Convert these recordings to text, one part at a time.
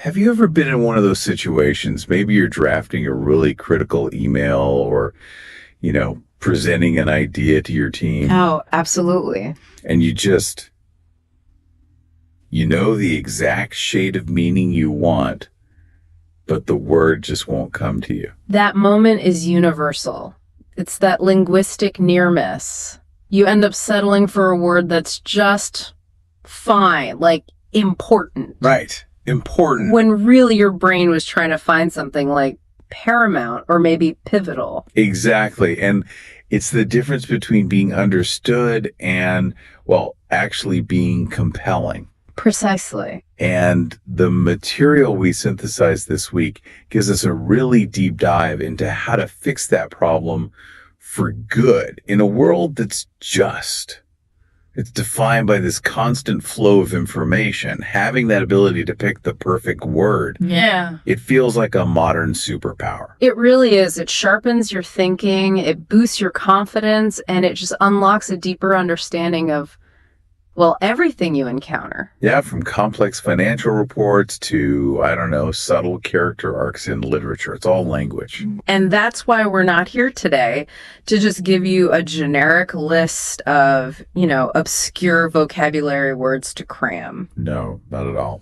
Have you ever been in one of those situations? Maybe you're drafting a really critical email or, presenting an idea to your team, Oh, absolutely. and you know the exact shade of meaning you want, but the word just won't come to you. That moment is universal. It's that linguistic near miss. You end up settling for a word that's just fine, like important. Right. Important. When really your brain was trying to find something like paramount or maybe pivotal. Exactly. And it's the difference between being understood and, actually being compelling. Precisely. And the material we synthesized this week gives us a really deep dive into how to fix that problem for good in a world that's just. It's defined by this constant flow of information. Having that ability to pick the perfect word. Yeah. It feels like a modern superpower. It really is. It sharpens your thinking, it boosts your confidence, and it just unlocks a deeper understanding of, everything you encounter. Yeah, from complex financial reports to, subtle character arcs in literature. It's all language. And that's why we're not here today to just give you a generic list of, obscure vocabulary words to cram. No, not at all.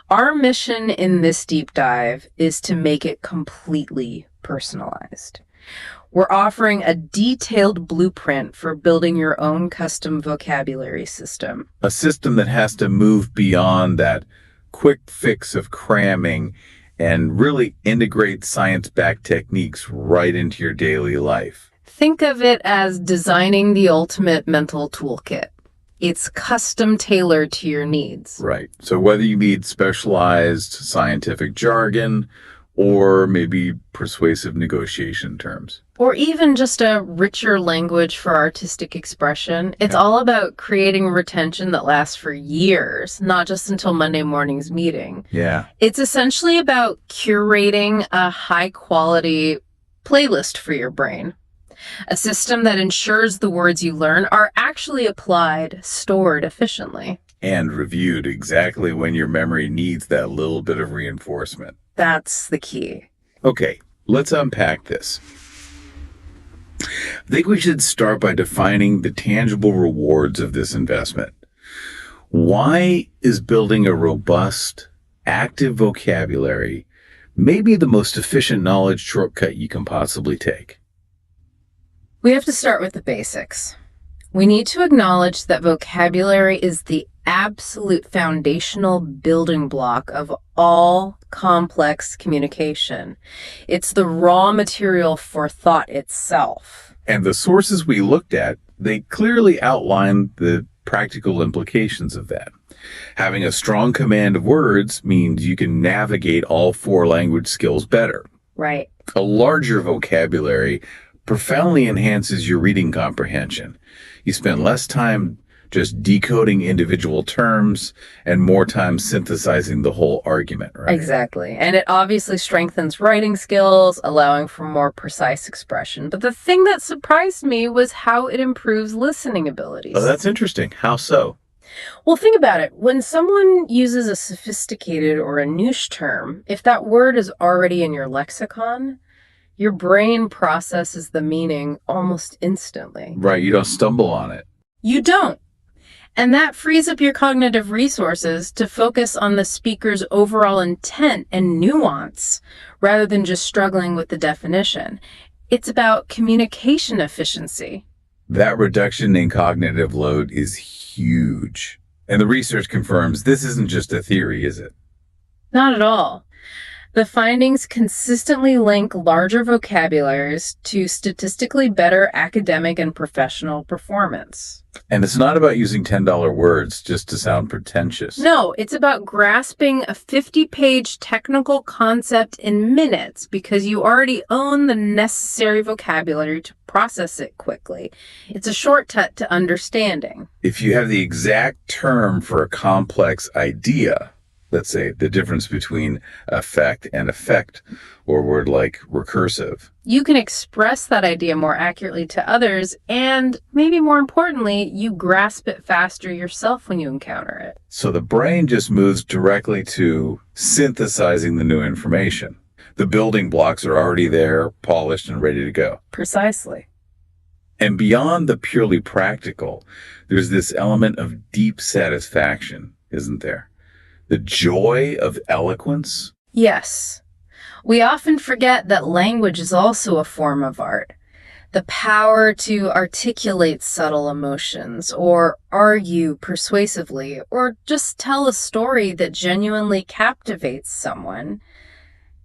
Our mission in this deep dive is to make it completely personalized. We're offering a detailed blueprint for building your own custom vocabulary system. A system that has to move beyond that quick fix of cramming and really integrate science-backed techniques right into your daily life. Think of it as designing the ultimate mental toolkit. It's custom tailored to your needs. Right. So whether you need specialized scientific jargon or maybe persuasive negotiation terms, or even just a richer language for artistic expression, it's all about creating retention that lasts for years, not just until Monday morning's meeting. Yeah. It's essentially about curating a high-quality playlist for your brain. A system that ensures the words you learn are actually applied, stored efficiently. And reviewed exactly when your memory needs that little bit of reinforcement. That's the key. Okay, let's unpack this. I think we should start by defining the tangible rewards of this investment. Why is building a robust, active vocabulary maybe the most efficient knowledge shortcut you can possibly take? We have to start with the basics. We need to acknowledge that vocabulary is the absolute foundational building block of all complex communication. It's the raw material for thought itself. And the sources we looked at, they clearly outline the practical implications of that. Having a strong command of words means you can navigate all four language skills better. Right. A larger vocabulary profoundly enhances your reading comprehension. You spend less time just decoding individual terms and more time synthesizing the whole argument, right? Exactly. And it obviously strengthens writing skills, allowing for more precise expression. But the thing that surprised me was how it improves listening abilities. Oh, that's interesting. How so? Well, think about it. When someone uses a sophisticated or a niche term, if that word is already in your lexicon, your brain processes the meaning almost instantly. Right. You don't stumble on it. You don't. And that frees up your cognitive resources to focus on the speaker's overall intent and nuance rather than just struggling with the definition. It's about communication efficiency. That reduction in cognitive load is huge. And the research confirms this isn't just a theory, is it? Not at all. The findings consistently link larger vocabularies to statistically better academic and professional performance. And it's not about using $10 words just to sound pretentious. No, it's about grasping a 50-page technical concept in minutes because you already own the necessary vocabulary to process it quickly. It's a shortcut to understanding. If you have the exact term for a complex idea, let's say, the difference between affect and effect, or a word like recursive. You can express that idea more accurately to others, and maybe more importantly, you grasp it faster yourself when you encounter it. So the brain just moves directly to synthesizing the new information. The building blocks are already there, polished and ready to go. Precisely. And beyond the purely practical, there's this element of deep satisfaction, isn't there? The joy of eloquence. Yes. We often forget that language is also a form of art. The power to articulate subtle emotions, or argue persuasively, or just tell a story that genuinely captivates someone.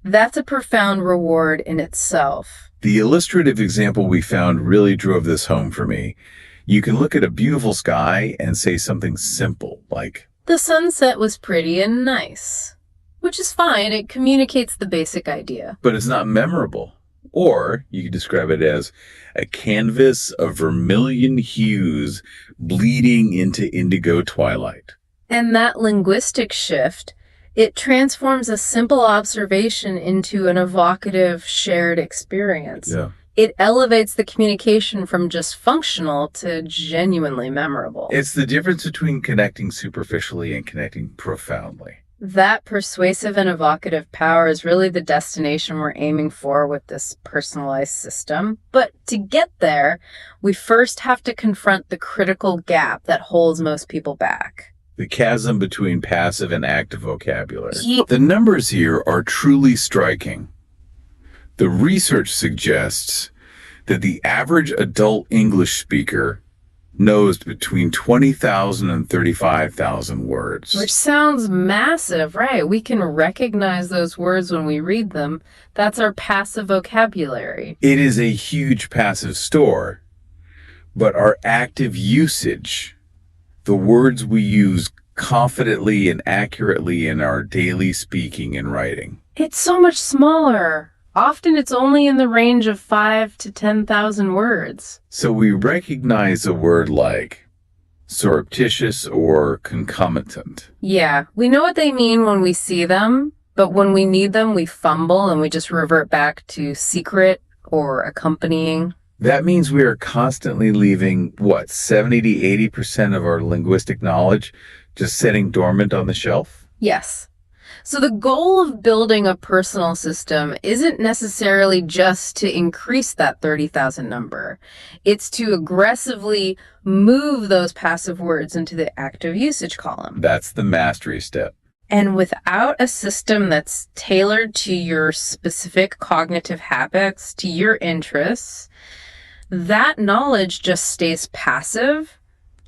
That's a profound reward in itself. The illustrative example we found really drove this home for me. You can look at a beautiful sky and say something simple like, "The sunset was pretty and nice," which is fine. It communicates the basic idea. but it's not memorable. Or you could describe it as a canvas of vermilion hues bleeding into indigo twilight. And that linguistic shift, it transforms a simple observation into an evocative shared experience. Yeah. It elevates the communication from just functional to genuinely memorable. It's the difference between connecting superficially and connecting profoundly. That persuasive and evocative power is really the destination we're aiming for with this personalized system. But to get there, we first have to confront the critical gap that holds most people back. The chasm between passive and active vocabulary. The numbers here are truly striking. The research suggests that the average adult English speaker knows between 20,000 and 35,000 words. Which sounds massive, right? We can recognize those words when we read them. That's our passive vocabulary. It is a huge passive store, but our active usage, the words we use confidently and accurately in our daily speaking and writing. It's so much smaller. Often it's only in the range of 5 to 10,000 words. So we recognize a word like surreptitious or concomitant. Yeah, we know what they mean when we see them, but when we need them, we fumble and we just revert back to secret or accompanying. That means we are constantly leaving, 70 to 80% of our linguistic knowledge just sitting dormant on the shelf? Yes. So the goal of building a personal system isn't necessarily just to increase that 30,000 number. It's to aggressively move those passive words into the active usage column. That's the mastery step. And without a system that's tailored to your specific cognitive habits, to your interests, that knowledge just stays passive.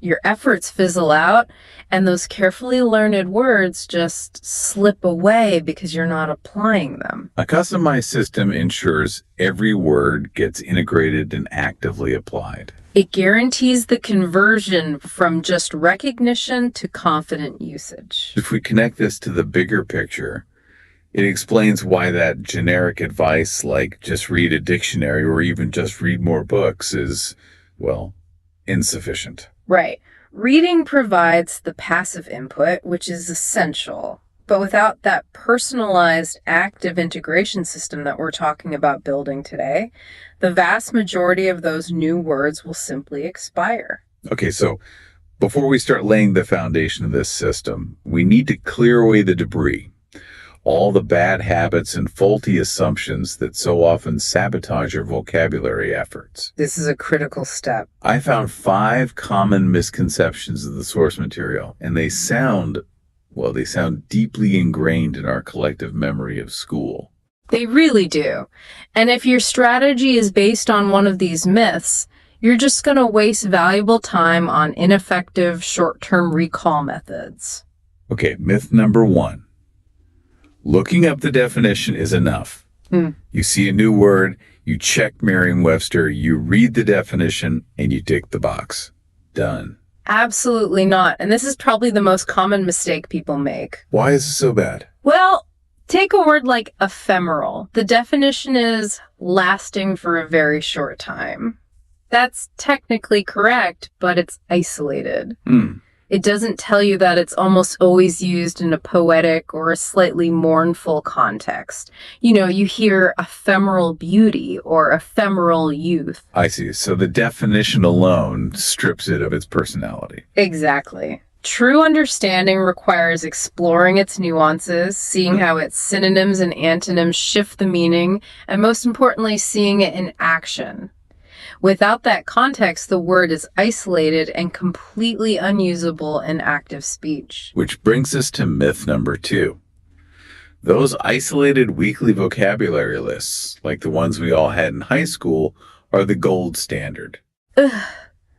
Your efforts fizzle out, and those carefully learned words just slip away because you're not applying them. A customized system ensures every word gets integrated and actively applied. It guarantees the conversion from just recognition to confident usage. If we connect this to the bigger picture, it explains why that generic advice like just read a dictionary or even just read more books is, insufficient. Right. Reading provides the passive input, which is essential. But without that personalized active integration system that we're talking about building today, the vast majority of those new words will simply expire. Okay, so before we start laying the foundation of this system, we need to clear away the debris, all the bad habits and faulty assumptions that so often sabotage our vocabulary efforts. This is a critical step. I found 5 common misconceptions of the source material, and they sound deeply ingrained in our collective memory of school. They really do. And if your strategy is based on one of these myths, you're just going to waste valuable time on ineffective short-term recall methods. Okay, myth number 1. Looking up the definition is enough. You see a new word, you check Merriam-Webster, you read the definition, and you tick the box. Done. Absolutely not. And this is probably the most common mistake people make. Why is it so bad? Well, take a word like ephemeral. The definition is lasting for a very short time. That's technically correct, but it's isolated. It doesn't tell you that it's almost always used in a poetic or a slightly mournful context. You hear ephemeral beauty or ephemeral youth. I see. So the definition alone strips it of its personality. Exactly. True understanding requires exploring its nuances, seeing how its synonyms and antonyms shift the meaning, and most importantly, seeing it in action. Without that context, the word is isolated and completely unusable in active speech. Which brings us to myth number 2. Those isolated weekly vocabulary lists, like the ones we all had in high school, are the gold standard. Ugh,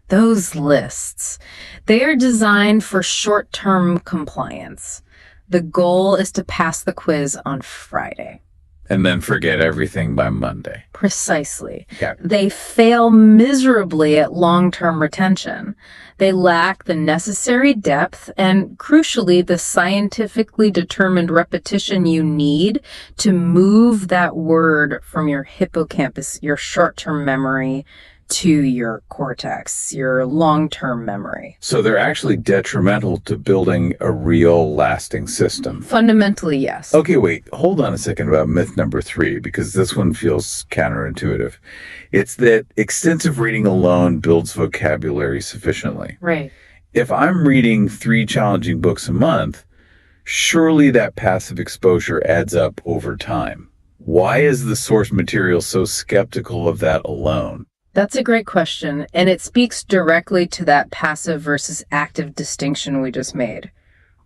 those lists. They are designed for short-term compliance. The goal is to pass the quiz on Friday. And then forget everything by Monday. Precisely. Yeah. They fail miserably at long-term retention. They lack the necessary depth and, crucially, the scientifically determined repetition you need to move that word from your hippocampus, your short-term memory, to your cortex, your long-term memory. So they're actually detrimental to building a real lasting system. Fundamentally, yes. Okay, wait, hold on a second about myth number 3, because this one feels counterintuitive. It's that extensive reading alone builds vocabulary sufficiently. Right. If I'm reading 3 challenging books a month, surely that passive exposure adds up over time. Why is the source material so skeptical of that alone? That's a great question, and it speaks directly to that passive versus active distinction we just made.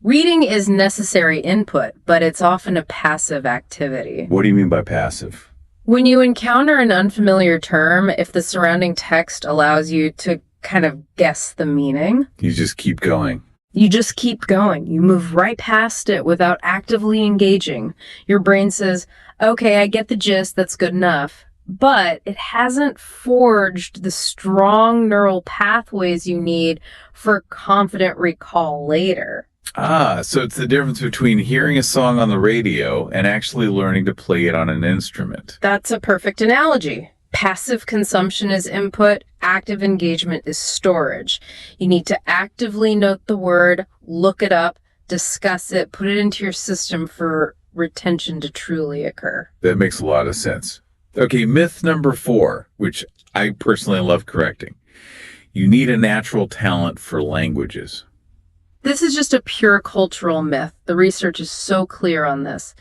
Reading is necessary input, but it's often a passive activity. What do you mean by passive? When you encounter an unfamiliar term, if the surrounding text allows you to kind of guess the meaning, You just keep going. you just keep going. You move right past it without actively engaging. Your brain says, okay, I get the gist, that's good enough. But it hasn't forged the strong neural pathways you need for confident recall later. So it's the difference between hearing a song on the radio and actually learning to play it on an instrument. That's a perfect analogy. Passive consumption is input, active engagement is storage. You need to actively note the word, look it up, discuss it, put it into your system for retention to truly occur. That makes a lot of sense. Okay, myth number 4, which I personally love correcting. You need a natural talent for languages. This is just a pure cultural myth. The research is so clear on this.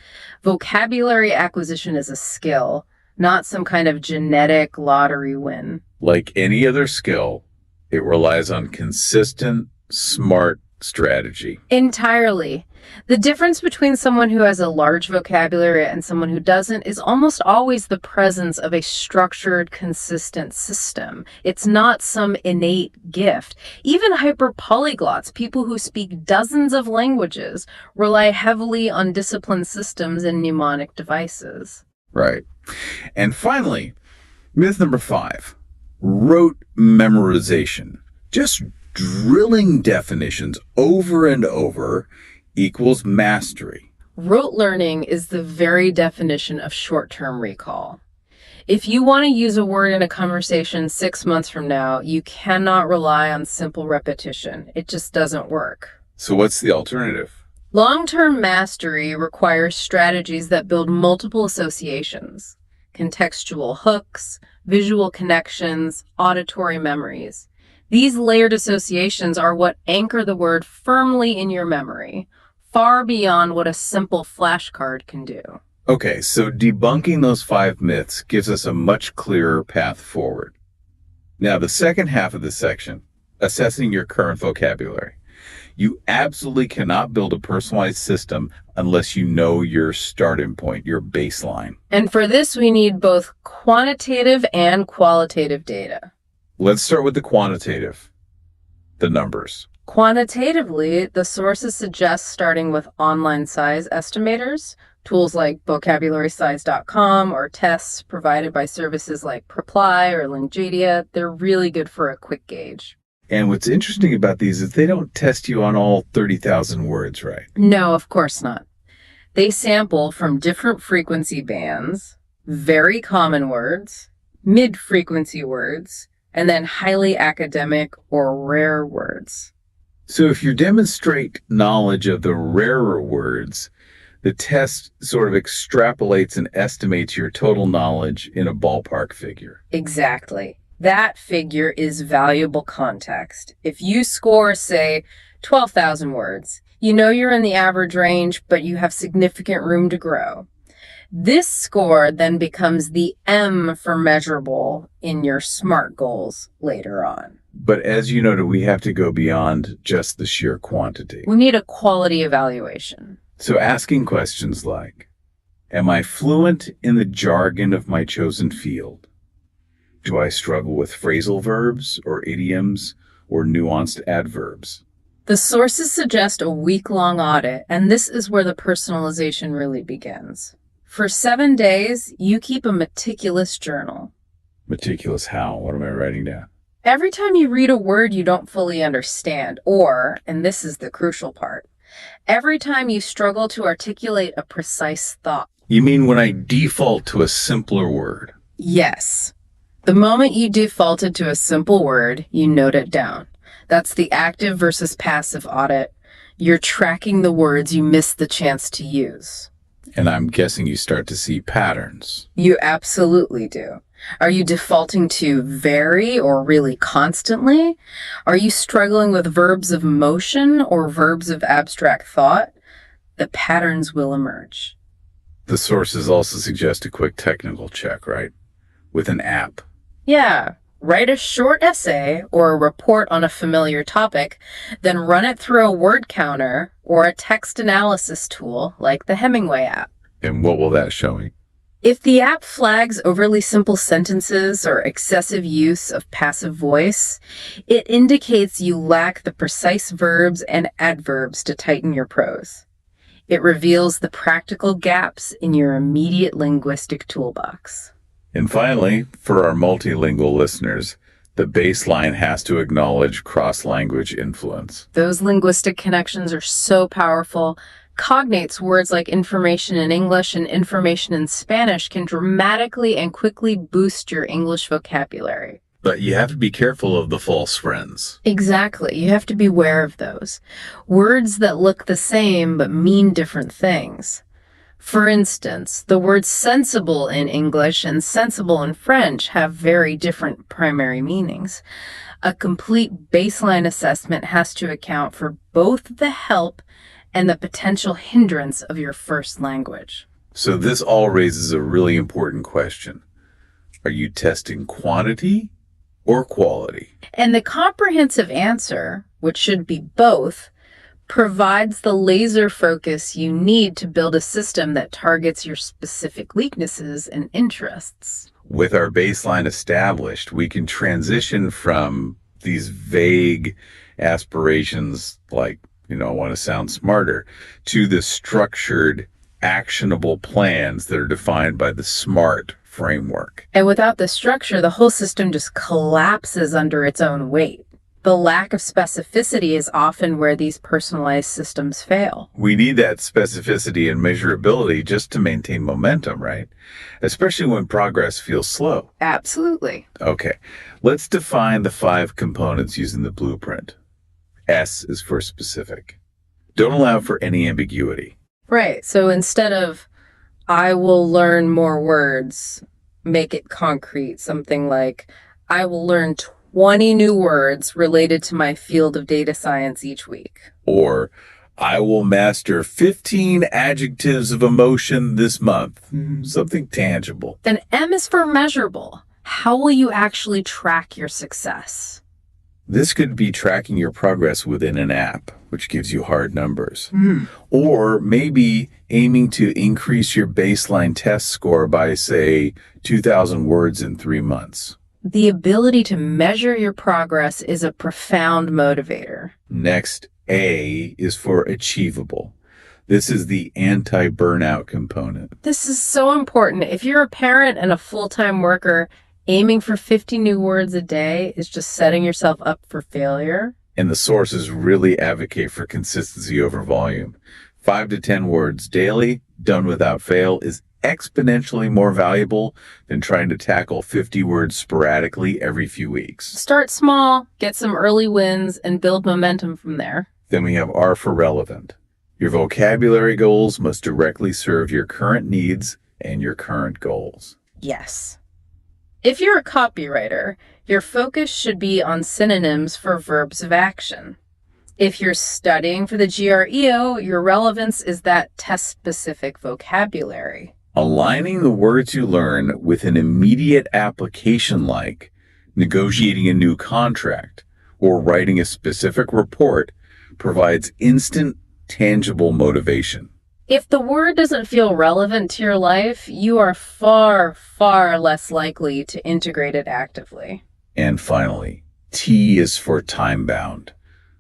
Vocabulary acquisition is a skill, not some kind of genetic lottery win. Like any other skill, it relies on consistent, smart strategy. Entirely. The difference between someone who has a large vocabulary and someone who doesn't is almost always the presence of a structured, consistent system. It's not some innate gift. Even hyperpolyglots, people who speak dozens of languages, rely heavily on disciplined systems and mnemonic devices. Right. And finally, myth number 5, rote memorization. Just drilling definitions over and over equals mastery. Rote learning is the very definition of short-term recall. If you want to use a word in a conversation 6 months from now, you cannot rely on simple repetition. It just doesn't work. So what's the alternative? Long-term mastery requires strategies that build multiple associations, contextual hooks, visual connections, auditory memories. These layered associations are what anchor the word firmly in your memory, far beyond what a simple flashcard can do. Okay, so debunking those 5 myths gives us a much clearer path forward. Now, the second half of this section, assessing your current vocabulary. You absolutely cannot build a personalized system unless you know your starting point, your baseline. And for this, we need both quantitative and qualitative data. Let's start with the quantitative, the numbers. Quantitatively, the sources suggest starting with online size estimators, tools like vocabularysize.com or tests provided by services like Preply or Lingadia. They're really good for a quick gauge. And what's interesting about these is they don't test you on all 30,000 words, right? No, of course not. They sample from different frequency bands, very common words, mid-frequency words, and then highly academic or rare words. So if you demonstrate knowledge of the rarer words, the test sort of extrapolates and estimates your total knowledge in a ballpark figure. Exactly. That figure is valuable context. If you score, say, 12,000 words, you know you're in the average range, but you have significant room to grow. This score then becomes the M for measurable in your SMART goals later on. But as you noted, we have to go beyond just the sheer quantity. We need a quality evaluation. So asking questions like, am I fluent in the jargon of my chosen field? Do I struggle with phrasal verbs or idioms or nuanced adverbs? The sources suggest a week-long audit, and this is where the personalization really begins. For 7 days, you keep a meticulous journal. Meticulous how? What am I writing down? Every time you read a word you don't fully understand, or, and this is the crucial part, every time you struggle to articulate a precise thought. You mean when I default to a simpler word? Yes. The moment you defaulted to a simple word, you note it down. That's the active versus passive audit. You're tracking the words you missed the chance to use. And I'm guessing you start to see patterns. You absolutely do. Are you defaulting to very or really constantly? Are you struggling with verbs of motion or verbs of abstract thought? The patterns will emerge. The sources also suggest a quick technical check, right? With an app. Yeah. Write a short essay or a report on a familiar topic, then run it through a word counter or a text analysis tool like the Hemingway app. And what will that show me? If the app flags overly simple sentences or excessive use of passive voice, it indicates you lack the precise verbs and adverbs to tighten your prose. It reveals the practical gaps in your immediate linguistic toolbox. And finally, for our multilingual listeners, the baseline has to acknowledge cross-language influence. Those linguistic connections are so powerful. Cognates words like information in English and information in Spanish can dramatically and quickly boost your English vocabulary. But you have to be careful of the false friends. Exactly. You have to be aware of those. Words that look the same but mean different things. For instance, the words sensible in English and sensible in French have very different primary meanings. A complete baseline assessment has to account for both the help and the potential hindrance of your first language. So this all raises a really important question. Are you testing quantity or quality? And the comprehensive answer, which should be both, provides the laser focus you need to build a system that targets your specific weaknesses and interests. With our baseline established, we can transition from these vague aspirations like, I want to sound smarter, to the structured, actionable plans that are defined by the SMART framework. And without the structure, the whole system just collapses under its own weight. The lack of specificity is often where these personalized systems fail. We need that specificity and measurability just to maintain momentum, right? Especially when progress feels slow. Absolutely. Okay, let's define the 5 components using the blueprint. S is for specific. Don't allow for any ambiguity. Right. So instead of, I will learn more words, make it concrete. Something like, I will learn 20 new words related to my field of data science each week. Or, I will master 15 adjectives of emotion this month. Something tangible. Then M is for measurable. How will you actually track your success? This could be tracking your progress within an app, which gives you hard numbers. Or maybe aiming to increase your baseline test score by, say, 2,000 words in 3 months. The ability to measure your progress is a profound motivator. Next, A is for achievable. This is the anti-burnout component. This is so important. If you're a parent and a full-time worker, aiming for 50 new words a day is just setting yourself up for failure. And the sources really advocate for consistency over volume. 5 to 10 words daily, done without fail, is exponentially more valuable than trying to tackle 50 words sporadically every few weeks. Start small, get some early wins, and build momentum from there. Then we have R for relevant. Your vocabulary goals must directly serve your current needs and your current goals. Yes. If you're a copywriter, your focus should be on synonyms for verbs of action. If you're studying for the GREO, your relevance is that test-specific vocabulary. Aligning the words you learn with an immediate application like negotiating a new contract or writing a specific report provides instant, tangible motivation. If the word doesn't feel relevant to your life, you are far, far less likely to integrate it actively. And finally, T is for time-bound.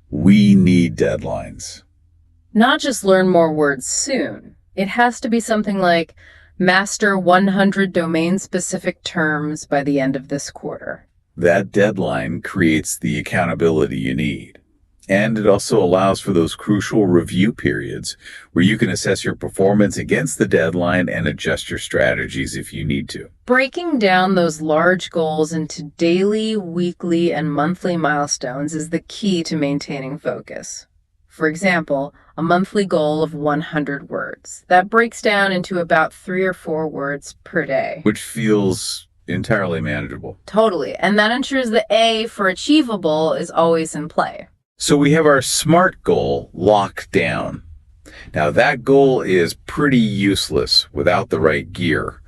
We need deadlines. Not just learn more words soon. It has to be something like master 100 domain-specific terms by the end of this quarter. That deadline creates the accountability you need. And it also allows for those crucial review periods where you can assess your performance against the deadline and adjust your strategies if you need to. Breaking down those large goals into daily, weekly, and monthly milestones is the key to maintaining focus. For example, a monthly goal of 100 words. That breaks down into about 3 or 4 words per day. Which feels entirely manageable. Totally. And that ensures the A for achievable is always in play. So we have our SMART goal locked down. Now that goal is pretty useless without the right gear.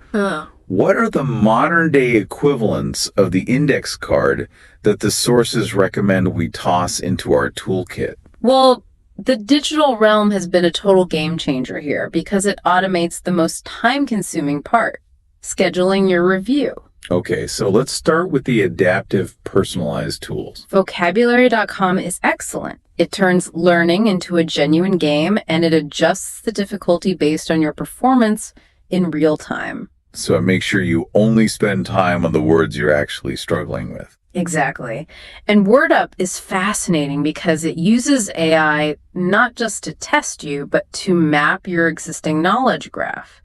What are the modern day equivalents of the index card that the sources recommend we toss into our toolkit? Well, the digital realm has been a total game changer here because it automates the most time-consuming part, scheduling your review. Okay, so let's start with the adaptive personalized tools. Vocabulary.com is excellent. It turns learning into a genuine game and it adjusts the difficulty based on your performance in real time. So make sure you only spend time on the words you're actually struggling with. Exactly. And WordUp is fascinating because it uses AI not just to test you, but to map your existing knowledge graph.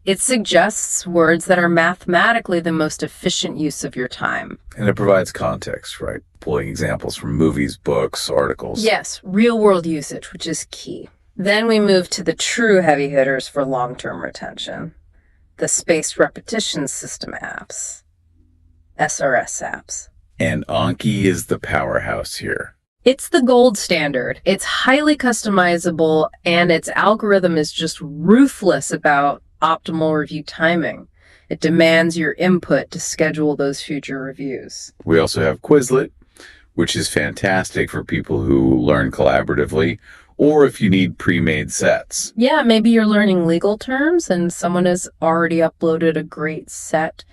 It suggests words that are mathematically the most efficient use of your time. And it provides context, right? Pulling examples from movies, books, articles. Yes, real-world usage, which is key. Then we move to the true heavy hitters for long-term retention. The spaced repetition system apps. SRS apps. And Anki is the powerhouse here. It's the gold standard. It's highly customizable, and its algorithm is just ruthless about optimal review timing. It demands your input to schedule those future reviews. We also have Quizlet, which is fantastic for people who learn collaboratively, or if you need pre-made sets. Yeah, maybe you're learning legal terms and someone has already uploaded a great set.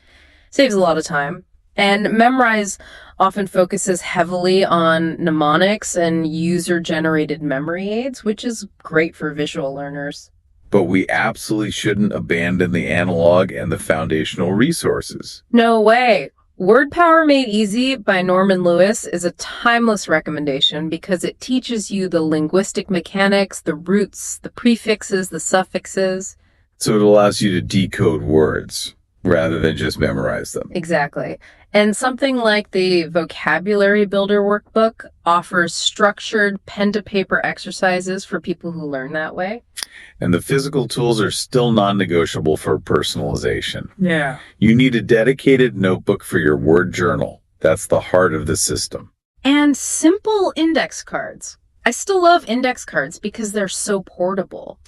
Saves a lot of time. And Memrise often focuses heavily on mnemonics and user-generated memory aids, which is great for visual learners. But we absolutely shouldn't abandon the analog and the foundational resources. No way. Word Power Made Easy by Norman Lewis is a timeless recommendation because it teaches you the linguistic mechanics, the roots, the prefixes, the suffixes. So it allows you to decode words rather than just memorize them. Exactly. And something like the Vocabulary Builder Workbook offers structured pen-to-paper exercises for people who learn that way. And the physical tools are still non-negotiable for personalization. Yeah. You need a dedicated notebook for your word journal. That's the heart of the system. And simple index cards. I still love index cards because they're so portable.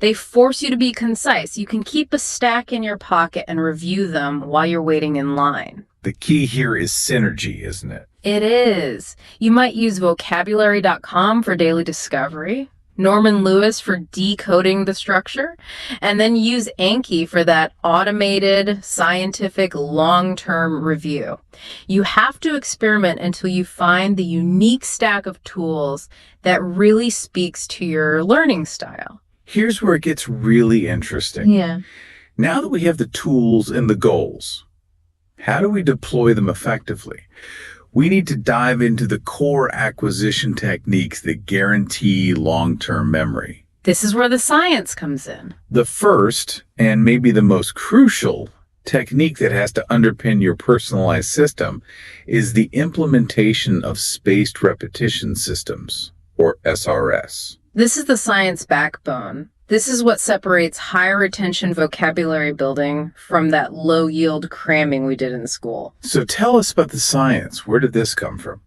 They force you to be concise. You can keep a stack in your pocket and review them while you're waiting in line. The key here is synergy, isn't it? It is. You might use vocabulary.com for daily discovery, Norman Lewis for decoding the structure, and then use Anki for that automated, scientific, long-term review. You have to experiment until you find the unique stack of tools that really speaks to your learning style. Here's where it gets really interesting. Yeah. Now that we have the tools and the goals, how do we deploy them effectively? We need to dive into the core acquisition techniques that guarantee long-term memory. This is where the science comes in. The first, and maybe the most crucial, technique that has to underpin your personalized system is the implementation of spaced repetition systems, or SRS. This is the science backbone. This is what separates high retention vocabulary building from that low yield cramming we did in school. So tell us about the science. Where did this come from?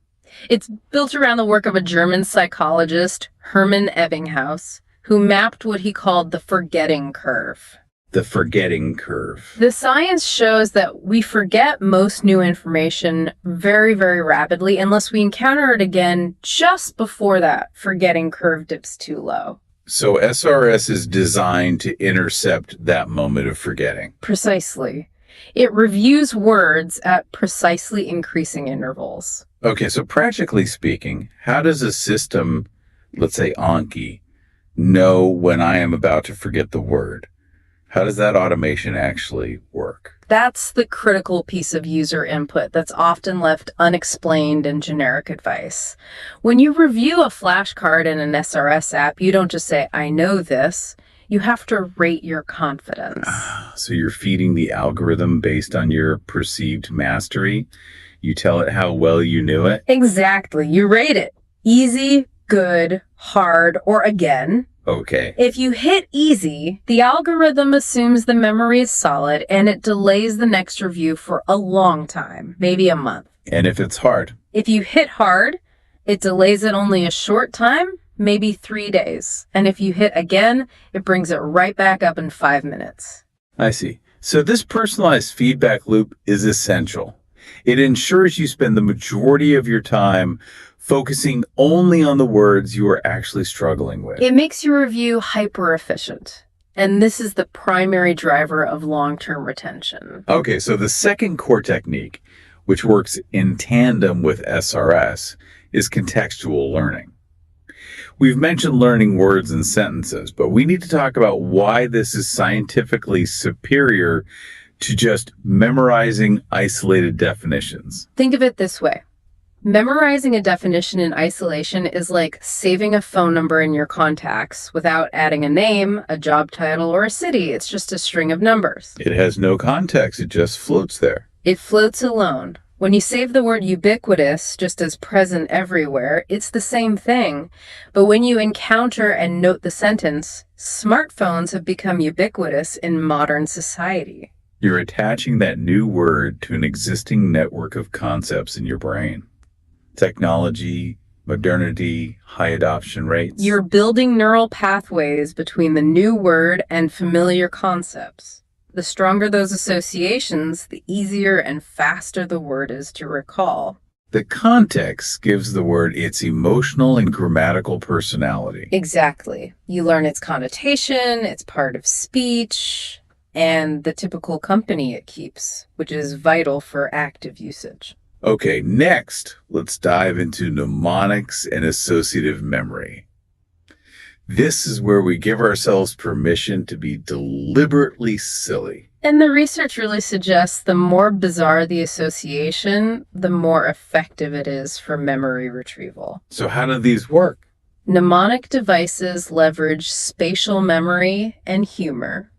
It's built around the work of a German psychologist, Hermann Ebbinghaus, who mapped what he called the forgetting curve. The forgetting curve. The science shows that we forget most new information very, very rapidly unless we encounter it again just before that forgetting curve dips too low. So SRS is designed to intercept that moment of forgetting. Precisely. It reviews words at precisely increasing intervals. Okay, so practically speaking, how does a system, let's say Anki, know when I am about to forget the word? How does that automation actually work? That's the critical piece of user input that's often left unexplained in generic advice. When you review a flashcard in an SRS app, you don't just say, I know this. You have to rate your confidence. So you're feeding the algorithm based on your perceived mastery. You tell it how well you knew it. Exactly. You rate it. Easy, good, hard, or again. Okay. If you hit easy, the algorithm assumes the memory is solid and it delays the next review for a long time, maybe a month. And if it's hard? If you hit hard, it delays it only a short time, maybe 3 days. And if you hit again, it brings it right back up in 5 minutes. I see. So this personalized feedback loop is essential. It ensures you spend the majority of your time focusing only on the words you are actually struggling with. It makes your review hyper efficient. And this is the primary driver of long-term retention. Okay, so the second core technique, which works in tandem with SRS, is contextual learning. We've mentioned learning words and sentences, but we need to talk about why this is scientifically superior to just memorizing isolated definitions. Think of it this way. Memorizing a definition in isolation is like saving a phone number in your contacts without adding a name, a job title, or a city. It's just a string of numbers. It has no context. It just floats there. It floats alone. When you save the word ubiquitous just as present everywhere, it's the same thing. But when you encounter and note the sentence, smartphones have become ubiquitous in modern society. You're attaching that new word to an existing network of concepts in your brain. Technology, modernity, high adoption rates. You're building neural pathways between the new word and familiar concepts. The stronger those associations, the easier and faster the word is to recall. The context gives the word its emotional and grammatical personality. Exactly. You learn its connotation, its part of speech, and the typical company it keeps, which is vital for active usage. Okay, next, let's dive into mnemonics and associative memory. This is where we give ourselves permission to be deliberately silly. And the research really suggests the more bizarre the association, the more effective it is for memory retrieval. So how do these work? Mnemonic devices leverage spatial memory and humor.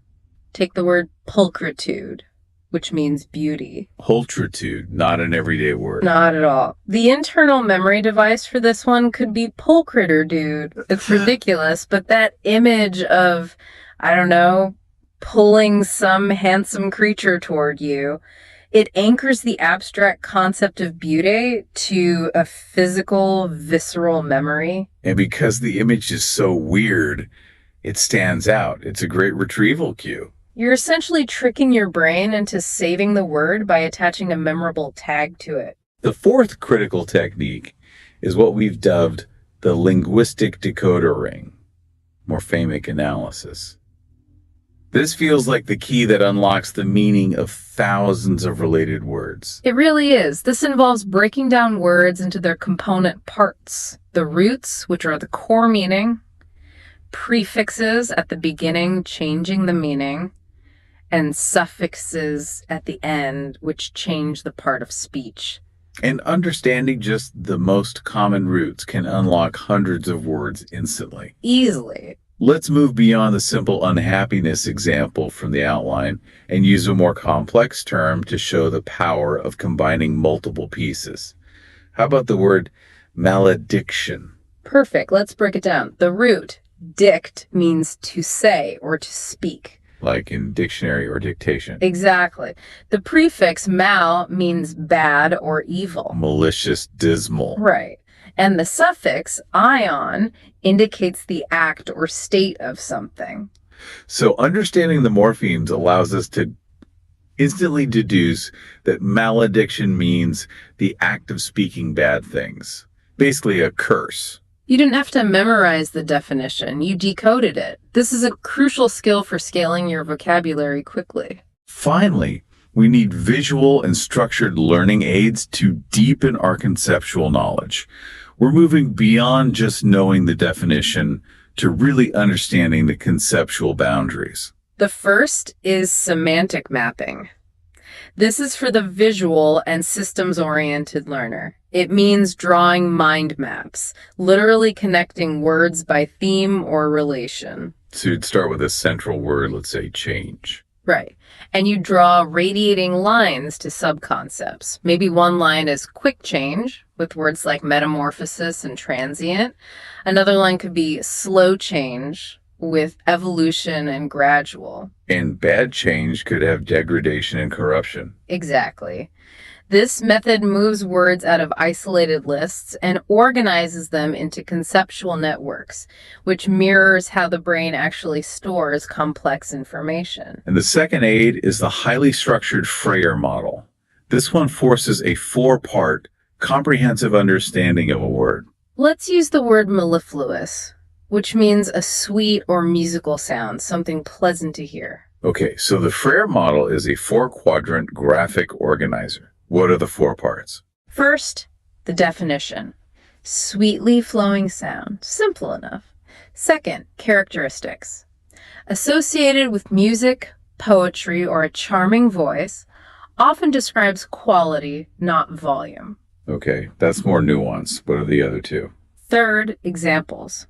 Take the word pulchritude, which means beauty. Pulchritude, not an everyday word. Not at all. The internal memory device for this one could be pulchritter, dude. It's ridiculous, but that image of, I don't know, pulling some handsome creature toward you, it anchors the abstract concept of beauty to a physical, visceral memory. And because the image is so weird, it stands out. It's a great retrieval cue. You're essentially tricking your brain into saving the word by attaching a memorable tag to it. The fourth critical technique is what we've dubbed the linguistic decoder ring, morphemic analysis. This feels like the key that unlocks the meaning of thousands of related words. It really is. This involves breaking down words into their component parts. The roots, which are the core meaning, prefixes at the beginning changing the meaning, and suffixes at the end, which change the part of speech. And understanding just the most common roots can unlock hundreds of words instantly. Easily. Let's move beyond the simple unhappiness example from the outline and use a more complex term to show the power of combining multiple pieces. How about the word malediction? Perfect. Let's break it down. The root, dict, means to say or to speak. Like in dictionary or dictation. Exactly. The prefix mal means bad or evil. Malicious, dismal. Right. And the suffix ion indicates the act or state of something. So understanding the morphemes allows us to instantly deduce that malediction means the act of speaking bad things. Basically a curse. You didn't have to memorize the definition. You decoded it. This is a crucial skill for scaling your vocabulary quickly. Finally, we need visual and structured learning aids to deepen our conceptual knowledge. We're moving beyond just knowing the definition to really understanding the conceptual boundaries. The first is semantic mapping. This is for the visual and systems-oriented learner. It means drawing mind maps, literally connecting words by theme or relation. So you'd start with a central word, let's say change. Right. And you draw radiating lines to subconcepts. Maybe one line is quick change, with words like metamorphosis and transient. Another line could be slow change, with evolution and gradual. And bad change could have degradation and corruption. Exactly. This method moves words out of isolated lists and organizes them into conceptual networks, which mirrors how the brain actually stores complex information. And the second aid is the highly structured Freyer model. This one forces a four-part, comprehensive understanding of a word. Let's use the word mellifluous, which means a sweet or musical sound, something pleasant to hear. Okay, so the Freyer model is a four-quadrant graphic organizer. What are the four parts? First, the definition. Sweetly flowing sound. Simple enough. Second, characteristics. Associated with music, poetry, or a charming voice, often describes quality, not volume. Okay, that's more nuanced. What are the other two? Third, examples.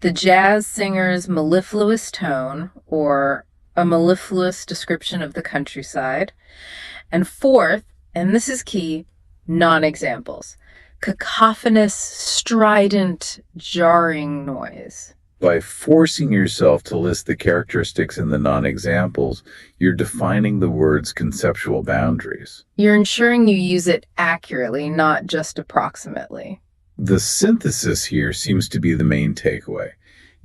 The jazz singer's mellifluous tone, or a mellifluous description of the countryside. And fourth, and this is key, non-examples. Cacophonous, strident, jarring noise. By forcing yourself to list the characteristics in the non-examples, you're defining the word's conceptual boundaries. You're ensuring you use it accurately, not just approximately. The synthesis here seems to be the main takeaway.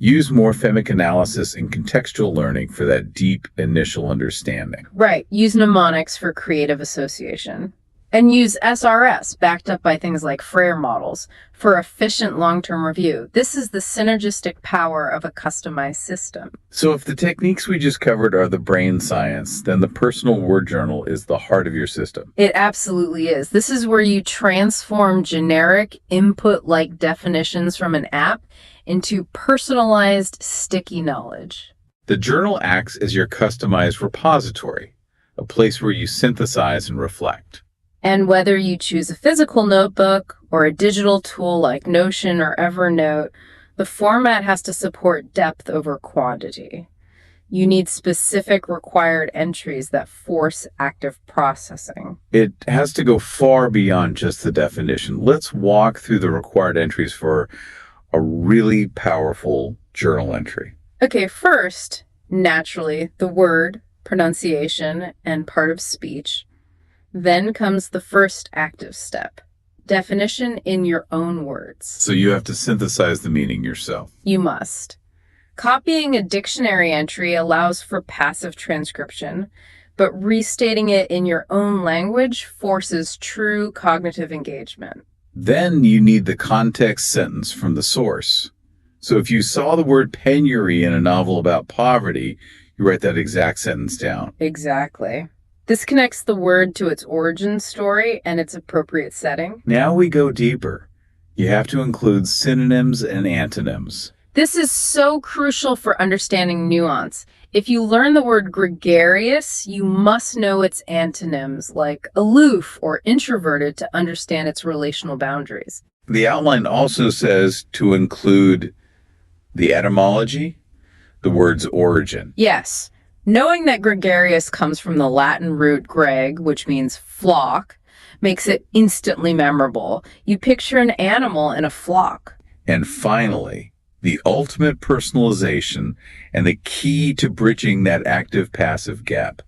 Use morphemic analysis and contextual learning for that deep initial understanding. Right. Use mnemonics for creative association. And use SRS, backed up by things like Freyer models, for efficient long-term review. This is the synergistic power of a customized system. So if the techniques we just covered are the brain science, then the personal word journal is the heart of your system. It absolutely is. This is where you transform generic input-like definitions from an app into personalized, sticky knowledge. The journal acts as your customized repository, a place where you synthesize and reflect. And whether you choose a physical notebook or a digital tool like Notion or Evernote, the format has to support depth over quantity. You need specific required entries that force active processing. It has to go far beyond just the definition. Let's walk through the required entries for a really powerful journal entry. Okay, first, naturally, the word, pronunciation, and part of speech. Then comes the first active step, definition in your own words. So you have to synthesize the meaning yourself. You must. Copying a dictionary entry allows for passive transcription, but restating it in your own language forces true cognitive engagement. Then you need the context sentence from the source. So if you saw the word penury in a novel about poverty, you write that exact sentence down. Exactly. This connects the word to its origin story and its appropriate setting. Now we go deeper. You have to include synonyms and antonyms. This is so crucial for understanding nuance. If you learn the word gregarious, you must know its antonyms, like aloof or introverted, to understand its relational boundaries. The outline also says to include the etymology, the word's origin. Yes. Knowing that gregarious comes from the Latin root greg, which means flock, makes it instantly memorable. You picture an animal in a flock. And finally, the ultimate personalization and the key to bridging that active-passive gap,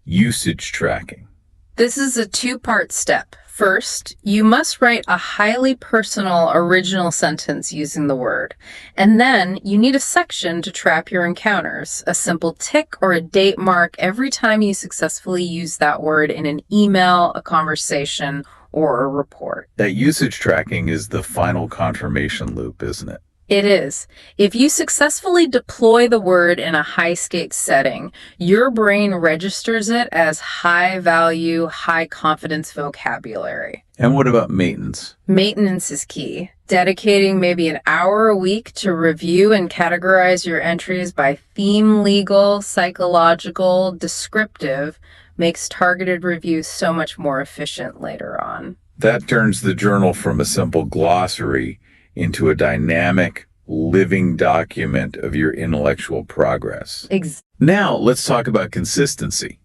usage tracking. This is a two-part step. First, you must write a highly personal original sentence using the word. And then you need a section to trap your encounters, a simple tick or a date mark every time you successfully use that word in an email, a conversation, or a report. That usage tracking is the final confirmation loop, isn't it? It is. If you successfully deploy the word in a high-stakes setting, your brain registers it as high-value, high-confidence vocabulary. And what about maintenance? Maintenance is key. Dedicating maybe an hour a week to review and categorize your entries by theme, legal, psychological, descriptive makes targeted review so much more efficient later on. That turns the journal from a simple glossary into a dynamic, living document of your intellectual progress. Now, let's talk about consistency.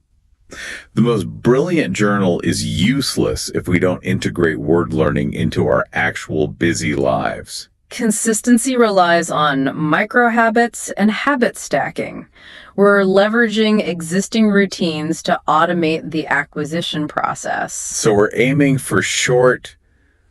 The most brilliant journal is useless if we don't integrate word learning into our actual busy lives. Consistency relies on micro habits and habit stacking. We're leveraging existing routines to automate the acquisition process. So we're aiming for short,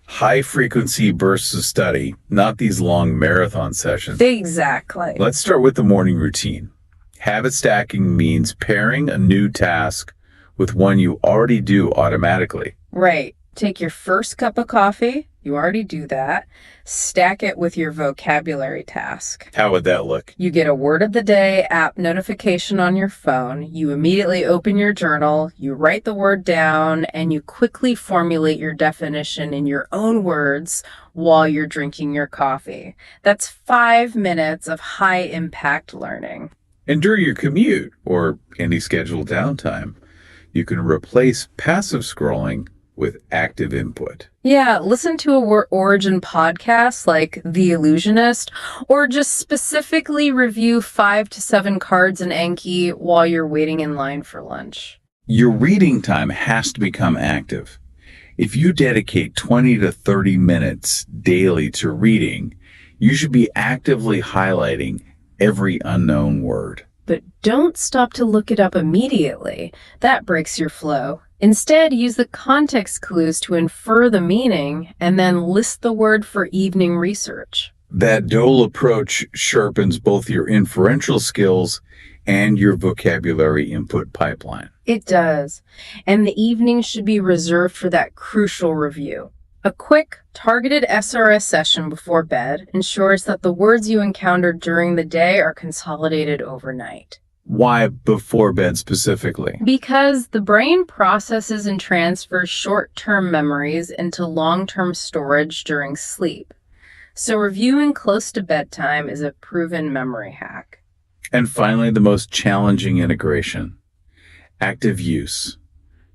high-frequency bursts of study, not these long marathon sessions. Exactly. Let's start with the morning routine. Habit stacking means pairing a new task with one you already do automatically. Right. Take your first cup of coffee. You already do that. Stack it with your vocabulary task. How would that look? You get a word of the day app notification on your phone. You immediately open your journal, you write the word down, and you quickly formulate your definition in your own words while you're drinking your coffee. That's 5 minutes of high impact learning. And during your commute or any scheduled downtime, you can replace passive scrolling with active input. Yeah, listen to a origin podcast like The Illusionist, or just specifically review 5 to 7 cards in Anki while you're waiting in line for lunch. Your reading time has to become active. If you dedicate 20 to 30 minutes daily to reading, you should be actively highlighting every unknown word. But don't stop to look it up immediately. That breaks your flow. Instead, use the context clues to infer the meaning and then list the word for evening research. That dual approach sharpens both your inferential skills and your vocabulary input pipeline. It does. And the evening should be reserved for that crucial review. A quick, targeted SRS session before bed ensures that the words you encountered during the day are consolidated overnight. Why before bed specifically? Because the brain processes and transfers short-term memories into long-term storage during sleep. So reviewing close to bedtime is a proven memory hack. And finally, the most challenging integration, active use.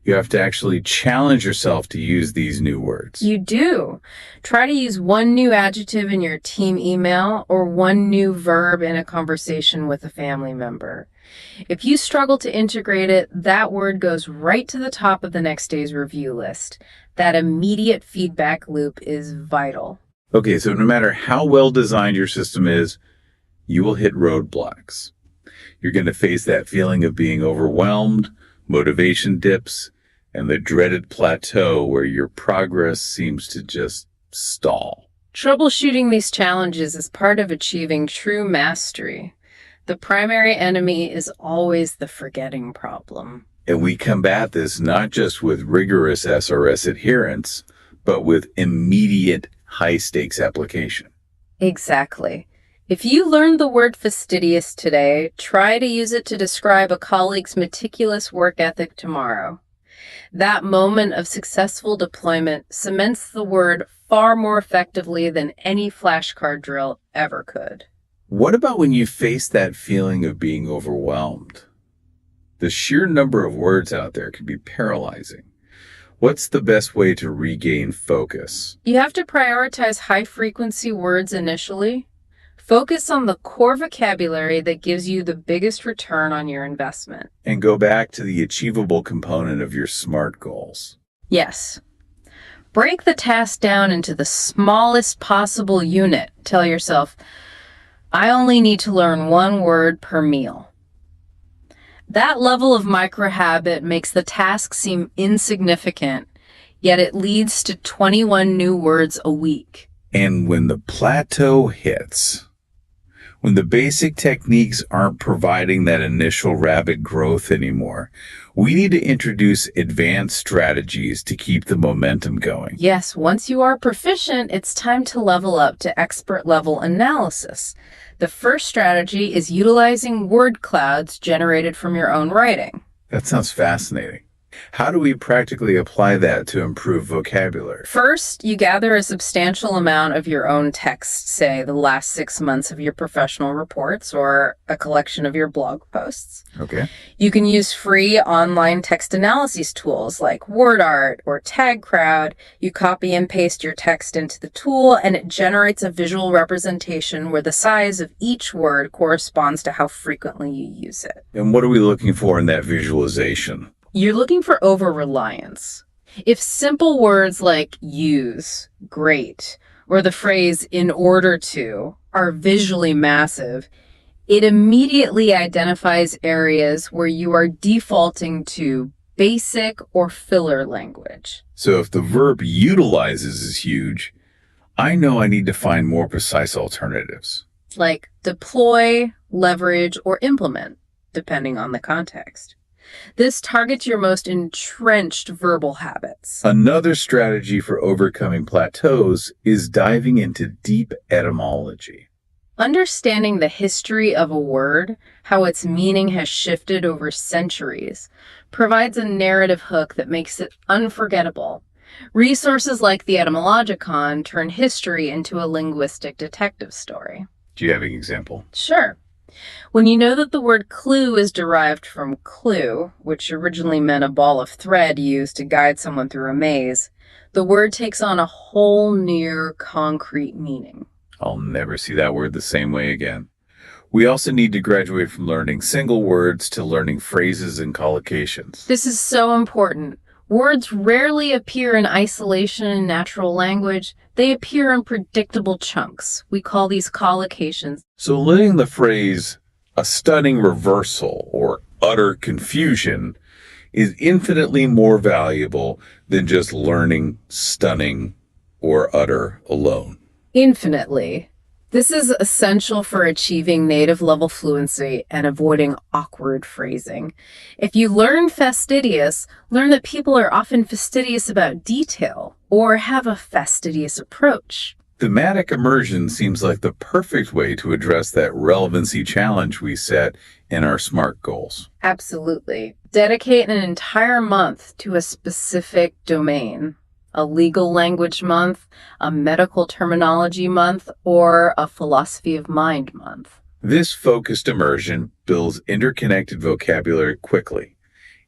You have to actually challenge yourself to use these new words. You do. Try to use one new adjective in your team email or one new verb in a conversation with a family member. If you struggle to integrate it, that word goes right to the top of the next day's review list. That immediate feedback loop is vital. Okay, so no matter how well designed your system is, you will hit roadblocks. You're going to face that feeling of being overwhelmed, motivation dips, and the dreaded plateau where your progress seems to just stall. Troubleshooting these challenges is part of achieving true mastery. The primary enemy is always the forgetting problem. And we combat this not just with rigorous SRS adherence, but with immediate high-stakes application. Exactly. If you learned the word fastidious today, try to use it to describe a colleague's meticulous work ethic tomorrow. That moment of successful deployment cements the word far more effectively than any flashcard drill ever could. What about when you face that feeling of being overwhelmed? The sheer number of words out there can be paralyzing. What's the best way to regain focus? You have to prioritize high-frequency words initially. Focus on the core vocabulary that gives you the biggest return on your investment. And go back to the achievable component of your SMART goals. Yes. Break the task down into the smallest possible unit. Tell yourself, I only need to learn one word per meal. That level of micro-habit makes the task seem insignificant, yet it leads to 21 new words a week. And when the plateau hits, when the basic techniques aren't providing that initial rapid growth anymore, we need to introduce advanced strategies to keep the momentum going. Yes, once you are proficient, it's time to level up to expert level analysis. The first strategy is utilizing word clouds generated from your own writing. That sounds fascinating. How do we practically apply that to improve vocabulary? First, you gather a substantial amount of your own text, say the last 6 months of your professional reports or a collection of your blog posts. Okay. You can use free online text analysis tools like WordArt or TagCrowd. You copy and paste your text into the tool, and it generates a visual representation where the size of each word corresponds to how frequently you use it. And what are we looking for in that visualization? You're looking for over-reliance. If simple words like use, great, or the phrase in order to are visually massive, it immediately identifies areas where you are defaulting to basic or filler language. So if the verb utilizes is huge, I know I need to find more precise alternatives. Like deploy, leverage, or implement, depending on the context. This targets your most entrenched verbal habits. Another strategy for overcoming plateaus is diving into deep etymology. Understanding the history of a word, how its meaning has shifted over centuries, provides a narrative hook that makes it unforgettable. Resources like the Etymologicon turn history into a linguistic detective story. Do you have an example? Sure. When you know that the word clue is derived from clue, which originally meant a ball of thread used to guide someone through a maze, the word takes on a whole new concrete meaning. I'll never see that word the same way again. We also need to graduate from learning single words to learning phrases and collocations. This is so important. Words rarely appear in isolation in natural language. They appear in predictable chunks. We call these collocations. So learning the phrase, a stunning reversal or utter confusion, is infinitely more valuable than just learning stunning or utter alone. Infinitely. This is essential for achieving native level fluency and avoiding awkward phrasing. If you learn fastidious, learn that people are often fastidious about detail or have a fastidious approach. Thematic immersion seems like the perfect way to address that relevancy challenge we set in our SMART goals. Absolutely. Dedicate an entire month to a specific domain. A legal language month, a medical terminology month, or a philosophy of mind month. This focused immersion builds interconnected vocabulary quickly.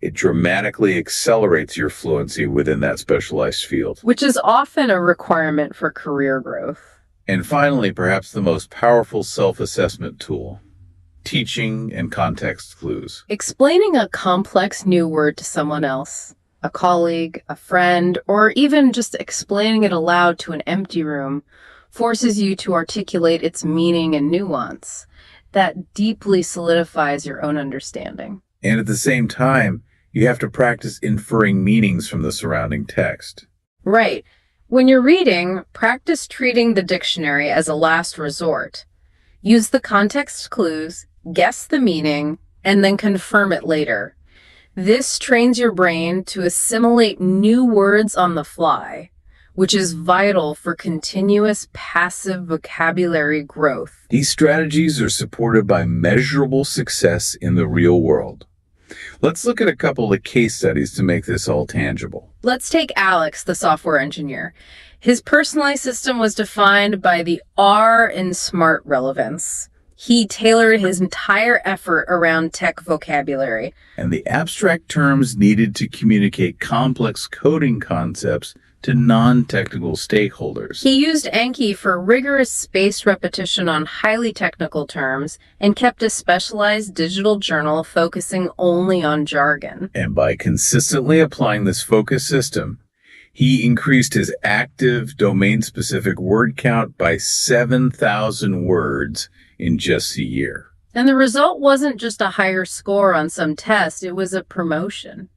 It dramatically accelerates your fluency within that specialized field. Which is often a requirement for career growth. And finally, perhaps the most powerful self-assessment tool, teaching and context clues. Explaining a complex new word to someone else, a colleague, a friend, or even just explaining it aloud to an empty room, forces you to articulate its meaning and nuance. That deeply solidifies your own understanding. And at the same time, you have to practice inferring meanings from the surrounding text. Right. When you're reading, practice treating the dictionary as a last resort. Use the context clues, guess the meaning, and then confirm it later. This trains your brain to assimilate new words on the fly, which is vital for continuous passive vocabulary growth. These strategies are supported by measurable success in the real world. Let's look at a couple of case studies to make this all tangible. Let's take Alex, the software engineer. His personalized system was defined by the R in SMART relevance. He tailored his entire effort around tech vocabulary. And the abstract terms needed to communicate complex coding concepts to non-technical stakeholders. He used Anki for rigorous spaced repetition on highly technical terms and kept a specialized digital journal focusing only on jargon. And by consistently applying this focus system, he increased his active domain-specific word count by 7,000 words in just a year. And the result wasn't just a higher score on some test, it was a promotion.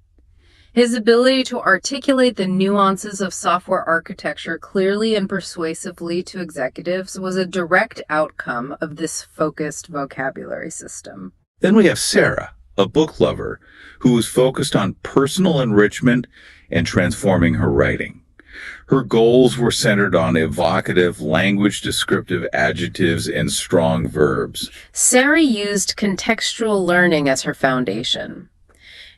His ability to articulate the nuances of software architecture clearly and persuasively to executives was a direct outcome of this focused vocabulary system. Then we have Sarah, a book lover, who was focused on personal enrichment and transforming her writing. Her goals were centered on evocative, language-descriptive adjectives and strong verbs. Sarah used contextual learning as her foundation.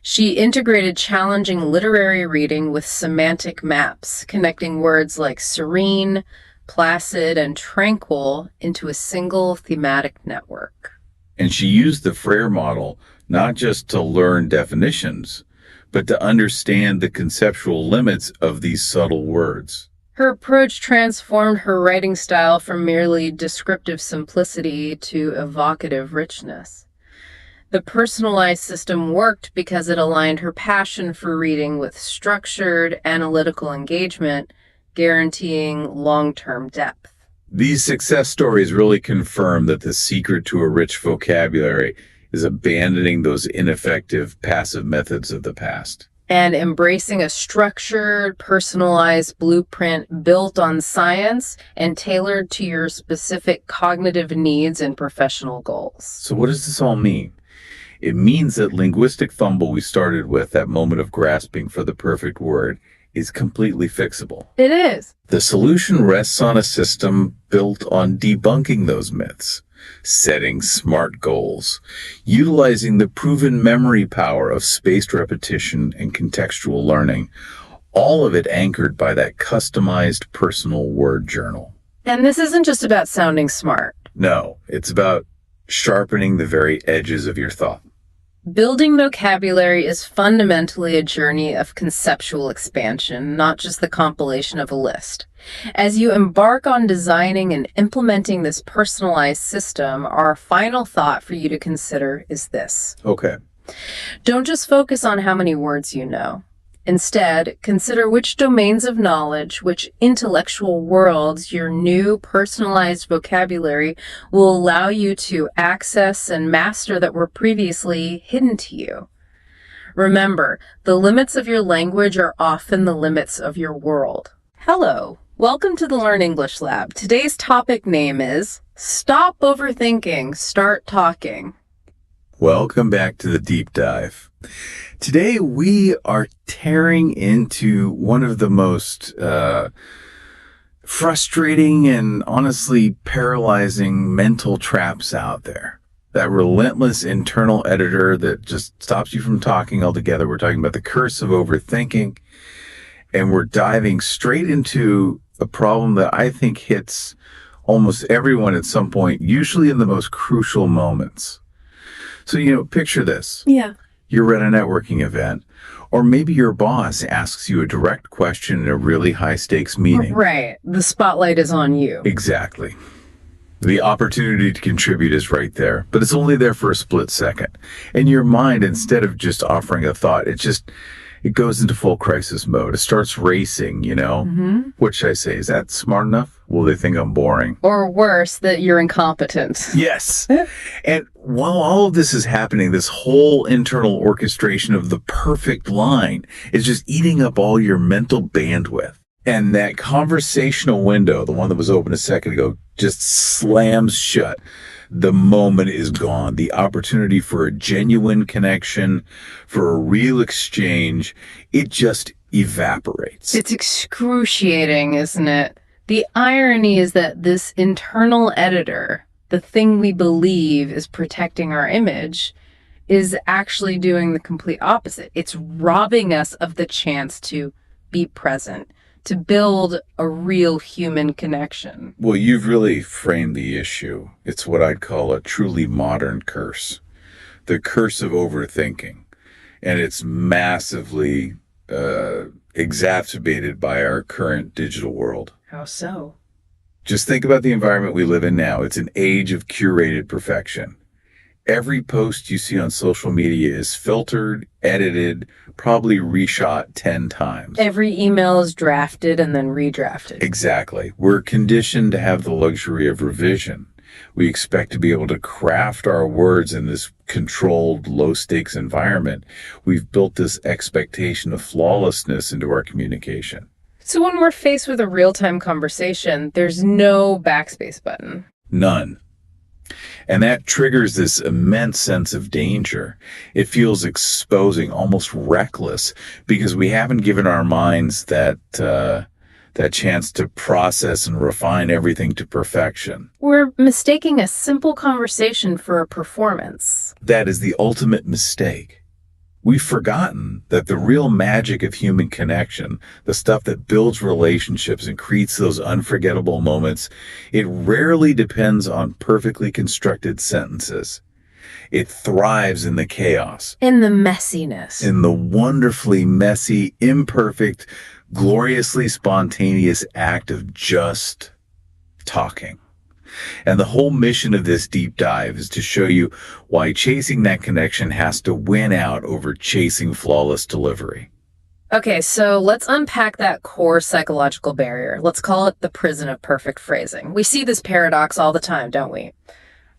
She integrated challenging literary reading with semantic maps, connecting words like serene, placid, and tranquil into a single thematic network. And she used the Frere model not just to learn definitions, but to understand the conceptual limits of these subtle words. Her approach transformed her writing style from merely descriptive simplicity to evocative richness. The personalized system worked because it aligned her passion for reading with structured, analytical engagement, guaranteeing long-term depth. These success stories really confirm that the secret to a rich vocabulary is abandoning those ineffective, passive methods of the past. And embracing a structured, personalized blueprint built on science and tailored to your specific cognitive needs and professional goals. So what does this all mean? It means that linguistic fumble we started with, that moment of grasping for the perfect word, is completely fixable. It is. The solution rests on a system built on debunking those myths, setting smart goals, utilizing the proven memory power of spaced repetition and contextual learning, all of it anchored by that customized personal word journal. And this isn't just about sounding smart. No, it's about sharpening the very edges of your thought. Building vocabulary is fundamentally a journey of conceptual expansion, not just the compilation of a list. As you embark on designing and implementing this personalized system, our final thought for you to consider is this. Okay. Don't just focus on how many words you know. Instead, consider which domains of knowledge, which intellectual worlds your new personalized vocabulary will allow you to access and master that were previously hidden to you. Remember, the limits of your language are often the limits of your world. Hello, welcome to the Learn English Lab. Today's topic name is Stop Overthinking, Start Talking. Welcome back to the deep dive. Today we are tearing into one of the most frustrating and honestly paralyzing mental traps out there. That relentless internal editor that just stops you from talking altogether. We're talking about the curse of overthinking, and we're diving straight into a problem that I think hits almost everyone at some point, usually in the most crucial moments. So, picture this. Yeah. You're at a networking event, or maybe your boss asks you a direct question in a really high-stakes meeting. Right. The spotlight is on you. Exactly. The opportunity to contribute is right there, but it's only there for a split second. And your mind, instead of just offering a thought, it goes into full crisis mode. It starts racing, What should I say? Is that smart enough? Will they think I'm boring? Or worse, that you're incompetent. Yes. And while all of this is happening, this whole internal orchestration of the perfect line is just eating up all your mental bandwidth. And that conversational window, the one that was open a second ago, just slams shut. The moment is gone. The opportunity for a genuine connection, for a real exchange, it just evaporates. It's excruciating, isn't it? The irony is that this internal editor, the thing we believe is protecting our image, is actually doing the complete opposite. It's robbing us of the chance to be present, to build a real human connection. Well, you've really framed the issue. It's what I'd call a truly modern curse. The curse of overthinking. And it's massively exacerbated by our current digital world. How so? Just think about the environment we live in now. It's an age of curated perfection. Every post you see on social media is filtered, edited, probably reshot 10 times. Every email is drafted and then redrafted. Exactly. We're conditioned to have the luxury of revision. We expect to be able to craft our words in this controlled, low-stakes environment. We've built this expectation of flawlessness into our communication. So when we're faced with a real-time conversation, there's no backspace button. None. And that triggers this immense sense of danger. It feels exposing, almost reckless, because we haven't given our minds that chance to process and refine everything to perfection. We're mistaking a simple conversation for a performance. That is the ultimate mistake. We've forgotten that the real magic of human connection, the stuff that builds relationships and creates those unforgettable moments, it rarely depends on perfectly constructed sentences. It thrives in the chaos. In the messiness. In the wonderfully messy, imperfect, gloriously spontaneous act of just talking. And the whole mission of this deep dive is to show you why chasing that connection has to win out over chasing flawless delivery. Okay, so let's unpack that core psychological barrier. Let's call it the prison of perfect phrasing. We see this paradox all the time, don't we?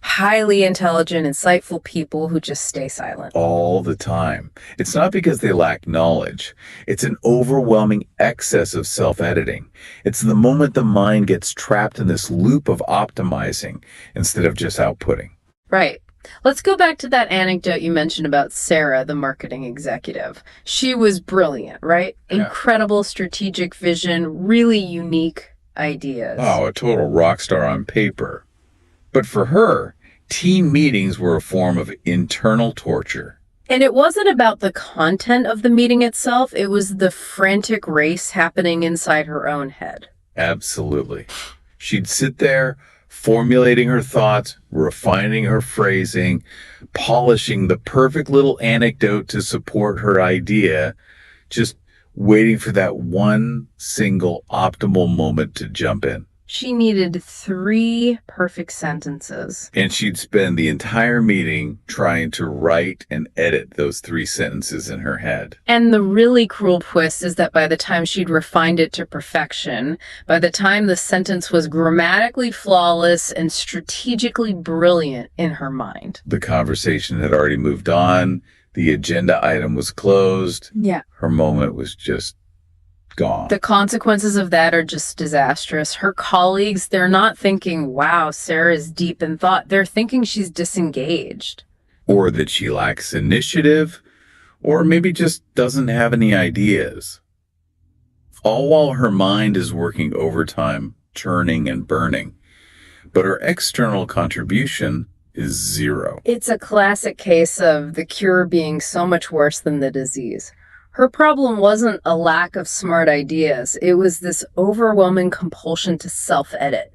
Highly intelligent, insightful people who just stay silent. All the time. It's not because they lack knowledge. It's an overwhelming excess of self-editing. It's the moment the mind gets trapped in this loop of optimizing instead of just outputting. Right. Let's go back to that anecdote you mentioned about Sarah, the marketing executive. She was brilliant, right? Yeah. Incredible strategic vision, really unique ideas. Oh, a total rock star on paper. But for her, team meetings were a form of internal torture. And it wasn't about the content of the meeting itself. It was the frantic race happening inside her own head. Absolutely. She'd sit there, formulating her thoughts, refining her phrasing, polishing the perfect little anecdote to support her idea, just waiting for that one single optimal moment to jump in. She needed 3 perfect sentences. And she'd spend the entire meeting trying to write and edit those 3 sentences in her head. And the really cruel twist is that by the time she'd refined it to perfection, by the time the sentence was grammatically flawless and strategically brilliant in her mind. The conversation had already moved on. The agenda item was closed. Yeah. Her moment was just gone. The consequences of that are just disastrous. Her colleagues, they're not thinking, wow, Sarah's deep in thought. They're thinking she's disengaged. Or that she lacks initiative, or maybe just doesn't have any ideas. All while her mind is working overtime, churning and burning. But her external contribution is 0. It's a classic case of the cure being so much worse than the disease. Her problem wasn't a lack of smart ideas. It was this overwhelming compulsion to self-edit,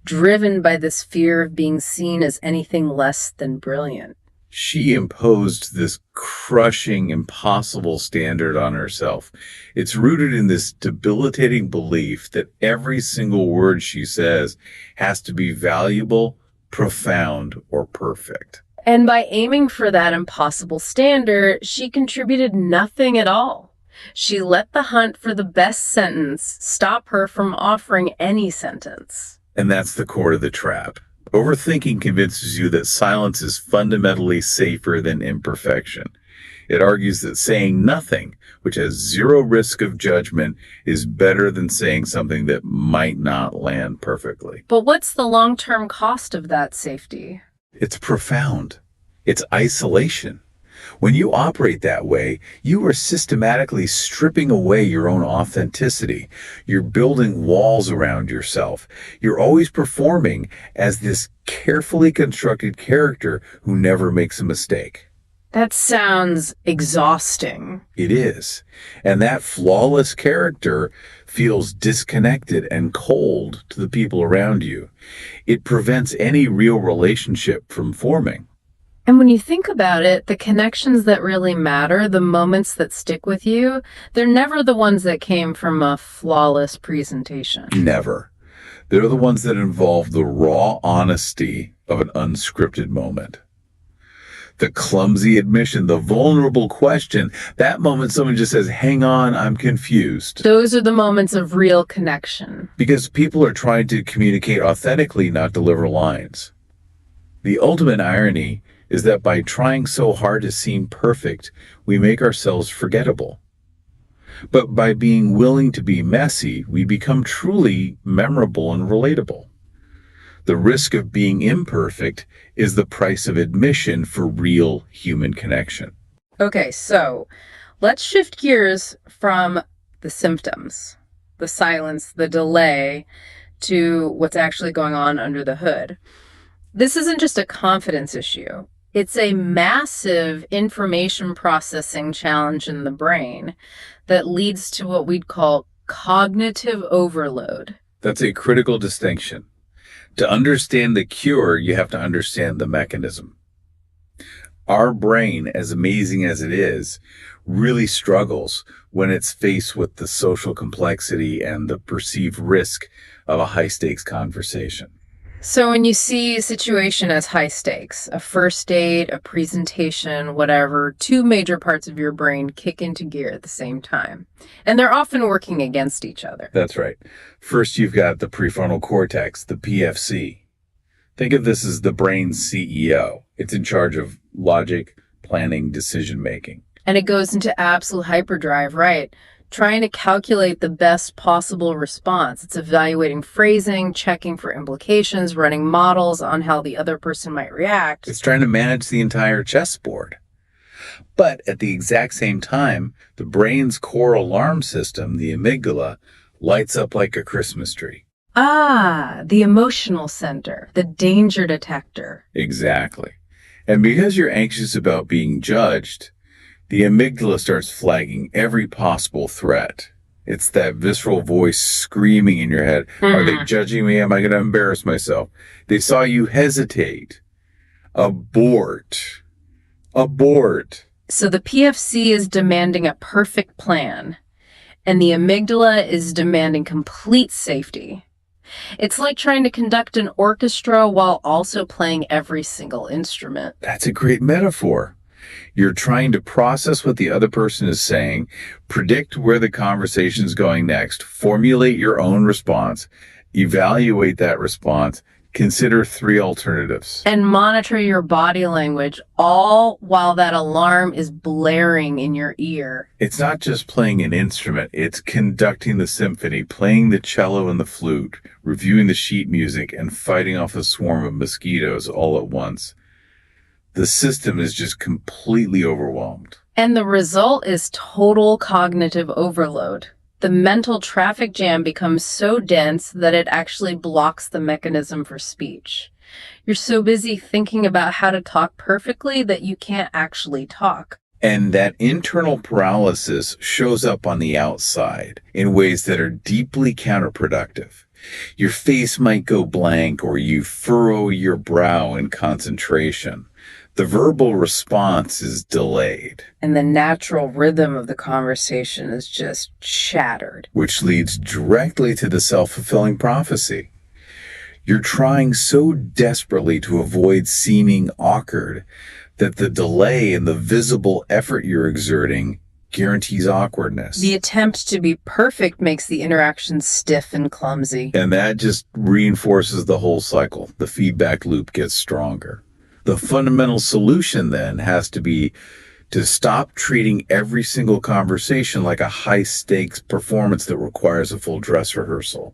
driven by this fear of being seen as anything less than brilliant. She imposed this crushing, impossible standard on herself. It's rooted in this debilitating belief that every single word she says has to be valuable, profound, or perfect. And by aiming for that impossible standard, she contributed nothing at all. She let the hunt for the best sentence stop her from offering any sentence. And that's the core of the trap. Overthinking convinces you that silence is fundamentally safer than imperfection. It argues that saying nothing, which has 0 risk of judgment, is better than saying something that might not land perfectly. But what's the long-term cost of that safety? It's profound. It's isolation. When you operate that way, you are systematically stripping away your own authenticity. You're building walls around yourself. You're always performing as this carefully constructed character who never makes a mistake. That sounds exhausting. It is. And that flawless character feels disconnected and cold to the people around you. It prevents any real relationship from forming. And when you think about it, the connections that really matter, the moments that stick with you, they're never the ones that came from a flawless presentation. Never. They're the ones that involve the raw honesty of an unscripted moment. The clumsy admission, the vulnerable question, that moment someone just says, hang on, I'm confused. Those are the moments of real connection. Because people are trying to communicate authentically, not deliver lines. The ultimate irony is that by trying so hard to seem perfect, we make ourselves forgettable. But by being willing to be messy, we become truly memorable and relatable. The risk of being imperfect is the price of admission for real human connection. Okay, so let's shift gears from the symptoms, the silence, the delay, to what's actually going on under the hood. This isn't just a confidence issue. It's a massive information processing challenge in the brain that leads to what we'd call cognitive overload. That's a critical distinction. To understand the cure, you have to understand the mechanism. Our brain, as amazing as it is, really struggles when it's faced with the social complexity and the perceived risk of a high-stakes conversation. So when you see a situation as high stakes, a first date, a presentation, whatever, two major parts of your brain kick into gear at the same time. And they're often working against each other. That's right. First, you've got the prefrontal cortex, the PFC. Think of this as the brain's CEO. It's in charge of logic, planning, decision-making. And it goes into absolute hyperdrive, right? Trying to calculate the best possible response. It's evaluating phrasing, checking for implications, running models on how the other person might react. It's trying to manage the entire chessboard. But at the exact same time, the brain's core alarm system, the amygdala, lights up like a Christmas tree. Ah, the emotional center, the danger detector. Exactly. And because you're anxious about being judged, the amygdala starts flagging every possible threat. It's that visceral voice screaming in your head. Are they judging me? Am I going to embarrass myself? They saw you hesitate. Abort. Abort. So the PFC is demanding a perfect plan, and the amygdala is demanding complete safety. It's like trying to conduct an orchestra while also playing every single instrument. That's a great metaphor. You're trying to process what the other person is saying, predict where the conversation is going next, formulate your own response, evaluate that response, consider three alternatives. And monitor your body language, all while that alarm is blaring in your ear. It's not just playing an instrument, it's conducting the symphony, playing the cello and the flute, reviewing the sheet music, and fighting off a swarm of mosquitoes all at once. The system is just completely overwhelmed. And the result is total cognitive overload. The mental traffic jam becomes so dense that it actually blocks the mechanism for speech. You're so busy thinking about how to talk perfectly that you can't actually talk. And that internal paralysis shows up on the outside in ways that are deeply counterproductive. Your face might go blank, or you furrow your brow in concentration. The verbal response is delayed. And the natural rhythm of the conversation is just shattered. Which leads directly to the self-fulfilling prophecy. You're trying so desperately to avoid seeming awkward that the delay in the visible effort you're exerting guarantees awkwardness. The attempt to be perfect makes the interaction stiff and clumsy. And that just reinforces the whole cycle. The feedback loop gets stronger. The fundamental solution then has to be to stop treating every single conversation like a high-stakes performance that requires a full dress rehearsal.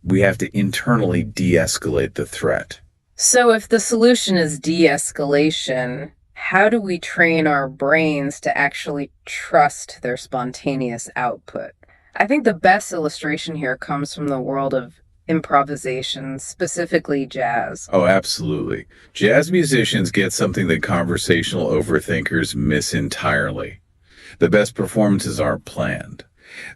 We have to internally de-escalate the threat. So if the solution is de-escalation, how do we train our brains to actually trust their spontaneous output? I think the best illustration here comes from the world of improvisation, specifically jazz. Oh, absolutely. Jazz musicians get something that conversational overthinkers miss entirely. The best performances aren't planned.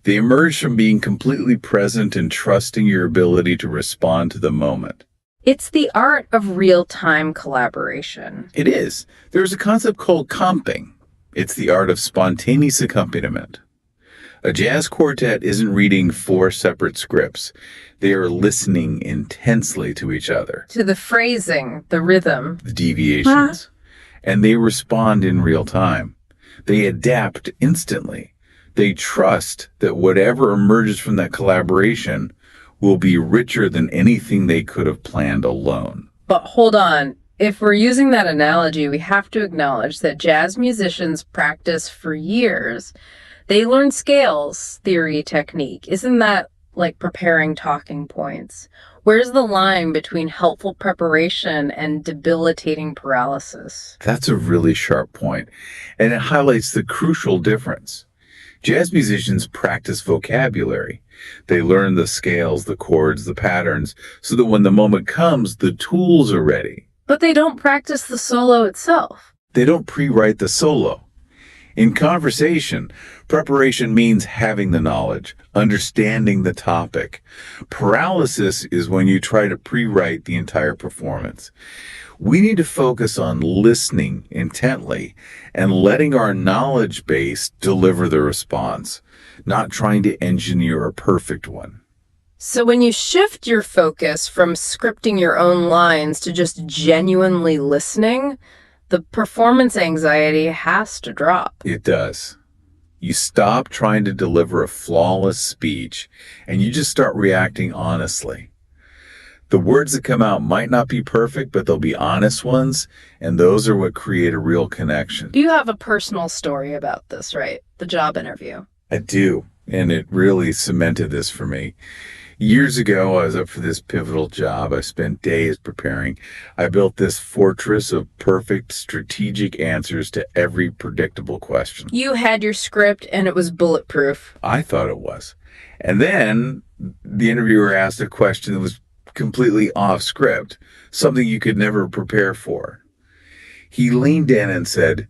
They emerge from being completely present and trusting your ability to respond to the moment. It's the art of real-time collaboration. It is. There's a concept called comping. It's the art of spontaneous accompaniment. A jazz quartet isn't reading four separate scripts. They are listening intensely to each other, To the phrasing, the rhythm. the deviations, and they respond in real time. They adapt instantly. They trust that whatever emerges from that collaboration will be richer than anything they could have planned alone. But hold on. If we're using that analogy, we have to acknowledge that jazz musicians practice for years. They learn scales, theory, technique. Isn't that like preparing talking points? Where's the line between helpful preparation and debilitating paralysis? That's a really sharp point, and it highlights the crucial difference. Jazz musicians practice vocabulary. They learn the scales, the chords, the patterns, so that when the moment comes, the tools are ready. But they don't practice the solo itself. They don't pre-write the solo. In conversation, preparation means having the knowledge, understanding the topic. Paralysis is when you try to pre-write the entire performance. We need to focus on listening intently and letting our knowledge base deliver the response, not trying to engineer a perfect one. So when you shift your focus from scripting your own lines to just genuinely listening, the performance anxiety has to drop. It does. You stop trying to deliver a flawless speech and you just start reacting honestly. The words that come out might not be perfect, but they'll be honest ones, and those are what create a real connection. You have a personal story about this, right? The job interview. I do, and it really cemented this for me. Years ago, I was up for this pivotal job. I spent days preparing. I built this fortress of perfect strategic answers to every predictable question. You had your script and it was bulletproof. I thought it was. And then the interviewer asked a question that was completely off script, something you could never prepare for. He leaned in and said,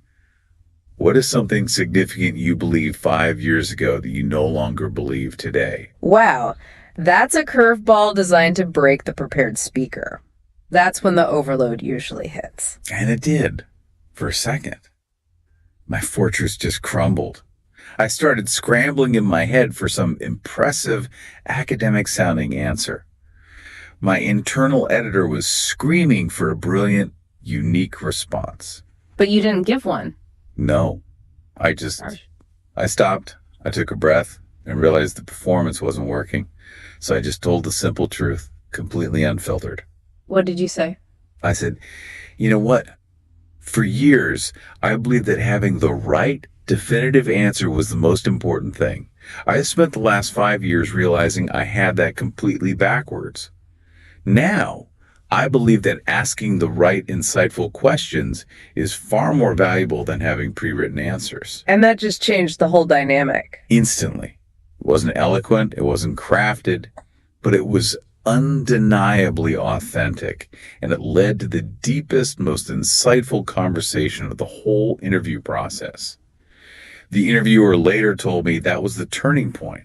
"What is something significant you believed 5 years ago that you no longer believe today?" Wow, that's a curveball designed to break the prepared speaker. That's when the overload usually hits. And it did, for a second. My fortress just crumbled. I started scrambling in my head for some impressive academic-sounding answer. My internal editor was screaming for a brilliant, unique response. But you didn't give one. No, I stopped, I took a breath, and realized the performance wasn't working. So I just told the simple truth, completely unfiltered. What did you say? I said, "You know what? For years, I believed that having the right, definitive answer was the most important thing. I spent the last 5 years realizing I had that completely backwards. Now, I believe that asking the right, insightful questions is far more valuable than having pre-written answers." And that just changed the whole dynamic. Instantly. It wasn't eloquent, it wasn't crafted, but it was undeniably authentic, and it led to the deepest, most insightful conversation of the whole interview process. The interviewer later told me that was the turning point.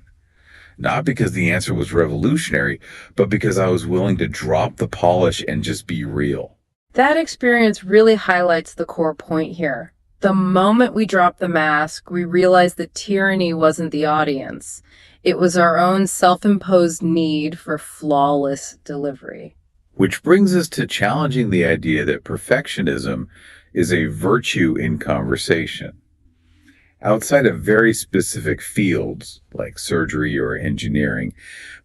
Not because the answer was revolutionary, but because I was willing to drop the polish and just be real. That experience really highlights the core point here. The moment we drop the mask, we realize the tyranny wasn't the audience. It was our own self-imposed need for flawless delivery. Which brings us to challenging the idea that perfectionism is a virtue in conversation. Outside of very specific fields like surgery or engineering,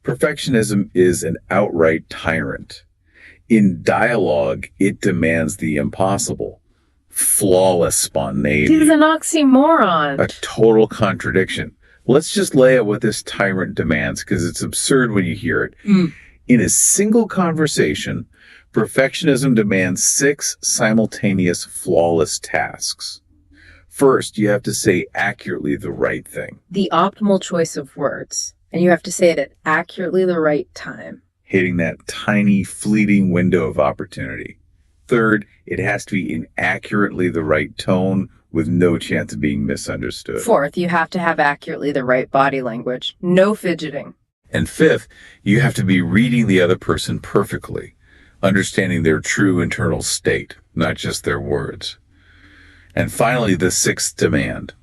perfectionism is an outright tyrant. In dialogue, it demands the impossible, flawless spontaneity. It is an oxymoron. A total contradiction. Let's just lay out what this tyrant demands, because it's absurd when you hear it. In a single conversation, perfectionism demands 6 simultaneous flawless tasks. First, you have to say accurately the right thing. The optimal choice of words. And you have to say it at accurately the right time. Hitting that tiny, fleeting window of opportunity. Third, it has to be in accurately the right tone with no chance of being misunderstood. Fourth, you have to have accurately the right body language. No fidgeting. And fifth, you have to be reading the other person perfectly, understanding their true internal state, not just their words. And finally, the sixth demand.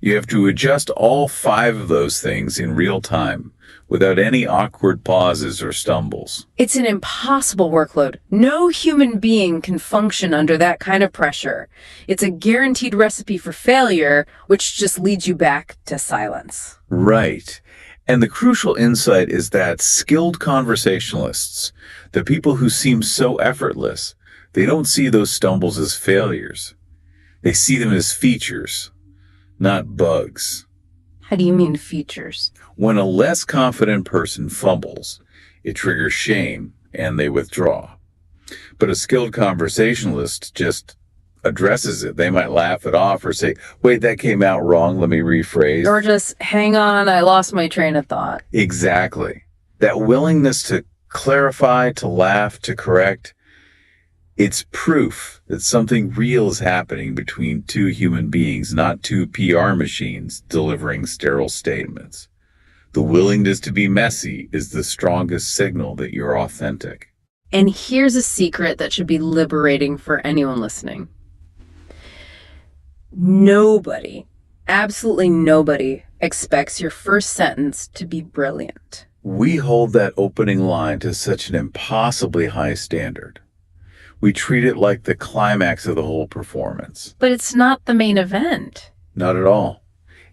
You have to adjust all 5 of those things in real time without any awkward pauses or stumbles. It's an impossible workload. No human being can function under that kind of pressure. It's a guaranteed recipe for failure, which just leads you back to silence. Right. And the crucial insight is that skilled conversationalists, the people who seem so effortless, they don't see those stumbles as failures. They see them as features, not bugs. How do you mean features? When a less confident person fumbles, it triggers shame and they withdraw. But a skilled conversationalist just addresses it. They might laugh it off or say, wait, that came out wrong. Let me rephrase. Or just, hang on, I lost my train of thought. Exactly. That willingness to clarify, to laugh, to correct, it's proof that something real is happening between 2 human beings, not 2 PR machines delivering sterile statements. The willingness to be messy is the strongest signal that you're authentic. And here's a secret that should be liberating for anyone listening. Nobody, absolutely nobody, expects your first sentence to be brilliant. We hold that opening line to such an impossibly high standard. We treat it like the climax of the whole performance. But it's not the main event. Not at all.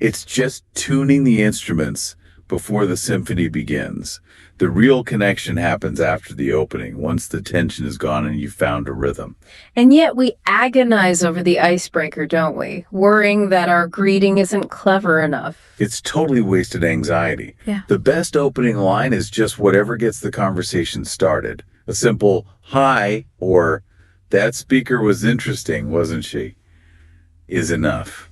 It's just tuning the instruments before the symphony begins. The real connection happens after the opening, once the tension is gone and you've found a rhythm. And yet we agonize over the icebreaker, don't we? Worrying that our greeting isn't clever enough. It's totally wasted anxiety. Yeah. The best opening line is just whatever gets the conversation started. A simple hi or that speaker was interesting, wasn't she? Is enough.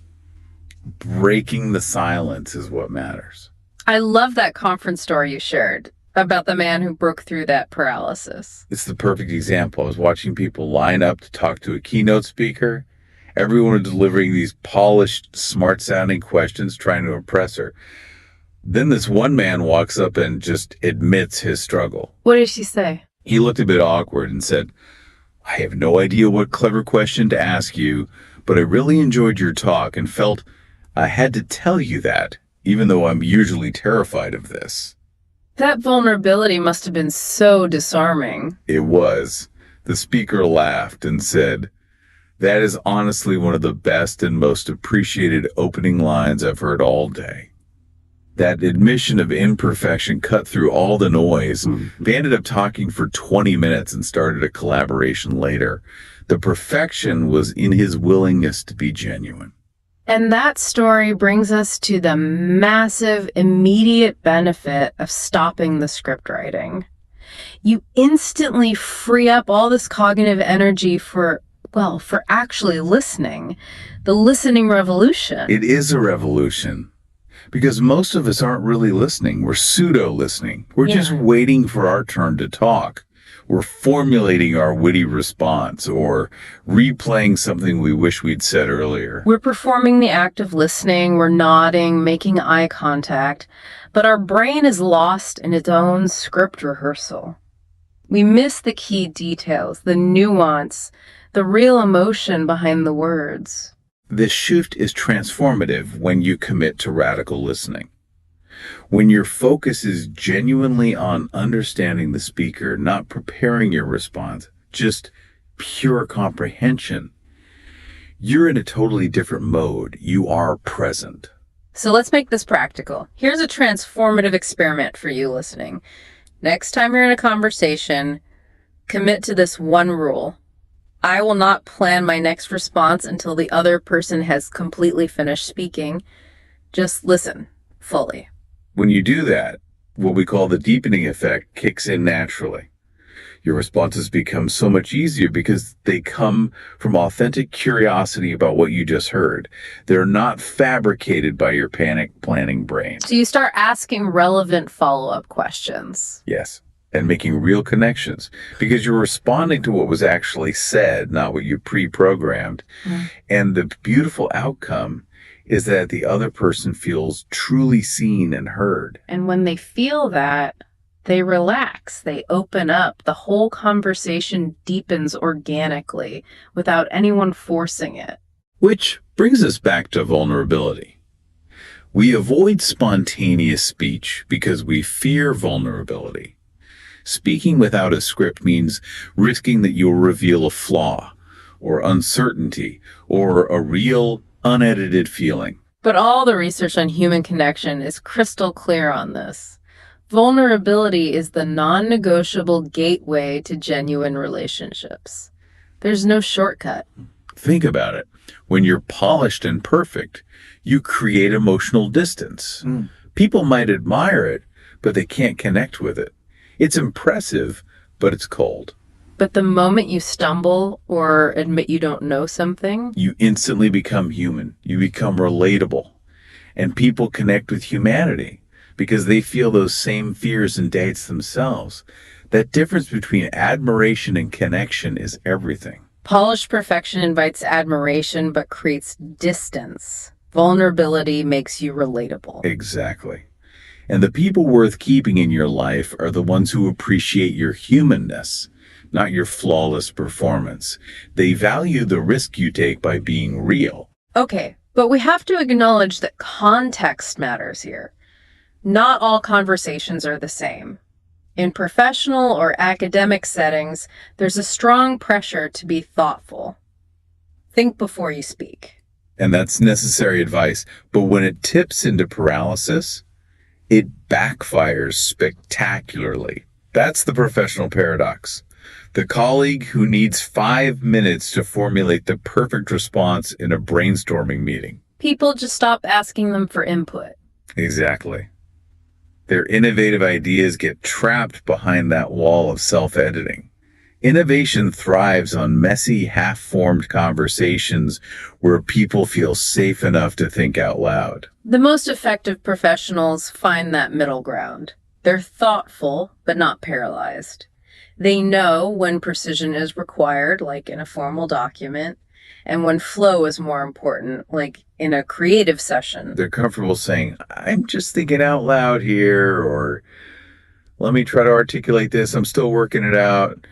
Breaking the silence is what matters. I love that conference story you shared about the man who broke through that paralysis. It's the perfect example. I was watching people line up to talk to a keynote speaker. Everyone was delivering these polished, smart-sounding questions, trying to impress her. Then this one man walks up and just admits his struggle. What did she say? He looked a bit awkward and said, I have no idea what clever question to ask you, but I really enjoyed your talk and felt I had to tell you that, even though I'm usually terrified of this. That vulnerability must have been so disarming. It was. The speaker laughed and said, that is honestly one of the best and most appreciated opening lines I've heard all day. That admission of imperfection cut through all the noise. They ended up talking for 20 minutes and started a collaboration later. The perfection was in his willingness to be genuine. And that story brings us to the massive, immediate benefit of stopping the script writing. You instantly free up all this cognitive energy for actually listening. The listening revolution. It is a revolution. Because most of us aren't really listening. We're pseudo-listening. We're just waiting for our turn to talk. We're formulating our witty response or replaying something we wish we'd said earlier. We're performing the act of listening. We're nodding, making eye contact. But our brain is lost in its own script rehearsal. We miss the key details, the nuance, the real emotion behind the words. This shift is transformative when you commit to radical listening. When your focus is genuinely on understanding the speaker, not preparing your response, just pure comprehension, you're in a totally different mode. You are present. So let's make this practical. Here's a transformative experiment for you listening. Next time you're in a conversation, commit to this one rule. I will not plan my next response until the other person has completely finished speaking. Just listen fully. When you do that, what we call the deepening effect kicks in naturally. Your responses become so much easier because they come from authentic curiosity about what you just heard. They're not fabricated by your panic planning brain. So you start asking relevant follow-up questions. Yes. And making real connections because you're responding to what was actually said, not what you pre-programmed. And the beautiful outcome is that the other person feels truly seen and heard. And when they feel that, They relax, they open up, the whole conversation deepens organically without anyone forcing it. Which brings us back to vulnerability. We avoid spontaneous speech because we fear vulnerability. Speaking without a script means risking that you'll reveal a flaw, or uncertainty, or a real, unedited feeling. But all the research on human connection is crystal clear on this. Vulnerability is the non-negotiable gateway to genuine relationships. There's no shortcut. Think about it. When you're polished and perfect, you create emotional distance. People might admire it, but they can't connect with it. It's impressive, but it's cold. But the moment you stumble or admit you don't know something, You instantly become human. You become relatable. And people connect with humanity because they feel those same fears and doubts themselves. That difference between admiration and connection is everything. polished perfection invites admiration but creates distance. Vulnerability makes you relatable. Exactly. And the people worth keeping in your life are the ones who appreciate your humanness, not your flawless performance. They value the risk you take by being real. Okay, but we have to acknowledge that context matters here. Not all conversations are the same. In professional or academic settings, there's a strong pressure to be thoughtful. Think before you speak. And that's necessary advice. But when it tips into paralysis, it backfires spectacularly. That's the professional paradox. The colleague who needs 5 minutes to formulate the perfect response in a brainstorming meeting. People just stop asking them for input. Exactly. Their innovative ideas get trapped behind that wall of self-editing. Innovation thrives on messy, half-formed conversations where people feel safe enough to think out loud. The most effective professionals find that middle ground. They're thoughtful, but not paralyzed. They know when precision is required, like in a formal document, and when flow is more important, like in a creative session. They're comfortable saying, I'm just thinking out loud here, or let me try to articulate this, I'm still working it out.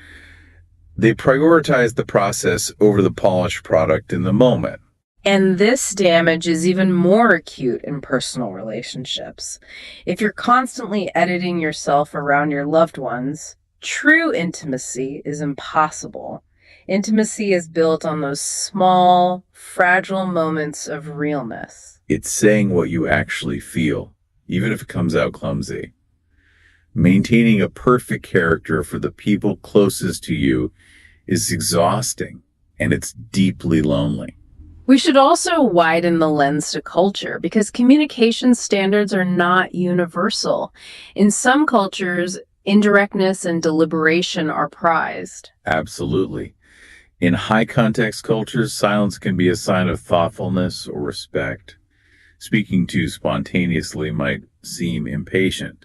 They prioritize the process over the polished product in the moment. And this damage is even more acute in personal relationships. If you're constantly editing yourself around your loved ones, true intimacy is impossible. Intimacy is built on those small, fragile moments of realness. It's saying what you actually feel, even if it comes out clumsy. Maintaining a perfect character for the people closest to you is exhausting, and it's deeply lonely. We should also widen the lens to culture because communication standards are not universal. In some cultures, indirectness and deliberation are prized. Absolutely. In high context cultures, silence can be a sign of thoughtfulness or respect. Speaking too spontaneously might seem impatient,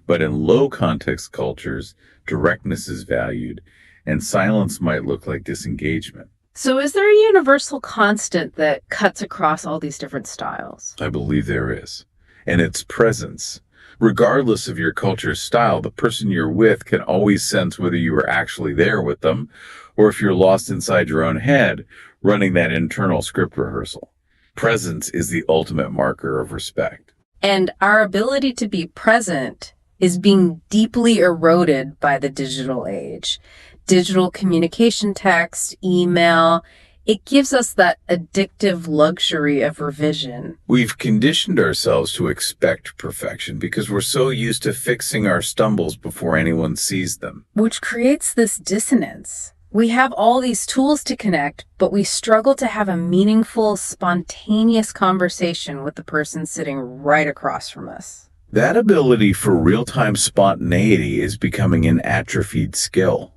but in low context cultures, directness is valued, and silence might look like disengagement. So is there a universal constant that cuts across all these different styles? I believe there is. And it's presence. Regardless of your culture's style, the person you're with can always sense whether you are actually there with them or if you're lost inside your own head running that internal script rehearsal. Presence is the ultimate marker of respect. And our ability to be present is being deeply eroded by the digital age. Digital communication, text, email, it gives us that addictive luxury of revision. We've conditioned ourselves to expect perfection because we're so used to fixing our stumbles before anyone sees them. Which creates this dissonance. We have all these tools to connect, but we struggle to have a meaningful, spontaneous conversation with the person sitting right across from us. That ability for real-time spontaneity is becoming an atrophied skill.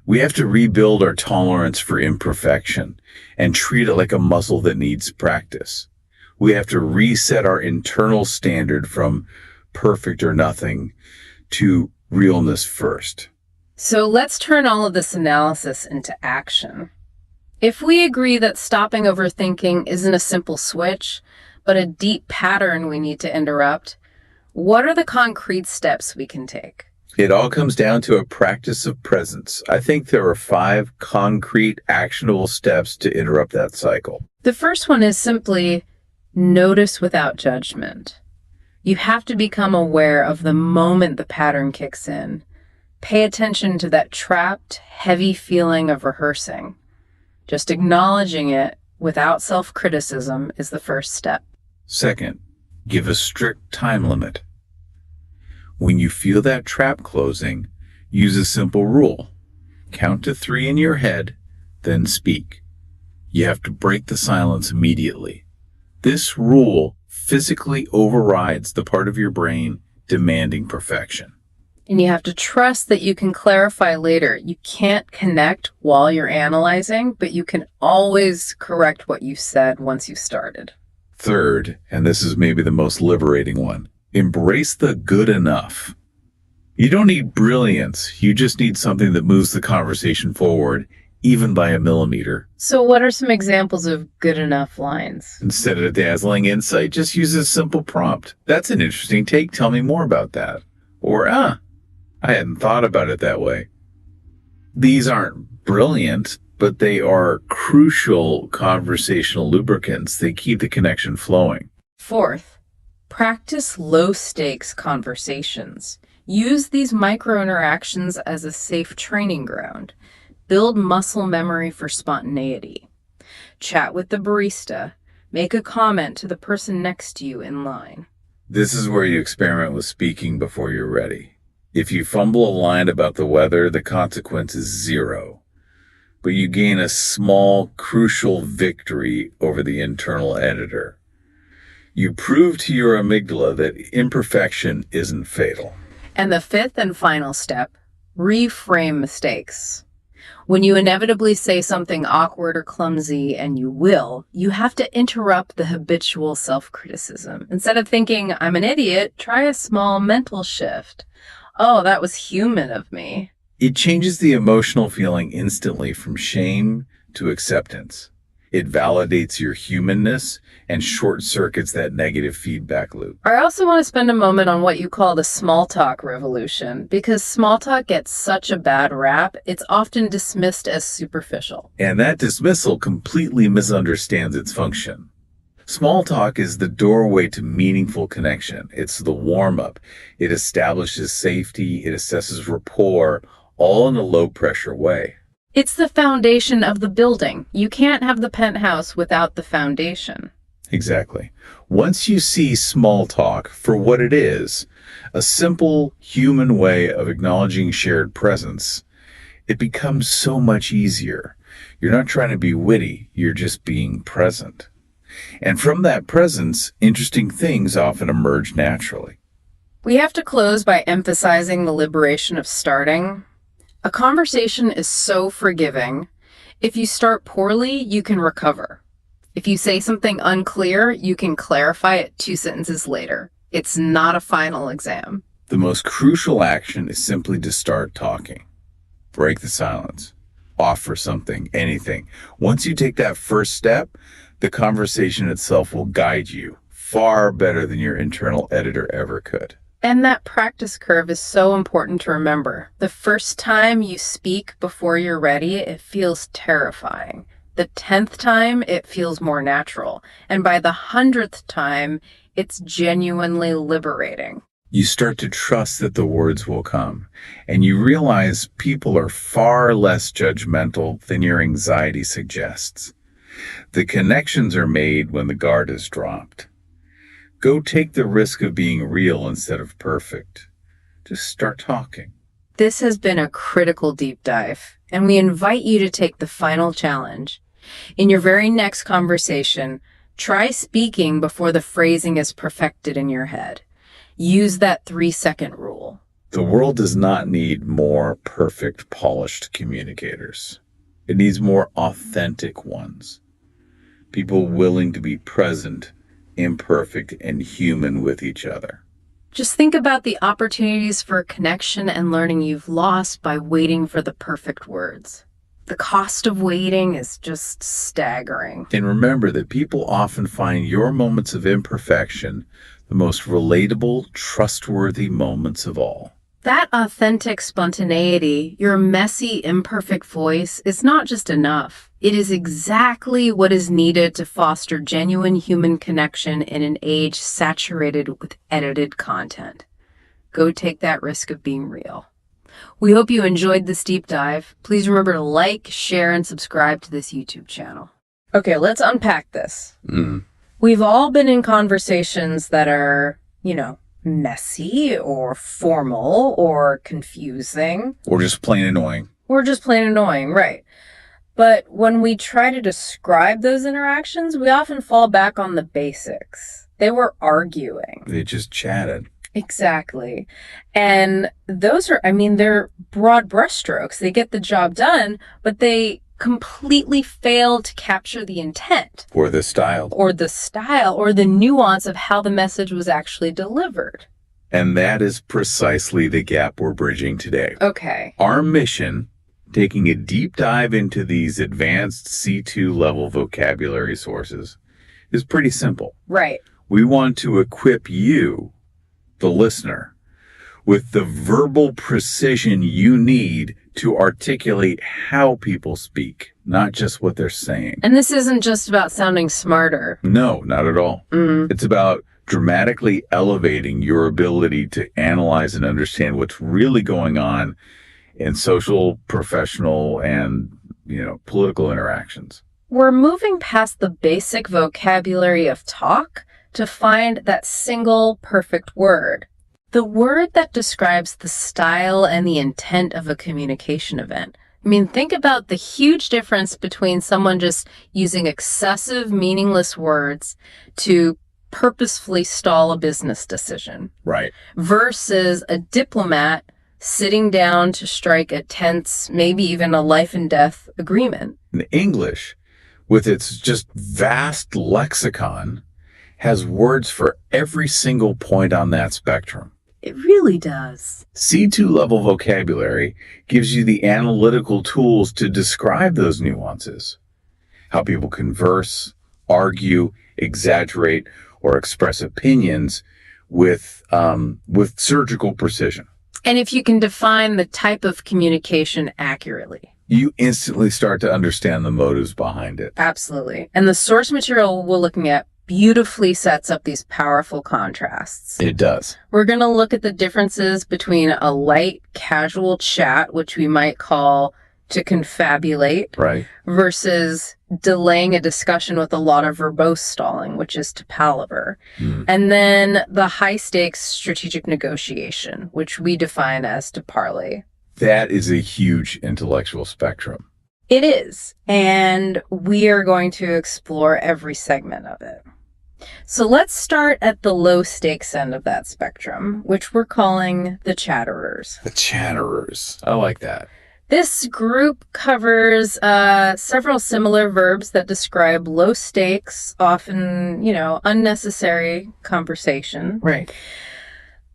We have to rebuild our tolerance for imperfection and treat it like a muscle that needs practice. We have to reset our internal standard from perfect or nothing to realness first. So let's turn all of this analysis into action. If we agree that stopping overthinking isn't a simple switch, but a deep pattern we need to interrupt, What are the concrete steps we can take? It all comes down to a practice of presence. I think there are 5 concrete, actionable steps to interrupt that cycle. The first one is simply notice without judgment. You have to become aware of the moment the pattern kicks in. Pay attention to that trapped, heavy feeling of rehearsing. Just acknowledging it without self-criticism is the first step. Second, give a strict time limit. When you feel that trap closing, use a simple rule. Count to 3 in your head, then speak. You have to break the silence immediately. This rule physically overrides the part of your brain demanding perfection. And you have to trust that you can clarify later. You can't connect while you're analyzing, but you can always correct what you said once you've started. Third, and this is maybe the most liberating one, embrace the good enough. You don't need brilliance. You just need something that moves the conversation forward, even by a millimeter. So what are some examples of good enough lines? Instead of a dazzling insight, just use a simple prompt. That's an interesting take. Tell me more about that. Or, I hadn't thought about it that way. These aren't brilliant, but they are crucial conversational lubricants. They keep the connection flowing. Fourth, practice low-stakes conversations. Use these micro-interactions as a safe training ground. Build muscle memory for spontaneity. Chat with the barista. Make a comment to the person next to you in line. This is where you experiment with speaking before you're ready. If you fumble a line about the weather, the consequence is 0. But you gain a small, crucial victory over the internal editor. You prove to your amygdala that imperfection isn't fatal. And the fifth and final step, reframe mistakes. When you inevitably say something awkward or clumsy, and you have to interrupt the habitual self-criticism. Instead of thinking, I'm an idiot, try a small mental shift. Oh, that was human of me. It changes the emotional feeling instantly from shame to acceptance. It validates your humanness and short-circuits that negative feedback loop. I also want to spend a moment on what you call the small talk revolution, because small talk gets such a bad rap, it's often dismissed as superficial. And that dismissal completely misunderstands its function. Small talk is the doorway to meaningful connection. It's the warm-up. It establishes safety. It assesses rapport, all in a low-pressure way. It's the foundation of the building. You can't have the penthouse without the foundation. Exactly. Once you see small talk for what it is, a simple human way of acknowledging shared presence, it becomes so much easier. You're not trying to be witty. You're just being present. And from that presence, interesting things often emerge naturally. We have to close by emphasizing the liberation of starting. A conversation is so forgiving. If you start poorly, you can recover. If you say something unclear, you can clarify it 2 sentences later. It's not a final exam. The most crucial action is simply to start talking. Break the silence. Offer something, anything. Once you take that first step, the conversation itself will guide you far better than your internal editor ever could. And that practice curve is so important to remember. The first time you speak before you're ready, it feels terrifying. The 10th time, it feels more natural. And by the 100th time, it's genuinely liberating. You start to trust that the words will come, and you realize people are far less judgmental than your anxiety suggests. The connections are made when the guard is dropped. Go take the risk of being real instead of perfect. Just start talking. This has been a critical deep dive, and we invite you to take the final challenge. In your very next conversation, try speaking before the phrasing is perfected in your head. Use that 3-second rule. The world does not need more perfect, polished communicators. It needs more authentic ones. People willing to be present, imperfect, and human with each other. Just think about the opportunities for connection and learning you've lost by waiting for the perfect words. The cost of waiting is just staggering. And remember that people often find your moments of imperfection The most relatable, trustworthy moments of all. That authentic spontaneity, your messy, imperfect voice, is not just enough. It is exactly what is needed to foster genuine human connection in an age saturated with edited content. Go take that risk of being real. We hope you enjoyed this deep dive. Please remember to like, share, and subscribe to this YouTube channel. Okay, let's unpack this. We've all been in conversations that are, messy or formal or confusing. Or just plain annoying. Right. But when we try to describe those interactions, we often fall back on the basics. They were arguing. They just chatted. Exactly. And those are, they're broad brushstrokes. They get the job done, but they completely fail to capture the intent. Or the style. Or the nuance of how the message was actually delivered. And that is precisely the gap we're bridging today. Okay. Our mission, taking a deep dive into these advanced C2 level vocabulary sources, is pretty simple. Right. We want to equip you, the listener, with the verbal precision you need to articulate how people speak, not just what they're saying. And this isn't just about sounding smarter. No, not at all. It's about dramatically elevating your ability to analyze and understand what's really going on in social, professional, and, political interactions. We're moving past the basic vocabulary of talk to find that single perfect word. The word that describes the style and the intent of a communication event. Think about the huge difference between someone just using excessive, meaningless words to purposefully stall a business decision. Right. Versus a diplomat sitting down to strike a tense, maybe even a life and death agreement. In English, with its just vast lexicon, has words for every single point on that spectrum. It really does. C2 level vocabulary gives you the analytical tools to describe those nuances. How people converse, argue, exaggerate, or express opinions with surgical precision. And if you can define the type of communication accurately, you instantly start to understand the motives behind it. Absolutely. And the source material we're looking at beautifully sets up these powerful contrasts. It does. We're going to look at the differences between a light, casual chat, which we might call to confabulate, right, versus delaying a discussion with a lot of verbose stalling, which is to palaver. And then the high-stakes strategic negotiation, which we define as to parley. That is a huge intellectual spectrum. It is, and we are going to explore every segment of it. So let's start at the low stakes end of that spectrum, which we're calling the chatterers. The chatterers. I like that. This group covers several similar verbs that describe low stakes, often, unnecessary conversation. Right.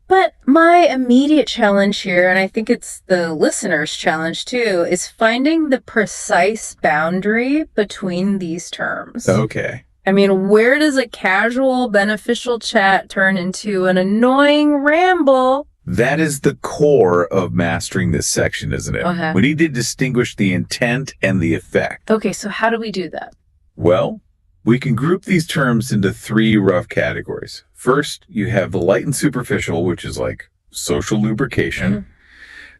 But my immediate challenge here, and I think it's the listener's challenge too, is finding the precise boundary between these terms. Okay. Where does a casual, beneficial chat turn into an annoying ramble? That is the core of mastering this section, isn't it? Okay. We need to distinguish the intent and the effect. Okay, so how do we do that? Well, we can group these terms into three rough categories. First, you have the light and superficial, which is like social lubrication.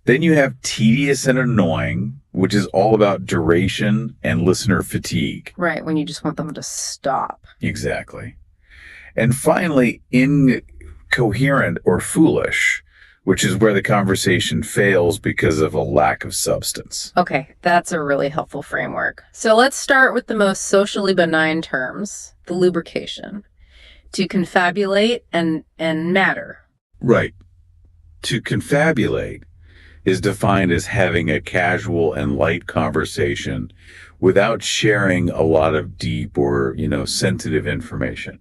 Then you have tedious and annoying, which is all about duration and listener fatigue. Right, when you just want them to stop. Exactly. And finally, incoherent or foolish, which is where the conversation fails because of a lack of substance. Okay, that's a really helpful framework. So let's start with the most socially benign terms, the lubrication. To confabulate and matter. Right. To confabulate is defined as having a casual and light conversation without sharing a lot of deep or, sensitive information.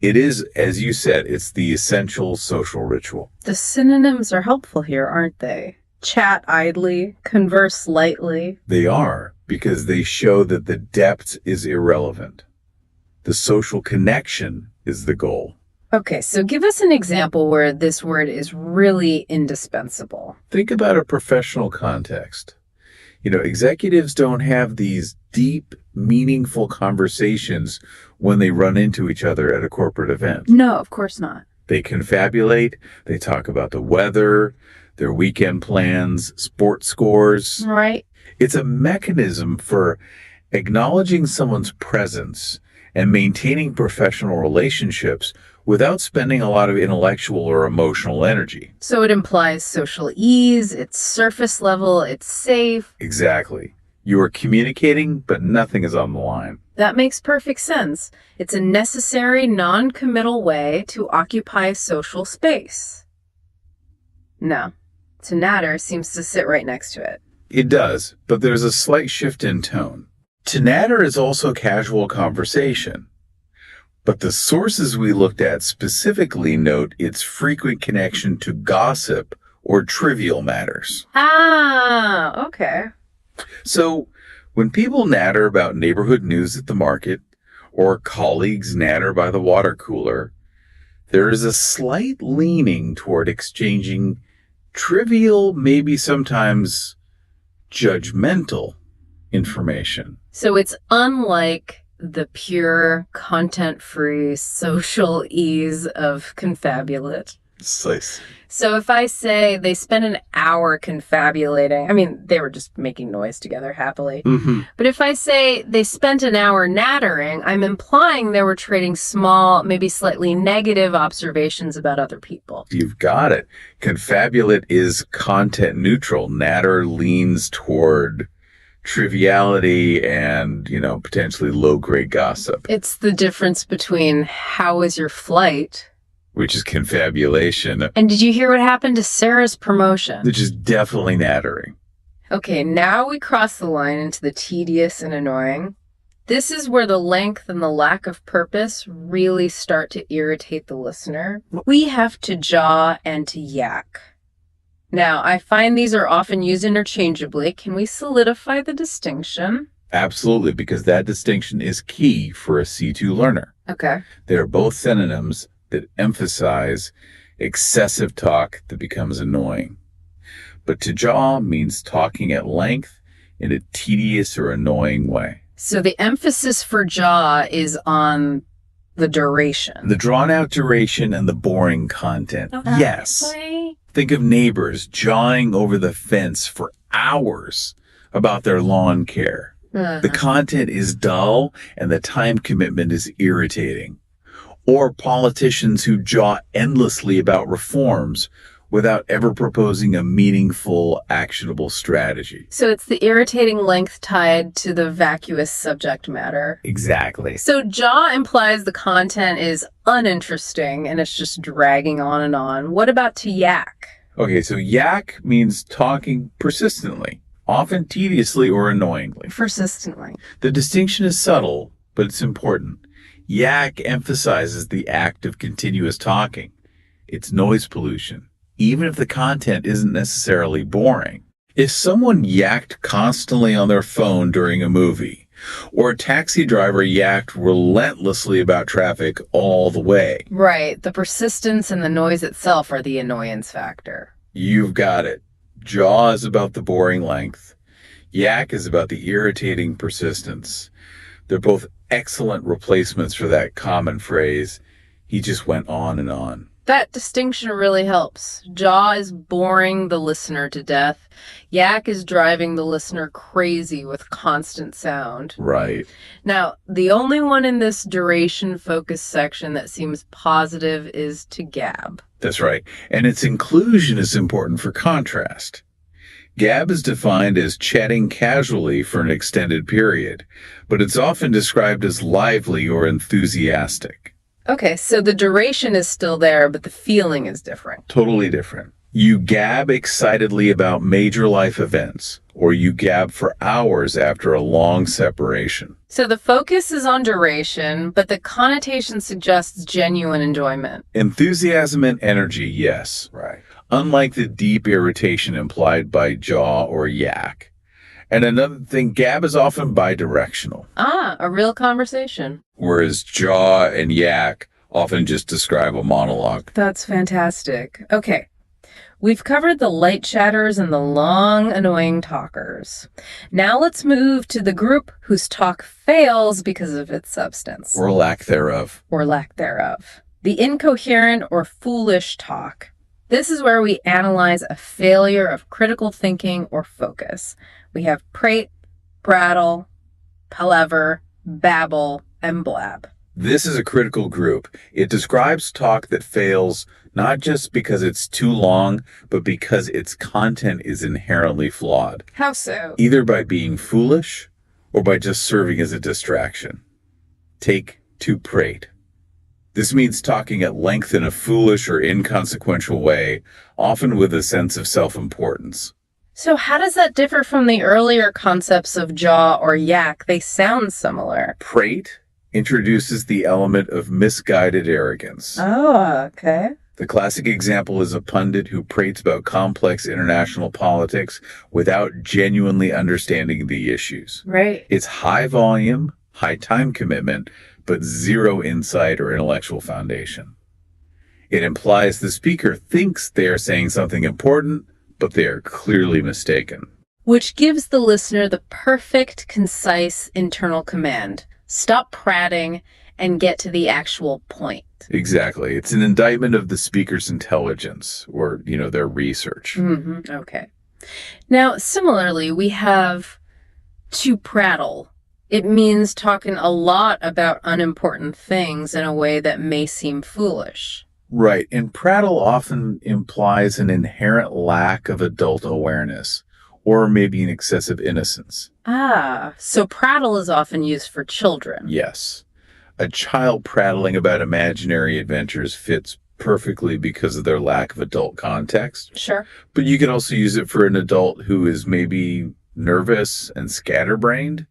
It is, as you said, it's the essential social ritual. The synonyms are helpful here, aren't they? Chat idly, converse lightly. They are, because they show that the depth is irrelevant. The social connection is the goal. Okay, so give us an example where this word is really indispensable. Think about a professional context. Executives don't have these deep, meaningful conversations when they run into each other at a corporate event. No, of course not. They confabulate, they talk about the weather, their weekend plans, sports scores. Right. It's a mechanism for acknowledging someone's presence and maintaining professional relationships without spending a lot of intellectual or emotional energy. So it implies social ease, it's surface level, it's safe. Exactly. You are communicating, but nothing is on the line. That makes perfect sense. It's a necessary, non-committal way to occupy social space. No, to natter seems to sit right next to it. It does, but there's a slight shift in tone. To natter is also casual conversation. But the sources we looked at specifically note its frequent connection to gossip or trivial matters. Ah, okay. So, when people natter about neighborhood news at the market, or colleagues natter by the water cooler, there is a slight leaning toward exchanging trivial, maybe sometimes judgmental information. So it's unlike the pure, content-free social ease of confabulate. Slice. So if I say they spent an hour confabulating, I mean, they were just making noise together happily. Mm-hmm. But if I say they spent an hour nattering, I'm implying they were trading small, maybe slightly negative observations about other people. You've got it. Confabulate is content neutral. Natter leans toward triviality and, potentially low-grade gossip. It's the difference between how was your flight, which is confabulation, and did you hear what happened to Sarah's promotion? which is definitely nattering. Okay, now we cross the line into the tedious and annoying. This is where the length and the lack of purpose really start to irritate the listener. We have to jaw and to yak. Now, I find these are often used interchangeably. Can we solidify the distinction? Absolutely, because that distinction is key for a C2 learner. Okay. They are both synonyms that emphasize excessive talk that becomes annoying. But to jaw means talking at length in a tedious or annoying way. So the emphasis for jaw is on the duration. The drawn-out duration and the boring content. Okay. Yes. Think of neighbors jawing over the fence for hours about their lawn care. The content is dull and the time commitment is irritating. Or politicians who jaw endlessly about reforms without ever proposing a meaningful, actionable strategy. So it's the irritating length tied to the vacuous subject matter. Exactly. So jaw implies the content is uninteresting and it's just dragging on and on. What about to yak? Okay, so yak means talking persistently, often tediously or annoyingly. Persistently. The distinction is subtle, but it's important. Yak emphasizes the act of continuous talking. It's noise pollution, even if the content isn't necessarily boring. If someone yacked constantly on their phone during a movie, or a taxi driver yacked relentlessly about traffic all the way. Right. The persistence and the noise itself are the annoyance factor. You've got it. Jaw is about the boring length. Yak is about the irritating persistence. They're both excellent replacements for that common phrase, he just went on and on. That distinction really helps. Jaw is boring the listener to death. Yak is driving the listener crazy with constant sound. Right. Now, the only one in this duration-focused section that seems positive is to gab. That's right. And its inclusion is important for contrast. Gab is defined as chatting casually for an extended period, but it's often described as lively or enthusiastic. Okay, so the duration is still there, but the feeling is different. Totally different. You gab excitedly about major life events, or you gab for hours after a long separation. So the focus is on duration, but the connotation suggests genuine enjoyment. Enthusiasm and energy, yes. Right. Unlike the deep irritation implied by jaw or yak. And another thing, gab is often bidirectional. Ah, a real conversation. Whereas jaw and yak often just describe a monologue. That's fantastic. Okay. We've covered the light chatters and the long, annoying talkers. Now let's move to the group whose talk fails because of its substance. Or lack thereof. Or lack thereof. The incoherent or foolish talk. This is where we analyze a failure of critical thinking or focus. We have prate, prattle, palaver, babble, and blab. This is a critical group. It describes talk that fails not just because it's too long, but because its content is inherently flawed. How so? Either by being foolish or by just serving as a distraction. Take to prate. This means talking at length in a foolish or inconsequential way, often with a sense of self-importance. So how does that differ from the earlier concepts of jaw or yak? They sound similar. Prate introduces the element of misguided arrogance. Oh, okay. The classic example is a pundit who prates about complex international politics without genuinely understanding the issues. Right. It's high volume, high time commitment, but zero insight or intellectual foundation. It implies the speaker thinks they are saying something important, but they are clearly mistaken. Which gives the listener the perfect, concise internal command. Stop prating and get to the actual point. Exactly. It's an indictment of the speaker's intelligence or, their research. Mm-hmm. Okay. Now, similarly, we have to prattle. It means talking a lot about unimportant things in a way that may seem foolish. Right. And prattle often implies an inherent lack of adult awareness or maybe an excessive innocence. Ah, so prattle is often used for children. Yes. A child prattling about imaginary adventures fits perfectly because of their lack of adult context. Sure. But you can also use it for an adult who is maybe nervous and scatterbrained.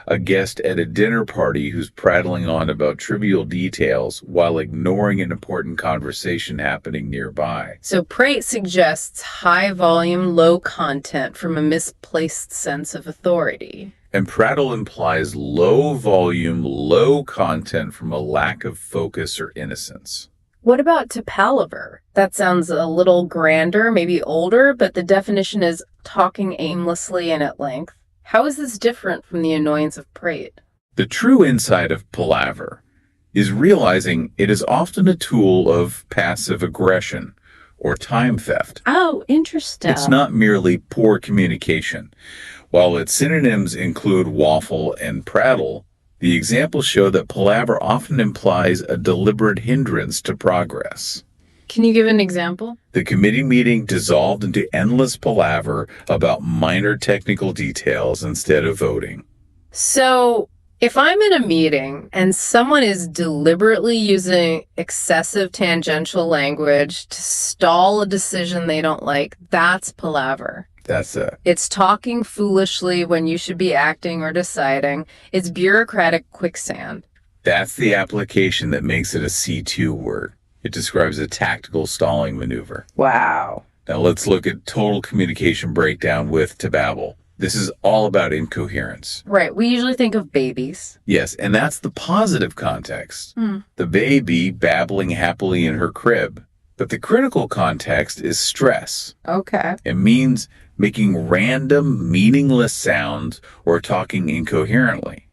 A guest at a dinner party who's prattling on about trivial details while ignoring an important conversation happening nearby. So prate suggests high volume, low content from a misplaced sense of authority. And prattle implies low volume, low content from a lack of focus or innocence. What about to palaver? That sounds a little grander, maybe older, but the definition is talking aimlessly and at length. How is this different from the annoyance of prate? The true insight of palaver is realizing it is often a tool of passive aggression or time theft. Oh, interesting. It's not merely poor communication. While its synonyms include waffle and prattle, the examples show that palaver often implies a deliberate hindrance to progress. Can you give an example? The committee meeting dissolved into endless palaver about minor technical details instead of voting. So, if I'm in a meeting and someone is deliberately using excessive tangential language to stall a decision they don't like, that's palaver. That's it. It's talking foolishly when you should be acting or deciding. It's bureaucratic quicksand. That's the application that makes it a C2 word. It describes a tactical stalling maneuver. Wow. Now let's look at total communication breakdown with to babble. This is all about incoherence. Right. We usually think of babies. Yes, and that's the positive context. The baby babbling happily in her crib. But the critical context is stress. Okay. It means making random, meaningless sounds or talking incoherently.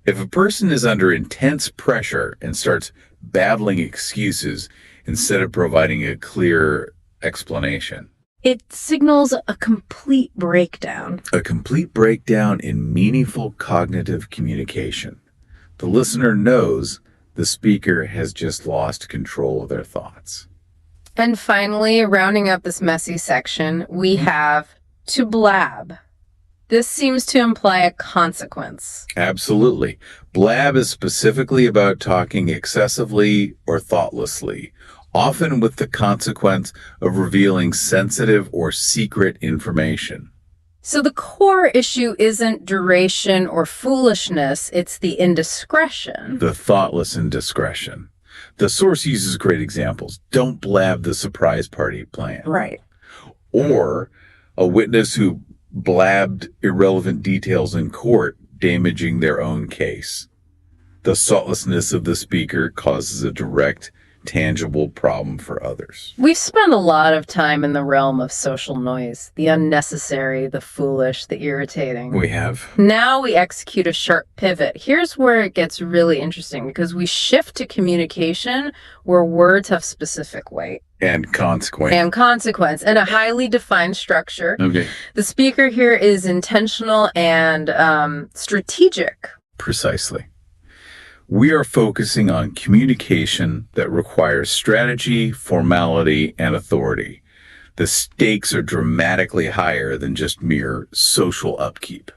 If a person is under intense pressure and starts babbling excuses instead of providing a clear explanation. It signals a complete breakdown. A complete breakdown in meaningful cognitive communication. The listener knows the speaker has just lost control of their thoughts. And finally, rounding up this messy section, we have to blab. This seems to imply a consequence. Absolutely. Blab is specifically about talking excessively or thoughtlessly, often with the consequence of revealing sensitive or secret information. So the core issue isn't duration or foolishness, it's the indiscretion. The thoughtless indiscretion. The source uses great examples. Don't blab the surprise party plan. Right. Or a witness who blabbed irrelevant details in court, damaging their own case. The saltlessness of the speaker causes a direct, tangible problem for others. We've spent a lot of time in the realm of social noise, the unnecessary, the foolish, the irritating. We have. Now we execute a sharp pivot. Here's where it gets really interesting because we shift to communication where words have specific weight. And consequence. And a highly defined structure. Okay. The speaker here is intentional and strategic. Precisely. We are focusing on communication that requires strategy, formality, and authority. The stakes are dramatically higher than just mere social upkeep.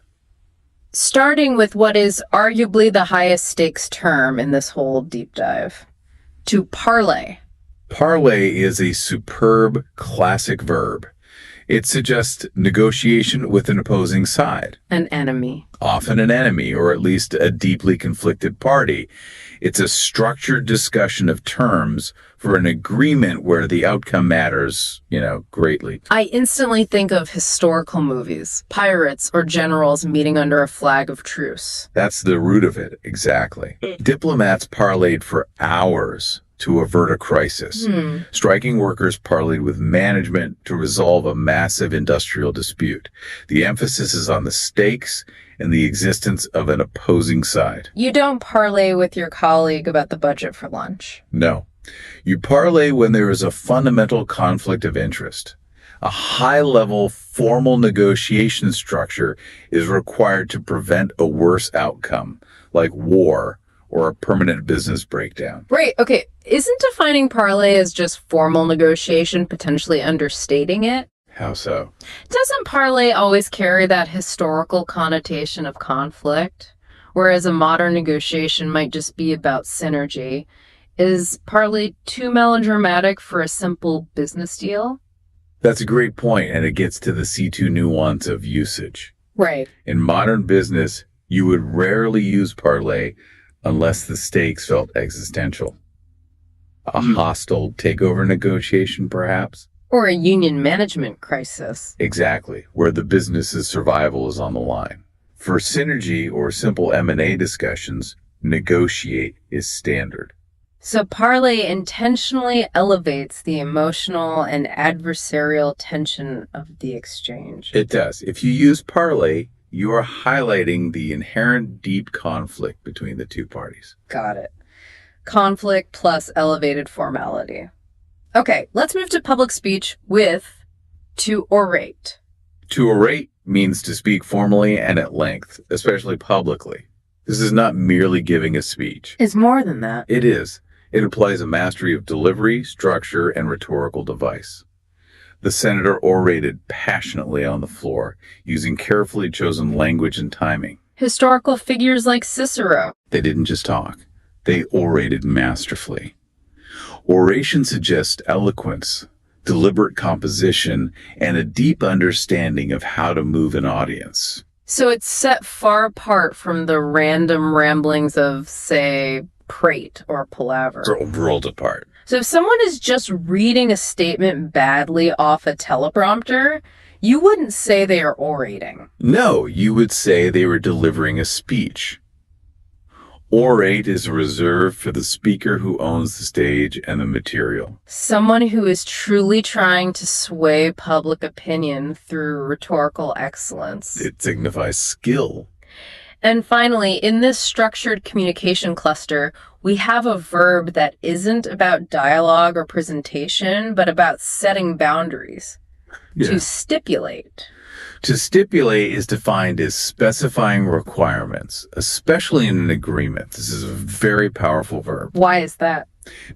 Starting with what is arguably the highest stakes term in this whole deep dive, to parlay. Parlay is a superb classic verb. It suggests negotiation with an opposing side. An enemy. Often an enemy, or at least a deeply conflicted party. It's a structured discussion of terms for an agreement where the outcome matters, greatly. I instantly think of historical movies, pirates or generals meeting under a flag of truce. That's the root of it, exactly. Diplomats parlayed for hours to avert a crisis. Striking workers parlayed with management to resolve a massive industrial dispute. The emphasis is on the stakes and the existence of an opposing side. You don't parlay with your colleague about the budget for lunch. No. You parlay when there is a fundamental conflict of interest. A high-level formal negotiation structure is required to prevent a worse outcome, like war or a permanent business breakdown. Right. Okay. Isn't defining parlay as just formal negotiation potentially understating it? How so? Doesn't parlay always carry that historical connotation of conflict? Whereas a modern negotiation might just be about synergy. Is parlay too melodramatic for a simple business deal? That's a great point, and it gets to the C2 nuance of usage. Right. In modern business, you would rarely use parlay unless the stakes felt existential. A hostile takeover negotiation, perhaps? Or a union management crisis. Exactly, where the business's survival is on the line. For synergy or simple M&A discussions, negotiate is standard. So parlay intentionally elevates the emotional and adversarial tension of the exchange. It does. If you use parlay, you are highlighting the inherent deep conflict between the two parties. Got it. Conflict plus elevated formality. Okay, let's move to public speech with to orate. To orate means to speak formally and at length, especially publicly. This is not merely giving a speech. It's more than that. It is. It implies a mastery of delivery, structure, and rhetorical device. The senator orated passionately on the floor, using carefully chosen language and timing. Historical figures like Cicero. They didn't just talk. They orated masterfully. Oration suggests eloquence, deliberate composition, and a deep understanding of how to move an audience. So it's set far apart from the random ramblings of, say, prate or palaver. World apart. So if someone is just reading a statement badly off a teleprompter, you wouldn't say they are orating. No, you would say they were delivering a speech. Orate is reserved for the speaker who owns the stage and the material. Someone who is truly trying to sway public opinion through rhetorical excellence. It signifies skill. And finally, in this structured communication cluster, we have a verb that isn't about dialogue or presentation, but about setting boundaries. Yeah. To stipulate. To stipulate is defined as specifying requirements, especially in an agreement. This is a very powerful verb. Why is that?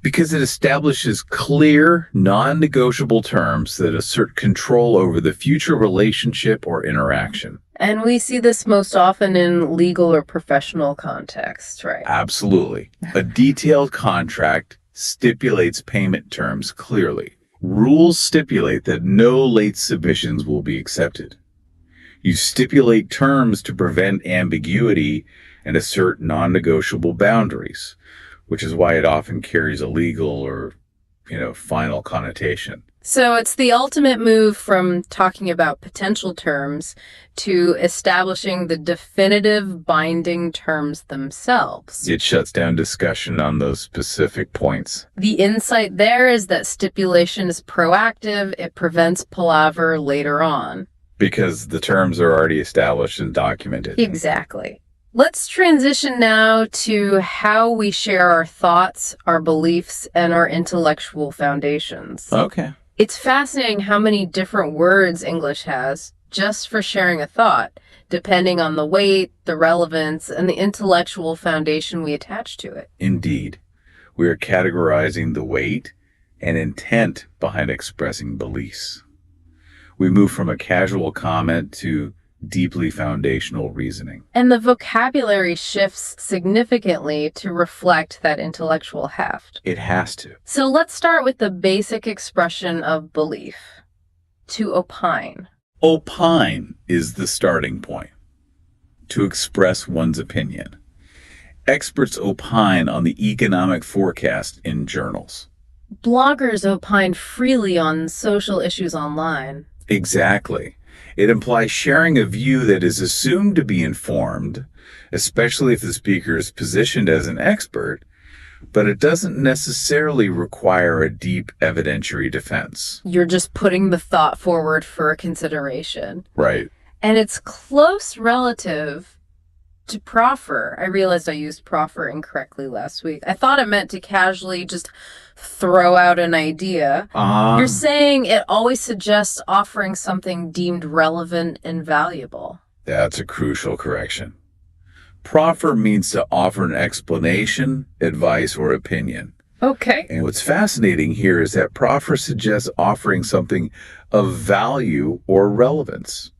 Because it establishes clear, non-negotiable terms that assert control over the future relationship or interaction. And we see this most often in legal or professional contexts, right? Absolutely. A detailed contract stipulates payment terms clearly. Rules stipulate that no late submissions will be accepted. You stipulate terms to prevent ambiguity and assert non-negotiable boundaries, which is why it often carries a legal or, final connotation. So it's the ultimate move from talking about potential terms to establishing the definitive binding terms themselves. It shuts down discussion on those specific points. The insight there is that stipulation is proactive. It prevents palaver later on. Because the terms are already established and documented. Exactly. Let's transition now to how we share our thoughts, our beliefs, and our intellectual foundations. Okay. It's fascinating how many different words English has just for sharing a thought, depending on the weight, the relevance, and the intellectual foundation we attach to it. Indeed. We are categorizing the weight and intent behind expressing beliefs. We move from a casual comment to deeply foundational reasoning. And the vocabulary shifts significantly to reflect that intellectual heft. It has to. So let's start with the basic expression of belief. To opine. Opine is the starting point. To express one's opinion. Experts opine on the economic forecast in journals. Bloggers opine freely on social issues online. Exactly. It implies sharing a view that is assumed to be informed, especially if the speaker is positioned as an expert, but it doesn't necessarily require a deep evidentiary defense. You're just putting the thought forward for consideration. Right. And it's close relative to proffer. I realized I used proffer incorrectly last week. I thought it meant to casually just throw out an idea. You're saying it always suggests offering something deemed relevant and valuable. That's a crucial correction. Proffer means to offer an explanation, advice, or opinion. Okay. And what's fascinating here is that proffer suggests offering something of value or relevance.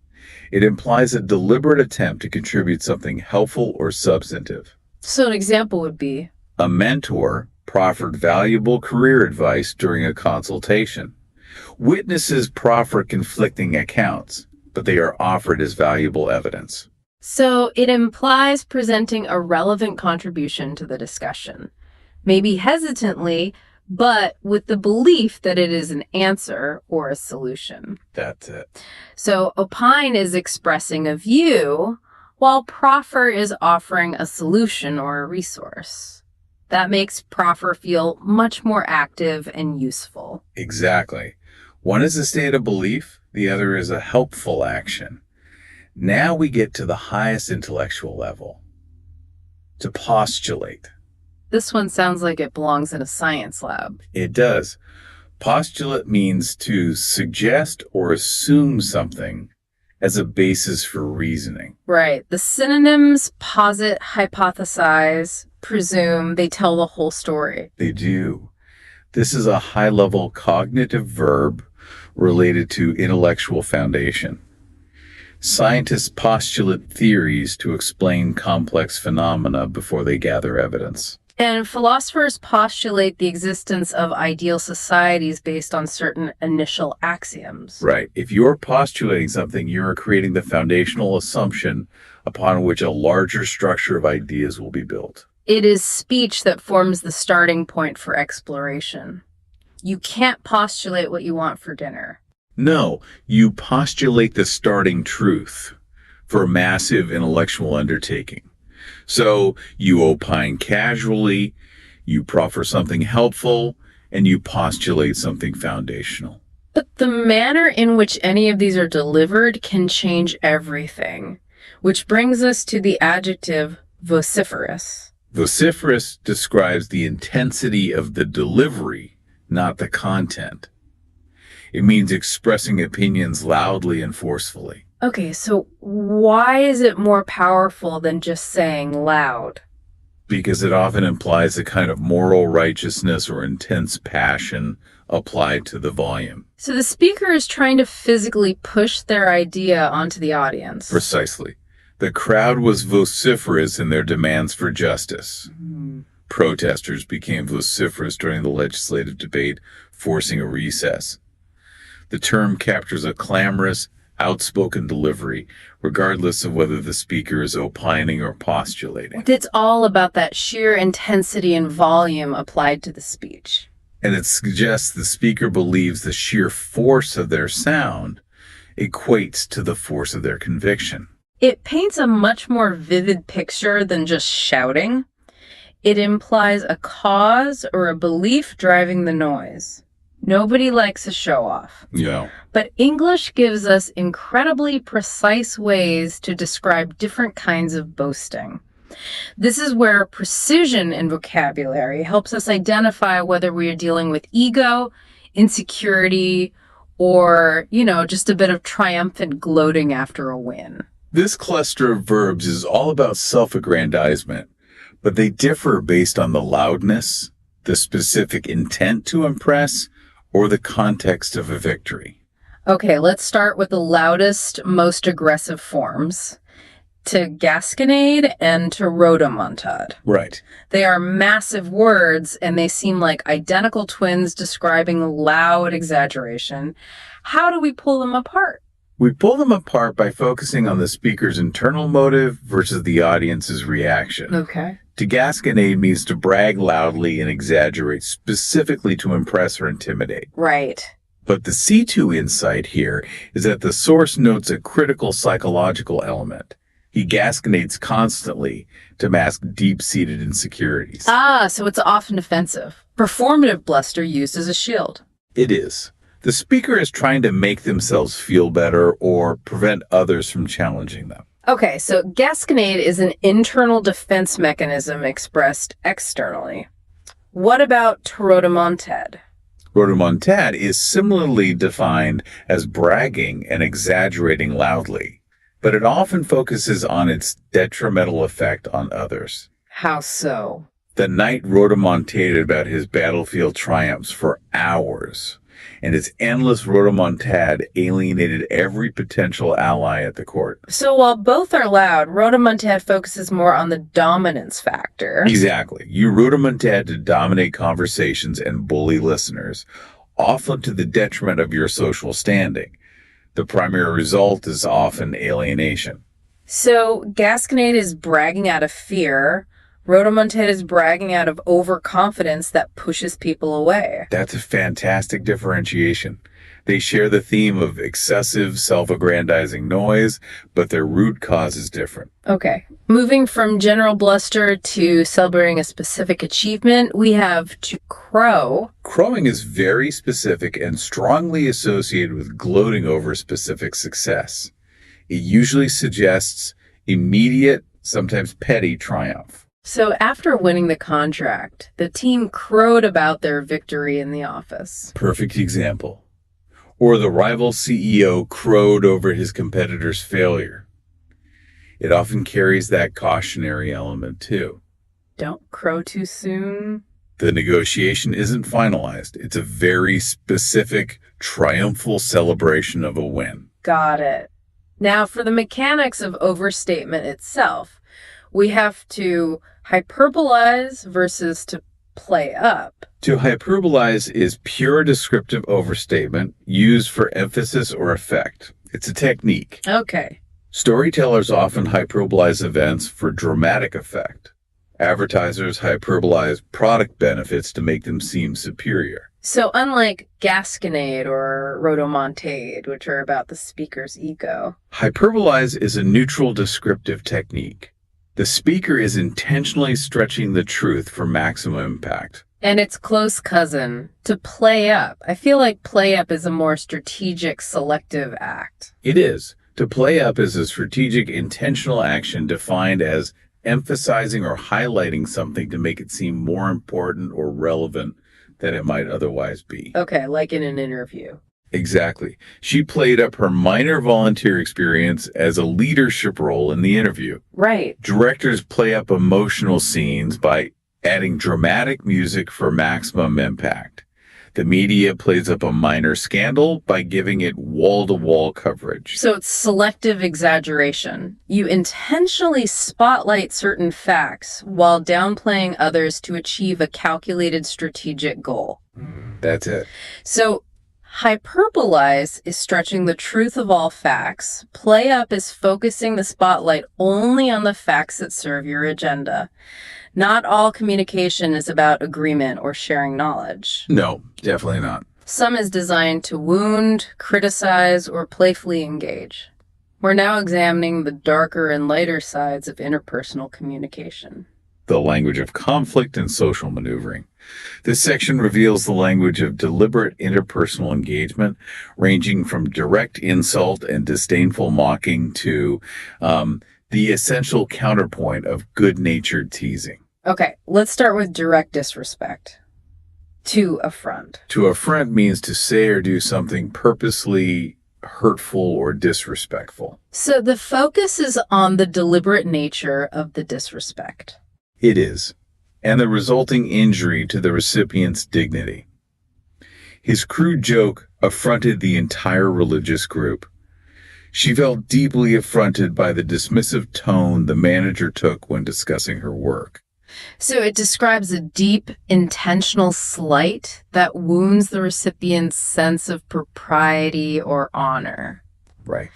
It implies a deliberate attempt to contribute something helpful or substantive. So an example would be? A mentor proffered valuable career advice during a consultation. Witnesses proffer conflicting accounts, but they are offered as valuable evidence. So it implies presenting a relevant contribution to the discussion, maybe hesitantly, but with the belief that it is an answer or a solution. That's it. So opine is expressing a view, while proffer is offering a solution or a resource. That makes proffer feel much more active and useful. Exactly. One is a state of belief, the other is a helpful action. Now we get to the highest intellectual level. To postulate. This one sounds like it belongs in a science lab. It does. Postulate means to suggest or assume something as a basis for reasoning. Right. The synonyms posit, hypothesize, presume, they tell the whole story. They do. This is a high-level cognitive verb related to intellectual foundation. Scientists postulate theories to explain complex phenomena before they gather evidence. And philosophers postulate the existence of ideal societies based on certain initial axioms. Right. If you're postulating something, you're creating the foundational assumption upon which a larger structure of ideas will be built. It is speech that forms the starting point for exploration. You can't postulate what you want for dinner. No, you postulate the starting truth for a massive intellectual undertaking. So you opine casually, you proffer something helpful, and you postulate something foundational. But the manner in which any of these are delivered can change everything, which brings us to the adjective vociferous. Vociferous describes the intensity of the delivery, not the content. It means expressing opinions loudly and forcefully. Okay, so why is it more powerful than just saying loud? Because it often implies a kind of moral righteousness or intense passion applied to the volume. So the speaker is trying to physically push their idea onto the audience. Precisely. The crowd was vociferous in their demands for justice. Protesters became vociferous during the legislative debate, forcing a recess. The term captures a clamorous, outspoken delivery, regardless of whether the speaker is opining or postulating. It's all about that sheer intensity and volume applied to the speech. And it suggests the speaker believes the sheer force of their sound equates to the force of their conviction. It paints a much more vivid picture than just shouting. It implies a cause or a belief driving the noise. Nobody likes a show-off. Yeah. But English gives us incredibly precise ways to describe different kinds of boasting. This is where precision in vocabulary helps us identify whether we are dealing with ego, insecurity, or, just a bit of triumphant gloating after a win. This cluster of verbs is all about self-aggrandizement, but they differ based on the loudness, the specific intent to impress, or the context of a victory. Okay, let's start with the loudest, most aggressive forms. To gasconade and to rhodomontade. Right. They are massive words, and they seem like identical twins describing loud exaggeration. How do we pull them apart? We pull them apart by focusing on the speaker's internal motive versus the audience's reaction. Okay. To gasconade means to brag loudly and exaggerate, specifically to impress or intimidate. Right. But the C2 insight here is that the source notes a critical psychological element. He gasconades constantly to mask deep-seated insecurities. So it's often defensive. Performative bluster used as a shield. It is. The speaker is trying to make themselves feel better or prevent others from challenging them. Okay, so gasconade is an internal defense mechanism expressed externally. What about rhodomontade? Rhodomontade is similarly defined as bragging and exaggerating loudly, but it often focuses on its detrimental effect on others. How so? The knight rhodomontaded about his battlefield triumphs for hours, and his endless rhodomontade alienated every potential ally at the court. So while both are loud, rhodomontade focuses more on the dominance factor. Exactly. You rhodomontade to dominate conversations and bully listeners, often to the detriment of your social standing. The primary result is often alienation. So gasconade is bragging out of fear. Rhodomontade is bragging out of overconfidence that pushes people away. That's a fantastic differentiation. They share the theme of excessive, self-aggrandizing noise, but their root cause is different. Okay. Moving from general bluster to celebrating a specific achievement, we have to crow. Crowing is very specific and strongly associated with gloating over specific success. It usually suggests immediate, sometimes petty triumph. So after winning the contract, the team crowed about their victory in the office. Perfect example. Or the rival CEO crowed over his competitor's failure. It often carries that cautionary element too. Don't crow too soon. The negotiation isn't finalized. It's a very specific, triumphal celebration of a win. Got it. Now for the mechanics of overstatement itself, we have to hyperbolize versus to play up. To hyperbolize is pure descriptive overstatement used for emphasis or effect. It's a technique. Okay. Storytellers often hyperbolize events for dramatic effect. Advertisers hyperbolize product benefits to make them seem superior. So unlike gasconade or rhodomontade, which are about the speaker's ego, Hyperbolize is a neutral descriptive technique. The speaker is intentionally stretching the truth for maximum impact. and its close cousin, to play up. I feel like play up is a more strategic, selective act. It is. To play up is a strategic, intentional action defined as emphasizing or highlighting something to make it seem more important or relevant than it might otherwise be. Okay, like in an interview. Exactly. She played up her minor volunteer experience as a leadership role in the interview. Right. Directors play up emotional scenes by adding dramatic music for maximum impact. The media plays up a minor scandal by giving it wall-to-wall coverage. So it's selective exaggeration. You intentionally spotlight certain facts while downplaying others to achieve a calculated strategic goal. That's it. So hyperbolize is stretching the truth of all facts. Play up is focusing the spotlight only on the facts that serve your agenda. Not all communication is about agreement or sharing knowledge. No, definitely not. Some is designed to wound, criticize, or playfully engage. We're now examining the darker and lighter sides of interpersonal communication. The language of conflict and social maneuvering. This section reveals the language of deliberate interpersonal engagement, ranging from direct insult and disdainful mocking to the essential counterpoint of good-natured teasing. Okay, let's start with direct disrespect. To affront. To affront means to say or do something purposely hurtful or disrespectful. So the focus is on the deliberate nature of the disrespect. It is, and the resulting injury to the recipient's dignity. His crude joke affronted the entire religious group. She felt deeply affronted by the dismissive tone the manager took when discussing her work. So it describes a deep, intentional slight that wounds the recipient's sense of propriety or honor. Right.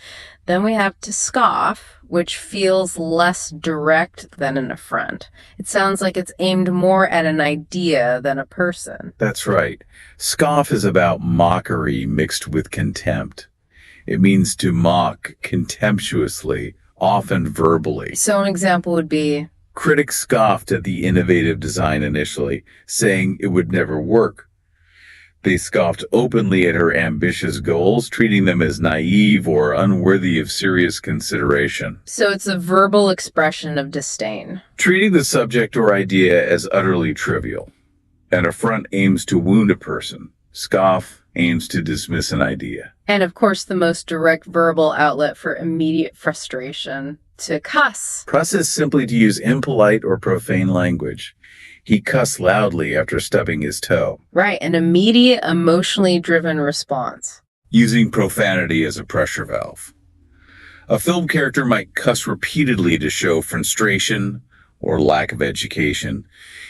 Then we have to scoff, which feels less direct than an affront. It sounds like it's aimed more at an idea than a person. That's right. Scoff is about mockery mixed with contempt. It means to mock contemptuously, often verbally. So an example would be, critics scoffed at the innovative design initially, saying it would never work. They scoffed openly at her ambitious goals, treating them as naive or unworthy of serious consideration. So it's a verbal expression of disdain. Treating the subject or idea as utterly trivial. An affront aims to wound a person. Scoff aims to dismiss an idea. And of course, the most direct verbal outlet for immediate frustration, to cuss. Cuss is simply to use impolite or profane language. He cussed loudly after stubbing his toe. Right, an immediate, emotionally driven response. Using profanity as a pressure valve. A film character might cuss repeatedly to show frustration or lack of education.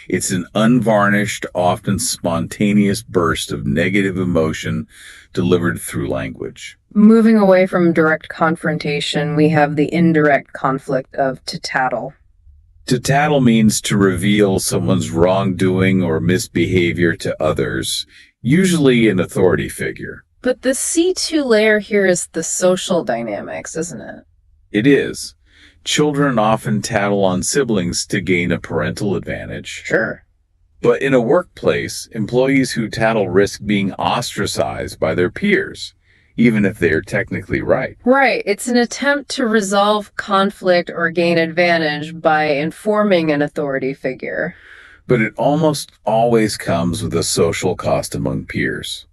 It's an unvarnished, often spontaneous burst of negative emotion delivered through language. Moving away from direct confrontation, we have the indirect conflict of to tattle. To tattle means to reveal someone's wrongdoing or misbehavior to others, usually an authority figure. But the C2 layer here is the social dynamics, isn't it? It is. Children often tattle on siblings to gain a parental advantage. Sure. But in a workplace, employees who tattle risk being ostracized by their peers, even if they are technically right. Right. It's an attempt to resolve conflict or gain advantage by informing an authority figure. But it almost always comes with a social cost among peers.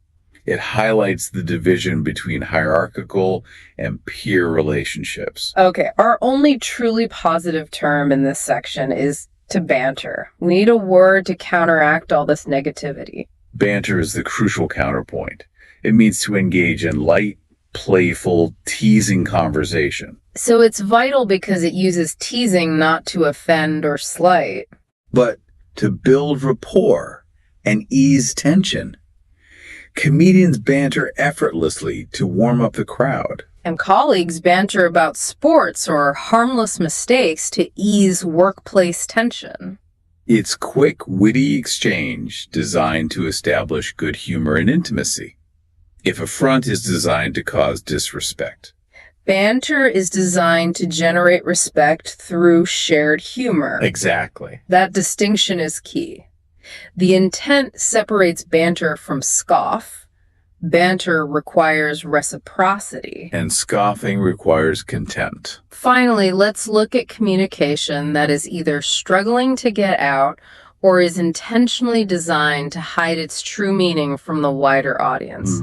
It highlights the division between hierarchical and peer relationships. Okay, our only truly positive term in this section is to banter. We need a word to counteract all this negativity. Banter is the crucial counterpoint. It means to engage in light, playful, teasing conversation. So it's vital because it uses teasing not to offend or slight, but to build rapport and ease tension. Comedians banter effortlessly to warm up the crowd. And colleagues banter about sports or harmless mistakes to ease workplace tension. It's quick, witty exchange designed to establish good humor and intimacy. If affront is designed to cause disrespect. Banter is designed to generate respect through shared humor. Exactly. That distinction is key. The intent separates banter from scoff. Banter requires reciprocity. And scoffing requires contempt. Finally, let's look at communication that is either struggling to get out or is intentionally designed to hide its true meaning from the wider audience.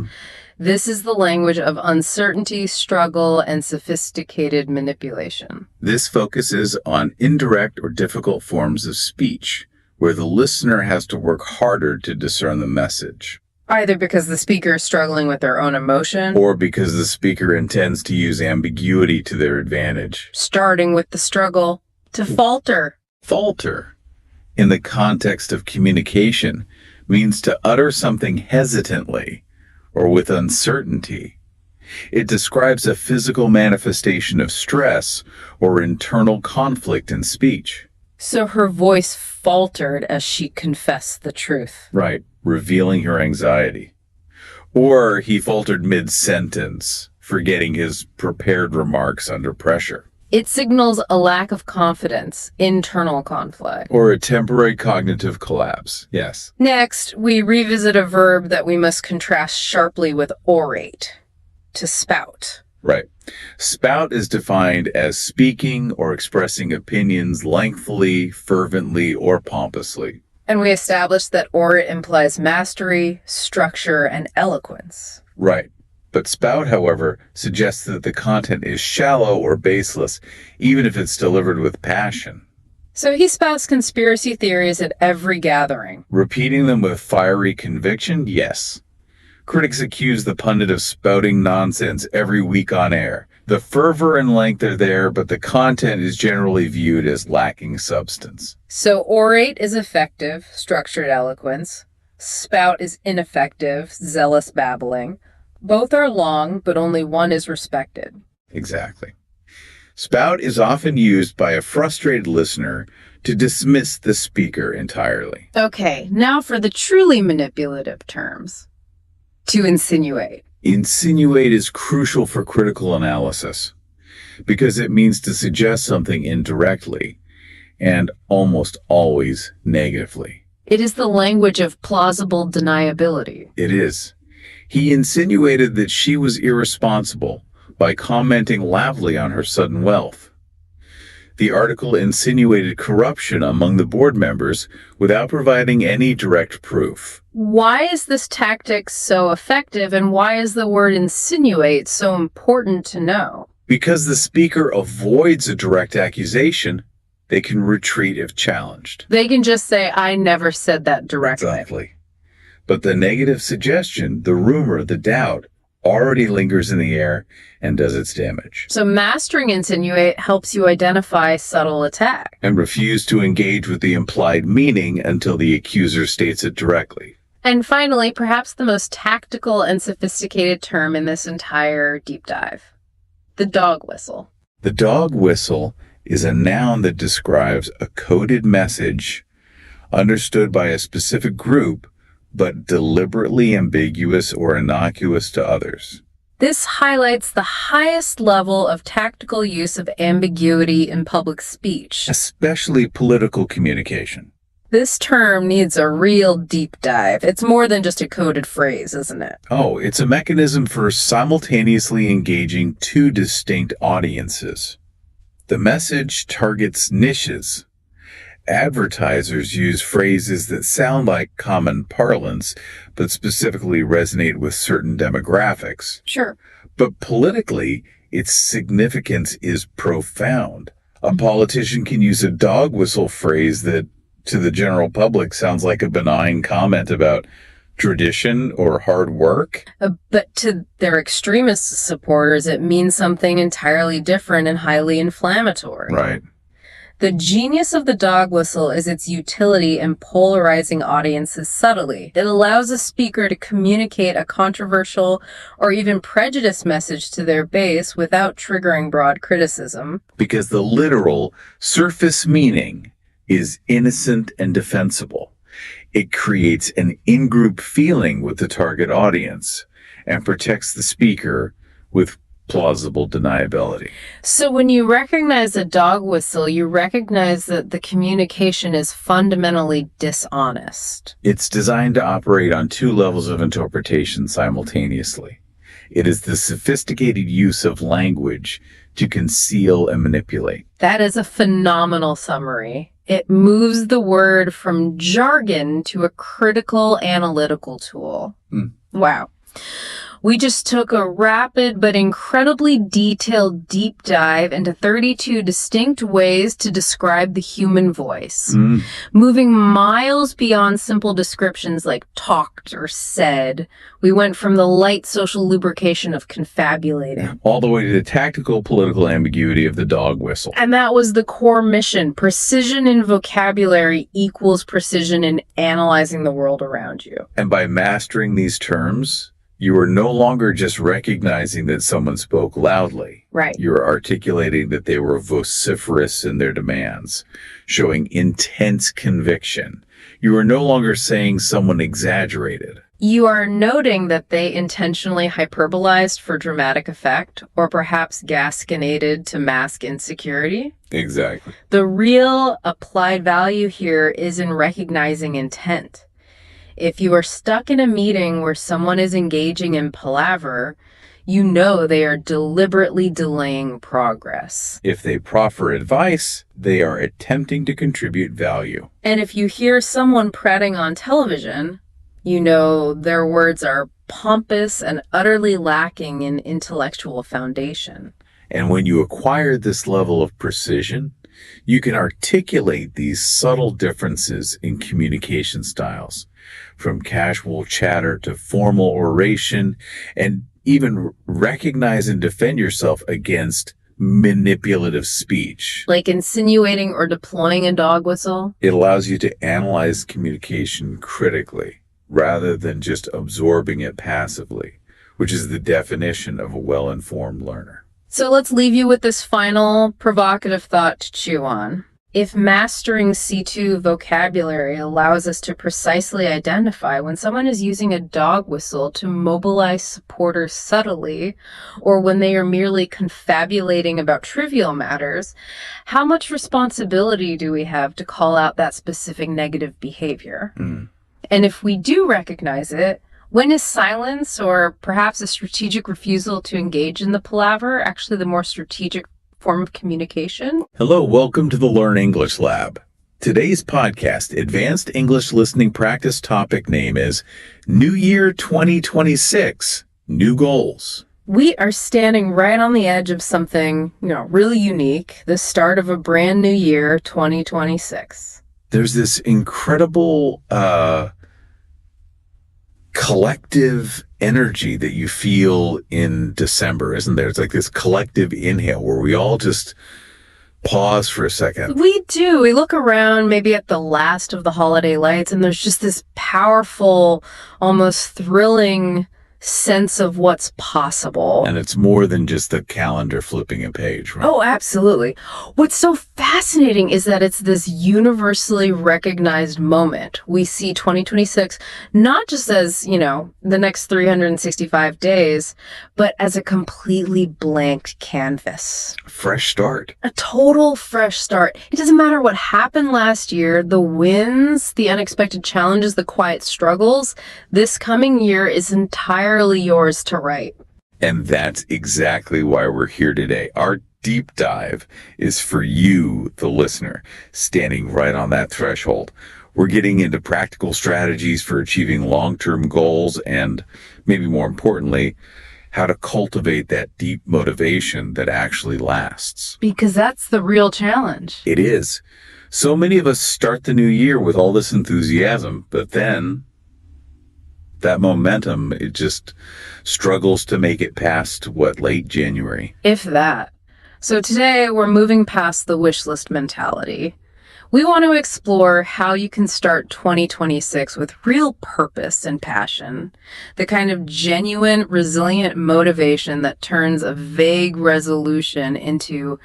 This is the language of uncertainty, struggle, and sophisticated manipulation. This focuses on indirect or difficult forms of speech, where the listener has to work harder to discern the message. Either because the speaker is struggling with their own emotion, or because the speaker intends to use ambiguity to their advantage. Starting with the struggle to falter. Falter, in the context of communication, means to utter something hesitantly or with uncertainty. It describes a physical manifestation of stress or internal conflict in speech. So her voice faltered as she confessed the truth. Right, revealing her anxiety. Or he faltered mid-sentence, forgetting his prepared remarks under pressure. It signals a lack of confidence, internal conflict. Or a temporary cognitive collapse. Yes. Next, we revisit a verb that we must contrast sharply with orate, to spout. Right. Spout is defined as speaking or expressing opinions lengthily, fervently, or pompously. And we established that orate implies mastery, structure, and eloquence. Right. But spout, however, suggests that the content is shallow or baseless, even if it's delivered with passion. So he spouts conspiracy theories at every gathering. Repeating them with fiery conviction? Yes. Critics accuse the pundit of spouting nonsense every week on air. The fervor and length are there, but the content is generally viewed as lacking substance. So orate is effective, structured eloquence. Spout is ineffective, zealous babbling. Both are long, but only one is respected. Exactly. Spout is often used by a frustrated listener to dismiss the speaker entirely. Okay, now for the truly manipulative terms. To insinuate. Insinuate is crucial for critical analysis because it means to suggest something indirectly and almost always negatively. It is the language of plausible deniability. It is. He insinuated that she was irresponsible by commenting loudly on her sudden wealth. The article insinuated corruption among the board members without providing any direct proof. Why is this tactic so effective, and why is the word insinuate so important to know? Because the speaker avoids a direct accusation, they can retreat if challenged. They can just say, I never said that directly. Exactly. But the negative suggestion, the rumor, the doubt, already lingers in the air and does its damage. So mastering insinuate helps you identify subtle attack. And refuse to engage with the implied meaning until the accuser states it directly. And finally, perhaps the most tactical and sophisticated term in this entire deep dive, the dog whistle. The dog whistle is a noun that describes a coded message understood by a specific group, but deliberately ambiguous or innocuous to others. This highlights the highest level of tactical use of ambiguity in public speech. Especially political communication. This term needs a real deep dive. It's more than just a coded phrase, isn't it? Oh, it's a mechanism for simultaneously engaging two distinct audiences. The message targets niches. Advertisers use phrases that sound like common parlance, but specifically resonate with certain demographics. Sure. But politically, its significance is profound. A politician can use a dog whistle phrase that, to the general public, sounds like a benign comment about tradition or hard work. But to their extremist supporters, it means something entirely different and highly inflammatory. Right. The genius of the dog whistle is its utility in polarizing audiences subtly. It allows a speaker to communicate a controversial or even prejudiced message to their base without triggering broad criticism. Because the literal surface meaning is innocent and defensible. It creates an in-group feeling with the target audience and protects the speaker with plausible deniability. So when you recognize a dog whistle, you recognize that the communication is fundamentally dishonest. It's designed to operate on two levels of interpretation simultaneously. It is the sophisticated use of language to conceal and manipulate. That is a phenomenal summary. It moves the word from jargon to a critical analytical tool. Wow. We just took a rapid but incredibly detailed deep dive into 32 distinct ways to describe the human voice, moving miles beyond simple descriptions like talked or said. We went from the light social lubrication of confabulating all the way to the tactical political ambiguity of the dog whistle. And that was the core mission. Precision in vocabulary equals precision in analyzing the world around you. And by mastering these terms, You are no longer just recognizing that someone spoke loudly. Right. You're articulating that they were vociferous in their demands, showing intense conviction. You are no longer saying someone exaggerated. You are noting that they intentionally hyperbolized for dramatic effect, or perhaps gasconaded to mask insecurity. Exactly. The real applied value here is in recognizing intent. If you are stuck in a meeting where someone is engaging in palaver, you know they are deliberately delaying progress. If they proffer advice, they are attempting to contribute value. And if you hear someone prating on television, you know their words are pompous and utterly lacking in intellectual foundation. And when you acquire this level of precision, you can articulate these subtle differences in communication styles, from casual chatter to formal oration, and even recognize and defend yourself against manipulative speech. Like insinuating or deploying a dog whistle. It allows you to analyze communication critically rather than just absorbing it passively, which is the definition of a well-informed learner. So let's leave you with this final provocative thought to chew on. If mastering C2 vocabulary allows us to precisely identify when someone is using a dog whistle to mobilize supporters subtly, or when they are merely confabulating about trivial matters, how much responsibility do we have to call out that specific negative behavior? And if we do recognize it, when is silence or perhaps a strategic refusal to engage in the palaver actually the more strategic form of communication? Hello, welcome to the Learn English Lab. Today's podcast, Advanced English Listening Practice topic name is New Year 2026, New Goals. We are standing right on the edge of something, really unique, the start of a brand new year, 2026. There's this incredible collective energy that you feel in December, isn't there? It's like this collective inhale where we all just pause for a second. We do. We look around maybe at the last of the holiday lights, and there's just this powerful, almost thrilling sense of what's possible. And it's more than just the calendar flipping a page, right? Oh, absolutely. What's so fascinating is that it's this universally recognized moment. We see 2026 not just as, the next 365 days, but as a completely blank canvas. Fresh start. A total fresh start. It doesn't matter what happened last year, the wins, the unexpected challenges, the quiet struggles. This coming year is entirely yours to write. And that's exactly why we're here today. Our deep dive is for you, the listener, standing right on that threshold. We're getting into practical strategies for achieving long-term goals and, maybe more importantly, how to cultivate that deep motivation that actually lasts. Because that's the real challenge. It is. So many of us start the new year with all this enthusiasm, but then that momentum, it just struggles to make it past, late January. If that. So today we're moving past the wish list mentality. We want to explore how you can start 2026 with real purpose and passion, the kind of genuine, resilient motivation that turns a vague resolution into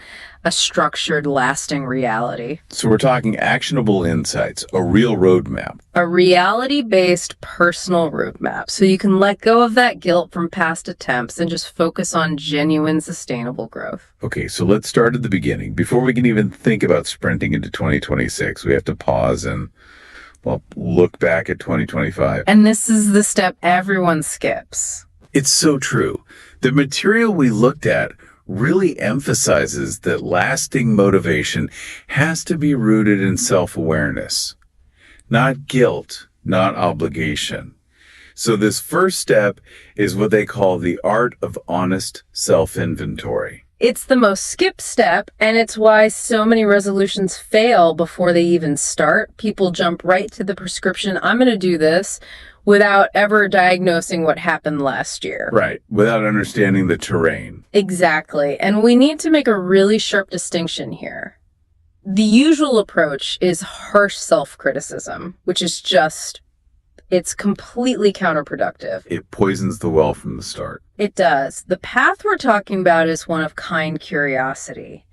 a structured, lasting reality. So we're talking actionable insights, a real roadmap. A reality-based personal roadmap, so you can let go of that guilt from past attempts and just focus on genuine, sustainable growth. Okay, so let's start at the beginning. Before we can even think about sprinting into 2026, we have to pause and, look back at 2025. And this is the step everyone skips. It's so true. The material we looked at really emphasizes that lasting motivation has to be rooted in self-awareness, not guilt, not obligation. So this first step is what they call the art of honest self-inventory. It's the most skipped step, and it's why so many resolutions fail before they even start. People jump right to the prescription, I'm going to do this, without ever diagnosing what happened last year. Right, without understanding the terrain. Exactly, and we need to make a really sharp distinction here. The usual approach is harsh self-criticism, which is just It's completely counterproductive. It poisons the well from the start. It does. The path we're talking about is one of kind curiosity.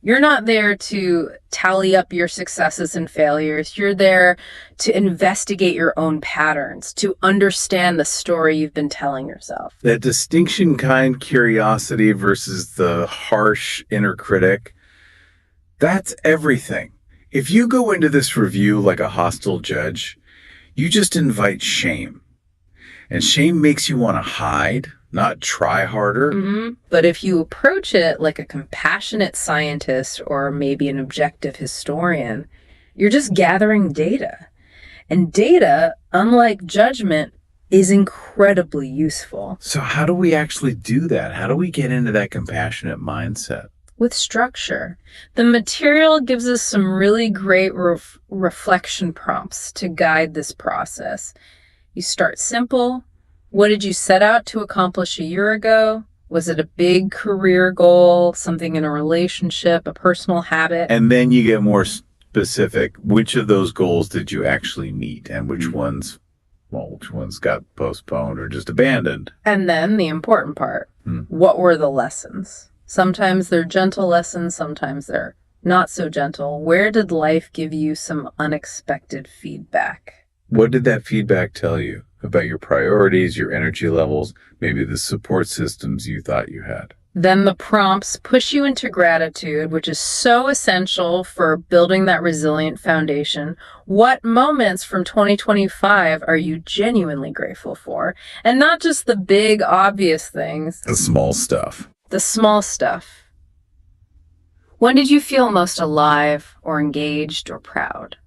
You're not there to tally up your successes and failures. You're there to investigate your own patterns, to understand the story you've been telling yourself. That distinction, kind curiosity versus the harsh inner critic, that's everything. If you go into this review like a hostile judge, you just invite shame. And shame makes you want to hide, not try harder. Mm-hmm. But if you approach it like a compassionate scientist or maybe an objective historian, you're just gathering data. And data, unlike judgment, is incredibly useful. So how do we actually do that? How do we get into that compassionate mindset? With structure. The material gives us some really great reflection prompts to guide this process. You start simple. What did you set out to accomplish a year ago? Was it a big career goal, something in a relationship, a personal habit? And then you get more specific. Which of those goals did you actually meet, and which ones got postponed or just abandoned? And then the important part, what were the lessons? Sometimes they're gentle lessons, sometimes they're not so gentle. Where did life give you some unexpected feedback? What did that feedback tell you about your priorities, your energy levels, maybe the support systems you thought you had? Then the prompts push you into gratitude, which is so essential for building that resilient foundation. What moments from 2025 are you genuinely grateful for? And not just the big, obvious things. The small stuff. The small stuff. When did you feel most alive or engaged or proud?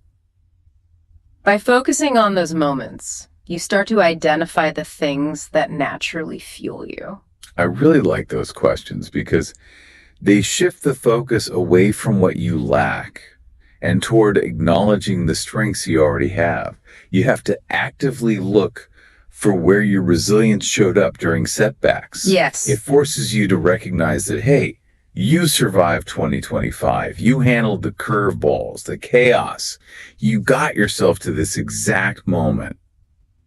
By focusing on those moments, you start to identify the things that naturally fuel you. I really like those questions because they shift the focus away from what you lack and toward acknowledging the strengths you already have. You have to actively look for where your resilience showed up during setbacks. Yes. It forces you to recognize that, hey, you survived 2025. You handled the curveballs, the chaos. You got yourself to this exact moment.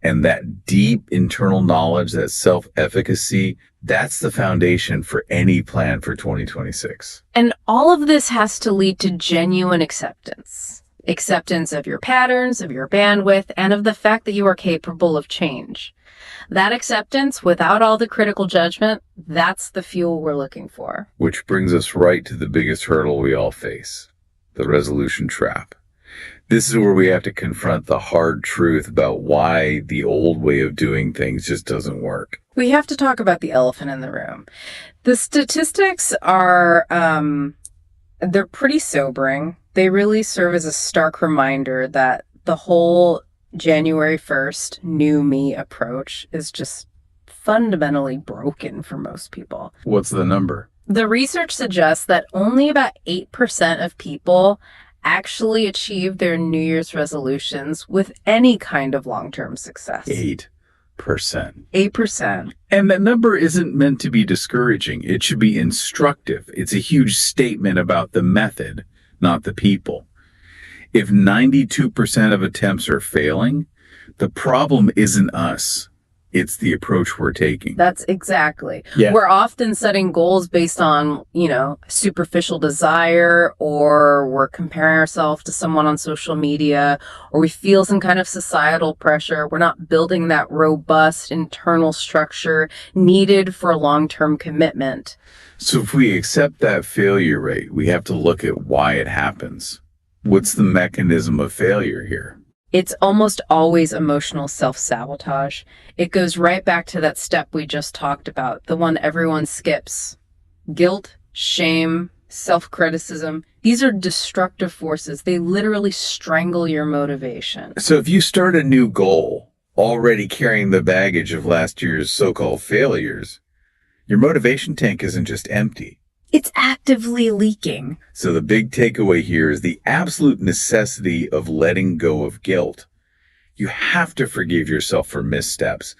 And that deep internal knowledge, that self-efficacy, that's the foundation for any plan for 2026. And all of this has to lead to genuine acceptance. Acceptance of your patterns, of your bandwidth, and of the fact that you are capable of change. That acceptance, without all the critical judgment, that's the fuel we're looking for. Which brings us right to the biggest hurdle we all face, the resolution trap. This is where we have to confront the hard truth about why the old way of doing things just doesn't work. We have to talk about the elephant in the room. The statistics are, they're pretty sobering. They really serve as a stark reminder that the whole January 1st new me approach is just fundamentally broken for most people. What's the number? The research suggests that only about 8% of people actually achieve their New Year's resolutions with any kind of long-term success. 8%. 8%. And that number isn't meant to be discouraging. It should be instructive. It's a huge statement about the method, not the people. If 92% of attempts are failing, the problem isn't us. It's the approach we're taking. That's exactly. Yeah. We're often setting goals based on, superficial desire, or we're comparing ourselves to someone on social media, or we feel some kind of societal pressure. We're not building that robust internal structure needed for long-term commitment. So if we accept that failure rate, we have to look at why it happens. What's the mechanism of failure here? It's almost always emotional self-sabotage. It goes right back to that step we just talked about, the one everyone skips. Guilt, shame, self-criticism. These are destructive forces. They literally strangle your motivation. So if you start a new goal, already carrying the baggage of last year's so-called failures, your motivation tank isn't just empty. It's actively leaking. So the big takeaway here is the absolute necessity of letting go of guilt. You have to forgive yourself for missteps.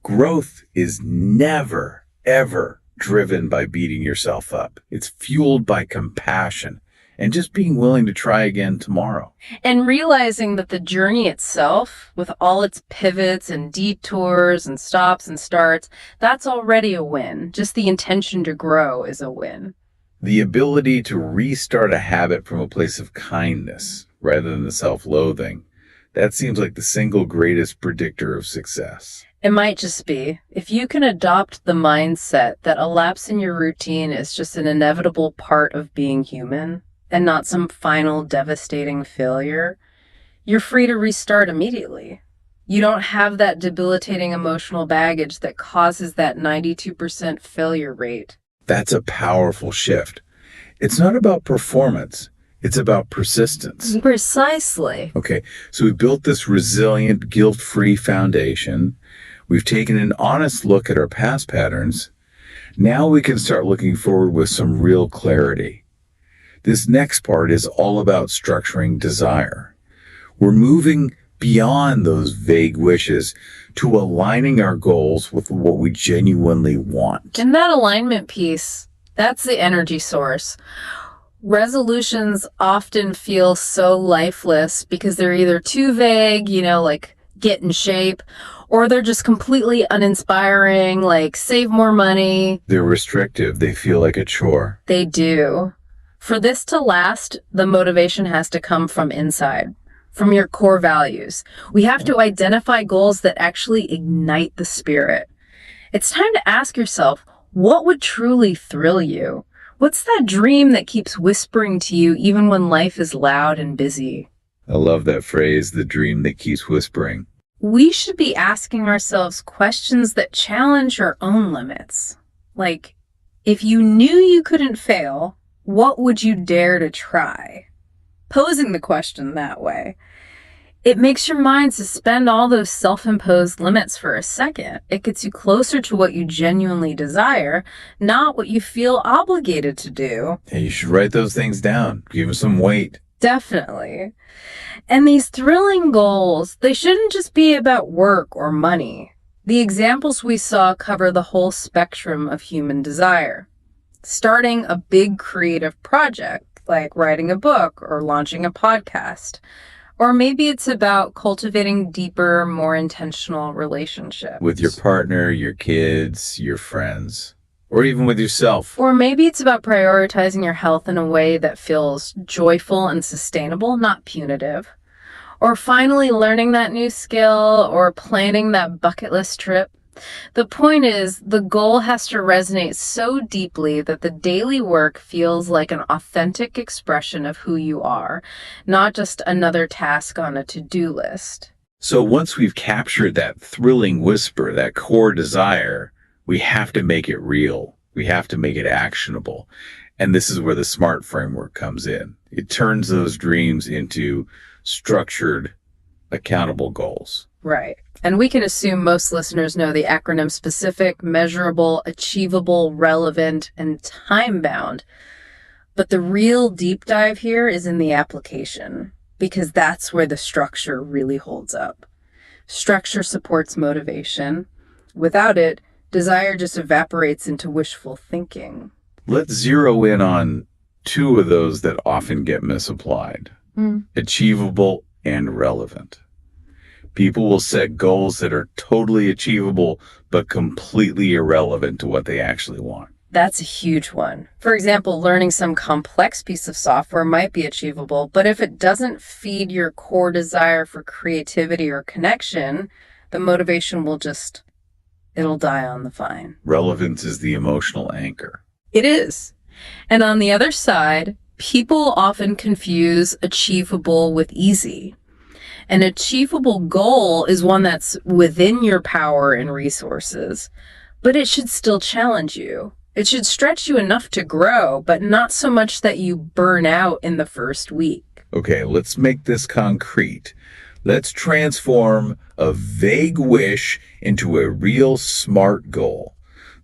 Growth is never, ever driven by beating yourself up. It's fueled by compassion and just being willing to try again tomorrow. And realizing that the journey itself, with all its pivots and detours and stops and starts, that's already a win. Just the intention to grow is a win. The ability to restart a habit from a place of kindness rather than the self-loathing, that seems like the single greatest predictor of success. It might just be. If you can adopt the mindset that a lapse in your routine is just an inevitable part of being human and not some final devastating failure, you're free to restart immediately. You don't have that debilitating emotional baggage that causes that 92% failure rate. That's a powerful shift. It's not about performance. It's about persistence. Precisely. Okay, so we built this resilient, guilt-free foundation. We've taken an honest look at our past patterns. Now we can start looking forward with some real clarity. This next part is all about structuring desire. We're moving beyond those vague wishes to aligning our goals with what we genuinely want. And that alignment piece, that's the energy source. Resolutions often feel so lifeless because they're either too vague, like get in shape, or they're just completely uninspiring, like save more money. They're restrictive. They feel like a chore. They do. For this to last, the motivation has to come from inside, from your core values. We have to identify goals that actually ignite the spirit. It's time to ask yourself, what would truly thrill you? What's that dream that keeps whispering to you even when life is loud and busy? I love that phrase, the dream that keeps whispering. We should be asking ourselves questions that challenge our own limits. Like, if you knew you couldn't fail, what would you dare to try? Posing the question that way, it makes your mind suspend all those self-imposed limits for a second. It gets you closer to what you genuinely desire, not what you feel obligated to do. Hey, you should write those things down. Give them some weight. Definitely. And these thrilling goals, they shouldn't just be about work or money. The examples we saw cover the whole spectrum of human desire. Starting a big creative project, like writing a book or launching a podcast. Or maybe it's about cultivating deeper, more intentional relationships. With your partner, your kids, your friends, or even with yourself. Or maybe it's about prioritizing your health in a way that feels joyful and sustainable, not punitive. Or finally learning that new skill or planning that bucket list trip. The point is, the goal has to resonate so deeply that the daily work feels like an authentic expression of who you are, not just another task on a to-do list. So once we've captured that thrilling whisper, that core desire, we have to make it real. We have to make it actionable. And this is where the SMART framework comes in. It turns those dreams into structured, accountable goals. Right. And we can assume most listeners know the acronym specific, measurable, achievable, relevant, and time-bound. But the real deep dive here is in the application, because that's where the structure really holds up. Structure supports motivation. Without it, desire just evaporates into wishful thinking. Let's zero in on two of those that often get misapplied. Achievable and relevant. People will set goals that are totally achievable, but completely irrelevant to what they actually want. That's a huge one. For example, learning some complex piece of software might be achievable, but if it doesn't feed your core desire for creativity or connection, the motivation it'll die on the vine. Relevance is the emotional anchor. It is. And on the other side, people often confuse achievable with easy. An achievable goal is one that's within your power and resources, but it should still challenge you. It should stretch you enough to grow, but not so much that you burn out in the first week. Okay, let's make this concrete. Let's transform a vague wish into a real SMART goal.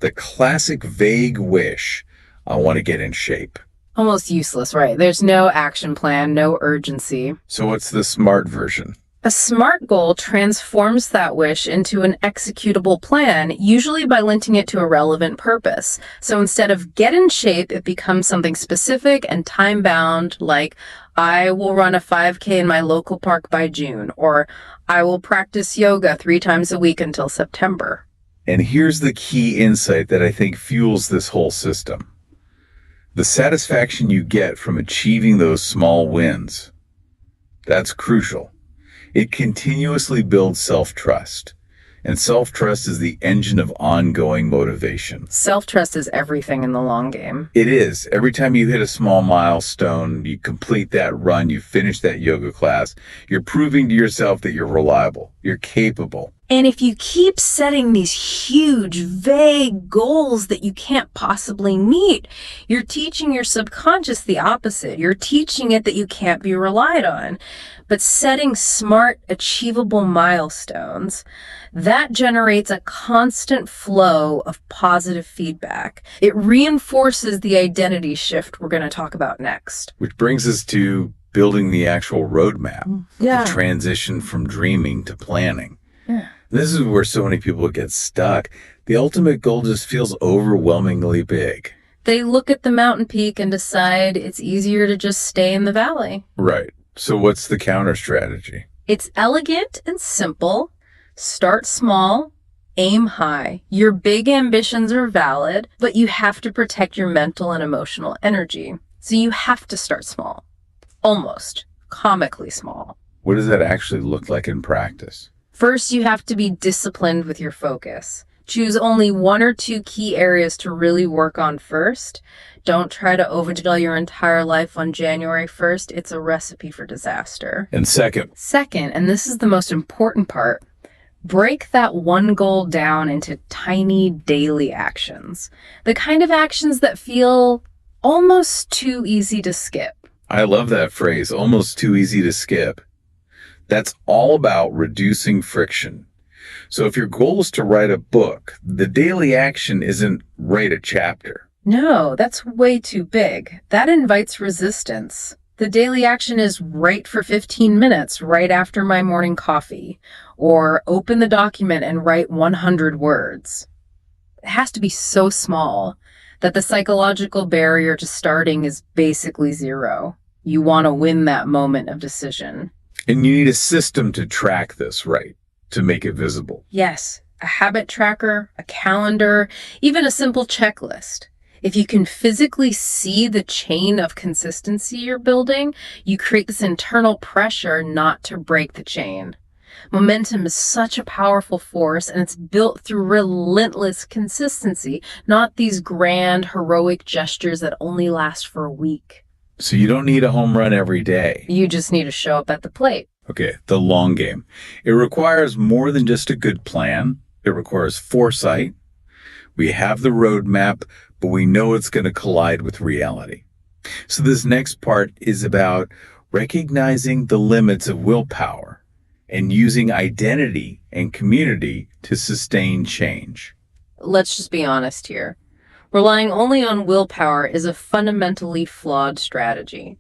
The classic vague wish, I want to get in shape. Almost useless, right? There's no action plan, no urgency. So what's the SMART version? A SMART goal transforms that wish into an executable plan, usually by linking it to a relevant purpose. So instead of get in shape, it becomes something specific and time-bound, like I will run a 5K in my local park by June, or I will practice yoga 3 times a week until September. And here's the key insight that I think fuels this whole system. The satisfaction you get from achieving those small wins. That's crucial. It continuously builds self-trust, and self-trust is the engine of ongoing motivation. Self-trust is everything in the long game. It is. Every time you hit a small milestone, you complete that run, you finish that yoga class, you're proving to yourself that you're reliable, you're capable. And if you keep setting these huge, vague goals that you can't possibly meet, you're teaching your subconscious the opposite. You're teaching it that you can't be relied on. But setting smart, achievable milestones, that generates a constant flow of positive feedback. It reinforces the identity shift we're going to talk about next. Which brings us to building the actual roadmap, Yeah. the transition from dreaming to planning. Yeah. This is where so many people get stuck. The ultimate goal just feels overwhelmingly big. They look at the mountain peak and decide it's easier to just stay in the valley. Right. So what's the counter strategy? It's elegant and simple. Start small, aim high. Your big ambitions are valid, but you have to protect your mental and emotional energy. So you have to start small. Almost comically small. What does that actually look like in practice? First, you have to be disciplined with your focus. Choose only 1 or 2 key areas to really work on first. Don't try to overhaul your entire life on January 1st. It's a recipe for disaster. And second, And this is the most important part, break that one goal down into tiny daily actions. The kind of actions that feel almost too easy to skip. I love that phrase, almost too easy to skip. That's all about reducing friction. So if your goal is to write a book, the daily action isn't write a chapter. No, that's way too big. That invites resistance. The daily action is write for 15 minutes right after my morning coffee, or open the document and write 100 words. It has to be so small that the psychological barrier to starting is basically 0. You want to win that moment of decision. And you need a system to track this, right? To make it visible. Yes, a habit tracker, a calendar, even a simple checklist. If you can physically see the chain of consistency you're building, you create this internal pressure not to break the chain. Momentum is such a powerful force, and it's built through relentless consistency, not these grand, heroic gestures that only last for a week. So you don't need a home run every day. You just need to show up at the plate. Okay, the long game. It requires more than just a good plan. It requires foresight. We have the roadmap, but we know it's going to collide with reality. So this next part is about recognizing the limits of willpower and using identity and community to sustain change. Let's just be honest here. Relying only on willpower is a fundamentally flawed strategy.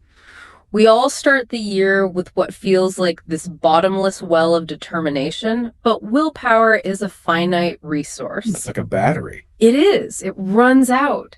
We all start the year with what feels like this bottomless well of determination, but willpower is a finite resource. It's like a battery. It is. It runs out.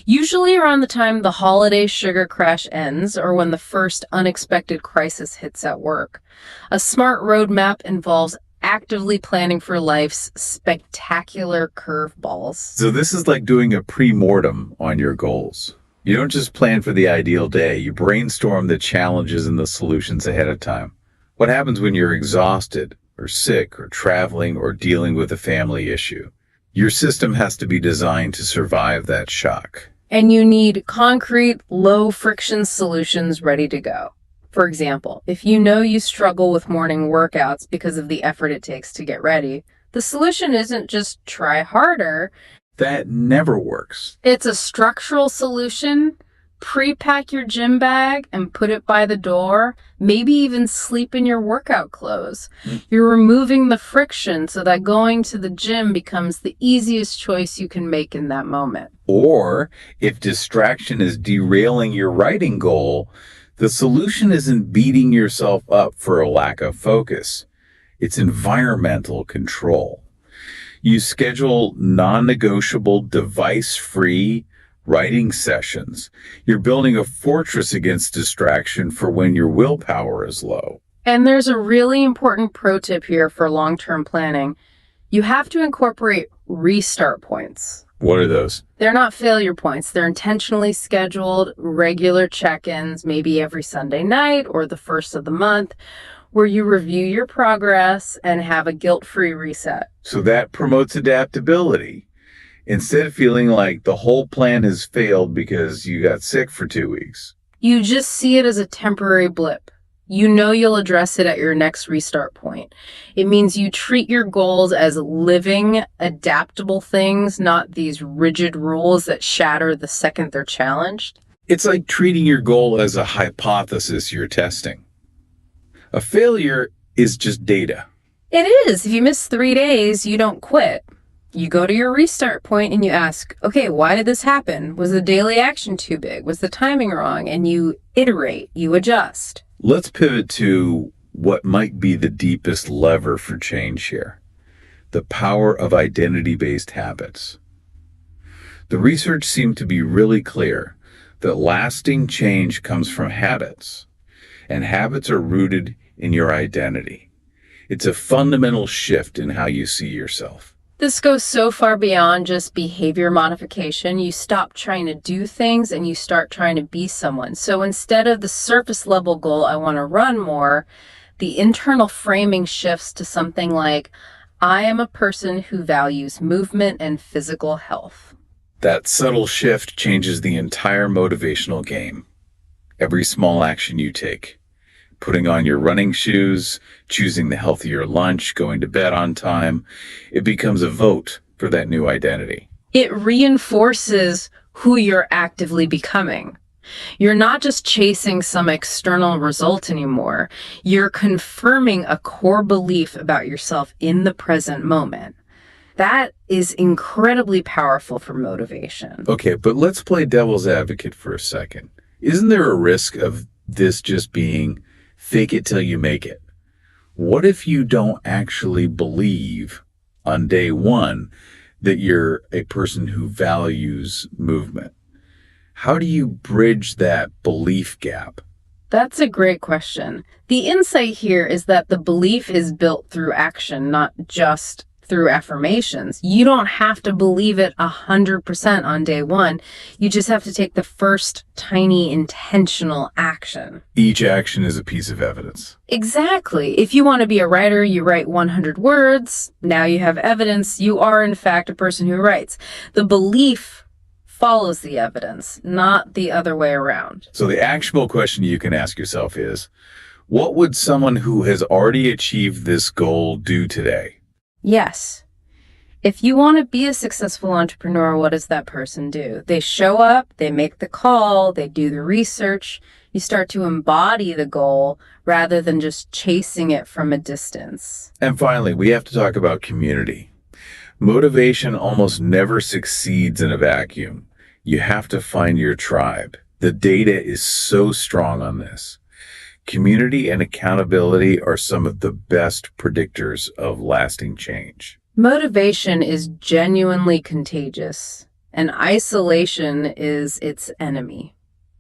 Usually around the time the holiday sugar crash ends or when the first unexpected crisis hits at work. A smart roadmap involves actively planning for life's spectacular curveballs. So this is like doing a pre-mortem on your goals. You don't just plan for the ideal day. You brainstorm the challenges and the solutions ahead of time. What happens when you're exhausted or sick or traveling or dealing with a family issue? Your system has to be designed to survive that shock. And you need concrete, low-friction solutions ready to go. For example, if you know you struggle with morning workouts because of the effort it takes to get ready, the solution isn't just try harder. That never works. It's a structural solution. Pre-pack your gym bag and put it by the door. Maybe even sleep in your workout clothes. You're removing the friction so that going to the gym becomes the easiest choice you can make in that moment. Or if distraction is derailing your writing goal, The solution isn't beating yourself up for a lack of focus. It's environmental control. You schedule non-negotiable, device-free writing sessions. You're building a fortress against distraction for when your willpower is low. And there's a really important pro tip here for long-term planning. You have to incorporate restart points. What are those? They're not failure points. They're intentionally scheduled, regular check-ins, maybe every Sunday night or the first of the month, where you review your progress and have a guilt-free reset. So that promotes adaptability. Instead of feeling like the whole plan has failed because you got sick for 2 weeks. You just see it as a temporary blip. You know you'll address it at your next restart point. It means you treat your goals as living, adaptable things, not these rigid rules that shatter the second they're challenged. It's like treating your goal as a hypothesis you're testing. A failure is just data. It is. If you miss 3 days, you don't quit. You go to your restart point and you ask, okay, why did this happen? Was the daily action too big? Was the timing wrong? And you iterate, you adjust. Let's pivot to what might be the deepest lever for change here: the power of identity-based habits. The research seemed to be really clear that lasting change comes from habits, and habits are rooted in your identity. It's a fundamental shift in how you see yourself. This goes so far beyond just behavior modification. You stop trying to do things and you start trying to be someone. So instead of the surface level goal, I want to run more, the internal framing shifts to something like, I am a person who values movement and physical health. That subtle shift changes the entire motivational game. Every small action you take, putting on your running shoes, choosing the healthier lunch, going to bed on time, it becomes a vote for that new identity. It reinforces who you're actively becoming. You're not just chasing some external result anymore. You're confirming a core belief about yourself in the present moment. That is incredibly powerful for motivation. Okay, but let's play devil's advocate for a second. Isn't there a risk of this just being fake it till you make it? What if you don't actually believe on day one that you're a person who values movement? How do you bridge that belief gap? That's a great question. The insight here is that the belief is built through action, not just through affirmations. You don't have to believe it 100% on day one. You just have to take the first tiny intentional action. Each action is a piece of evidence. Exactly. If you want to be a writer, you write 100 words. Now you have evidence. You are, in fact, a person who writes. The belief follows the evidence, not the other way around. So the actionable question you can ask yourself is, what would someone who has already achieved this goal do today? Yes. If you want to be a successful entrepreneur, what does that person do? They show up, they make the call, they do the research. You start to embody the goal rather than just chasing it from a distance. And finally, we have to talk about community. Motivation almost never succeeds in a vacuum. You have to find your tribe. The data is so strong on this. Community and accountability are some of the best predictors of lasting change. Motivation is genuinely contagious, and isolation is its enemy.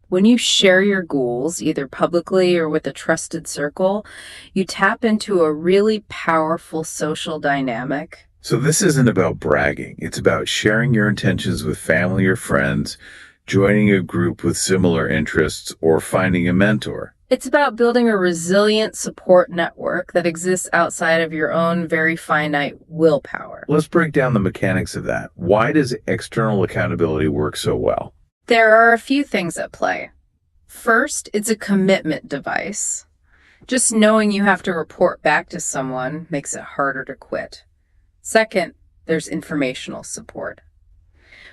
When you share your goals, either publicly or with a trusted circle, you tap into a really powerful social dynamic. So this isn't about bragging. It's about sharing your intentions with family or friends, joining a group with similar interests, or finding a mentor. It's about building a resilient support network that exists outside of your own very finite willpower. Let's break down the mechanics of that. Why does external accountability work so well? There are a few things at play. First, it's a commitment device. Just knowing you have to report back to someone makes it harder to quit. Second, there's informational support.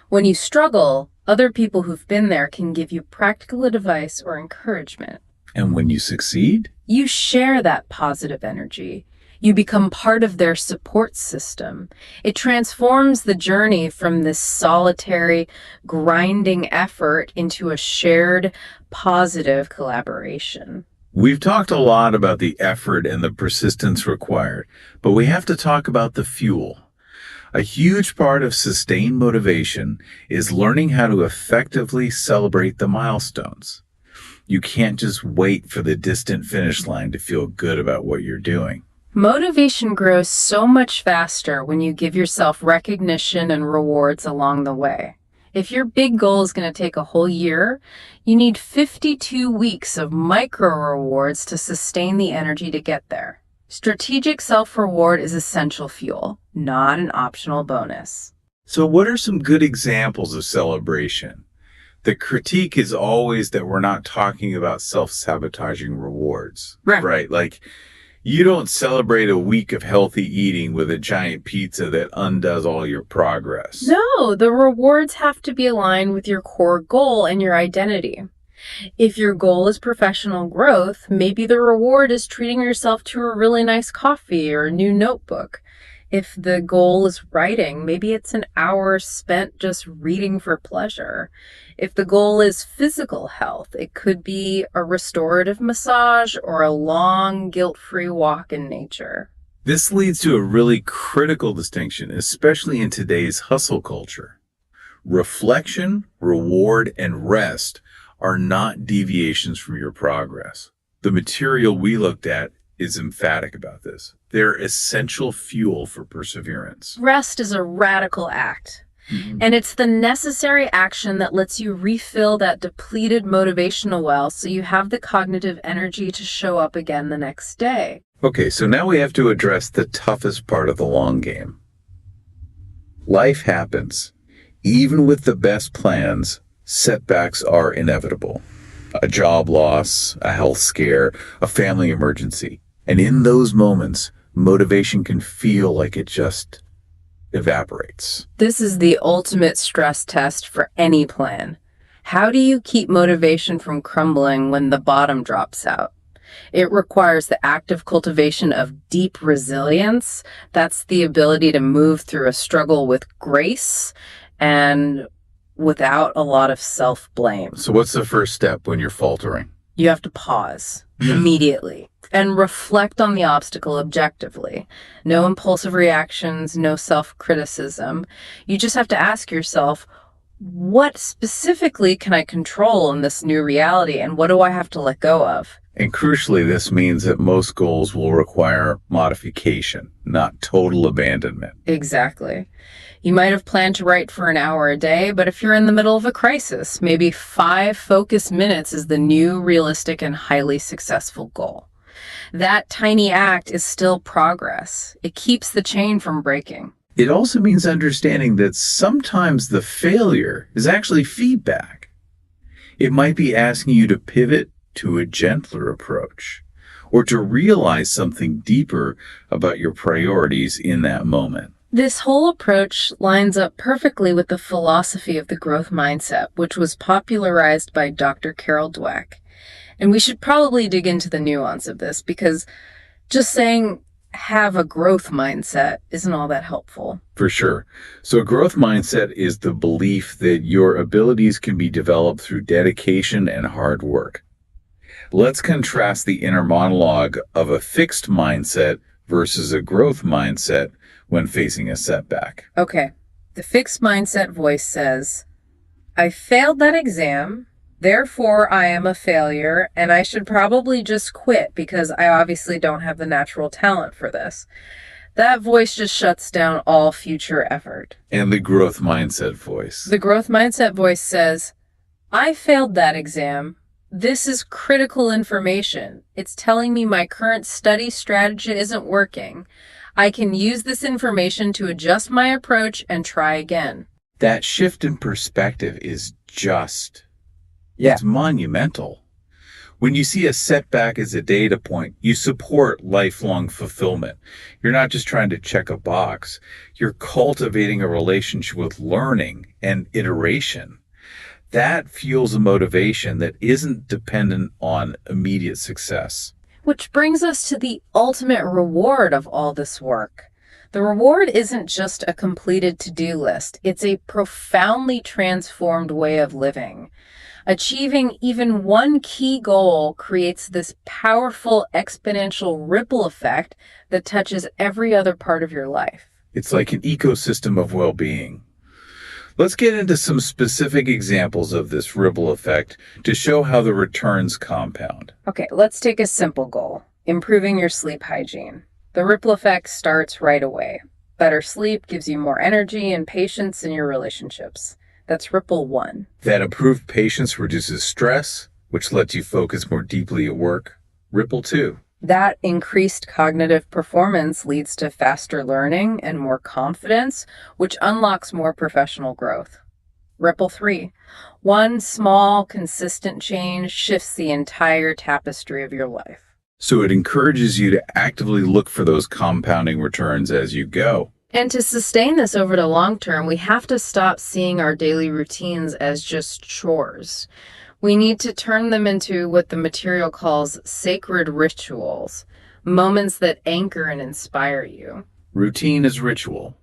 When you struggle, other people who've been there can give you practical advice or encouragement. And when you succeed? You share that positive energy. You become part of their support system. It transforms the journey from this solitary, grinding effort into a shared, positive collaboration. We've talked a lot about the effort and the persistence required, but we have to talk about the fuel. A huge part of sustained motivation is learning how to effectively celebrate the milestones. You can't just wait for the distant finish line to feel good about what you're doing. Motivation grows so much faster when you give yourself recognition and rewards along the way. If your big goal is going to take a whole year, you need 52 weeks of micro rewards to sustain the energy to get there. Strategic self-reward is essential fuel, not an optional bonus. So what are some good examples of celebration? The critique is always that we're not talking about self-sabotaging rewards, right? Like, you don't celebrate a week of healthy eating with a giant pizza that undoes all your progress. No, the rewards have to be aligned with your core goal and your identity. If your goal is professional growth, maybe the reward is treating yourself to a really nice coffee or a new notebook. If the goal is writing, maybe it's an hour spent just reading for pleasure. If the goal is physical health, it could be a restorative massage or a long, guilt-free walk in nature. This leads to a really critical distinction, especially in today's hustle culture. Reflection, reward, and rest are not deviations from your progress. The material we looked at is emphatic about this. They're essential fuel for perseverance. Rest is a radical act. And it's the necessary action that lets you refill that depleted motivational well so you have the cognitive energy to show up again the next day. Okay, so now we have to address the toughest part of the long game. Life happens. Even with the best plans, setbacks are inevitable. A job loss, a health scare, a family emergency. And in those moments, motivation can feel like it just evaporates. This is the ultimate stress test for any plan. How do you keep motivation from crumbling when the bottom drops out? It requires the active cultivation of deep resilience. That's the ability to move through a struggle with grace and without a lot of self-blame. So what's the first step when you're faltering? You have to pause immediately and reflect on the obstacle objectively. No impulsive reactions, no self-criticism. You just have to ask yourself, what specifically can I control in this new reality, and what do I have to let go of? And crucially, this means that most goals will require modification, not total abandonment. Exactly. You might have planned to write for an hour a day, but if you're in the middle of a crisis, maybe 5 focused minutes is the new, realistic, and highly successful goal. That tiny act is still progress. It keeps the chain from breaking. It also means understanding that sometimes the failure is actually feedback. It might be asking you to pivot to a gentler approach, or to realize something deeper about your priorities in that moment. This whole approach lines up perfectly with the philosophy of the growth mindset, which was popularized by Dr. Carol Dweck. And we should probably dig into the nuance of this, because just saying have a growth mindset isn't all that helpful. For sure. So a growth mindset is the belief that your abilities can be developed through dedication and hard work. Let's contrast the inner monologue of a fixed mindset versus a growth mindset when facing a setback. Okay. The fixed mindset voice says, I failed that exam, therefore I am a failure, and I should probably just quit because I obviously don't have the natural talent for this. That voice just shuts down all future effort. And the growth mindset voice. The growth mindset voice says, I failed that exam. This is critical information. It's telling me my current study strategy isn't working. I can use this information to adjust my approach and try again. That shift in perspective is it's monumental. When you see a setback as a data point, you support lifelong fulfillment. You're not just trying to check a box. You're cultivating a relationship with learning and iteration. That fuels a motivation that isn't dependent on immediate success. Which brings us to the ultimate reward of all this work. The reward isn't just a completed to-do list, it's a profoundly transformed way of living. Achieving even one key goal creates this powerful exponential ripple effect that touches every other part of your life. It's like an ecosystem of well-being. Let's get into some specific examples of this ripple effect to show how the returns compound. Okay, let's take a simple goal, improving your sleep hygiene. The ripple effect starts right away. Better sleep gives you more energy and patience in your relationships. That's ripple 1. That improved patience reduces stress, which lets you focus more deeply at work. Ripple 2. That increased cognitive performance leads to faster learning and more confidence, which unlocks more professional growth. Ripple 3. One small, consistent change shifts the entire tapestry of your life. So it encourages you to actively look for those compounding returns as you go. And to sustain this over the long term, we have to stop seeing our daily routines as just chores. We need to turn them into what the material calls sacred rituals, moments that anchor and inspire you. Routine is ritual.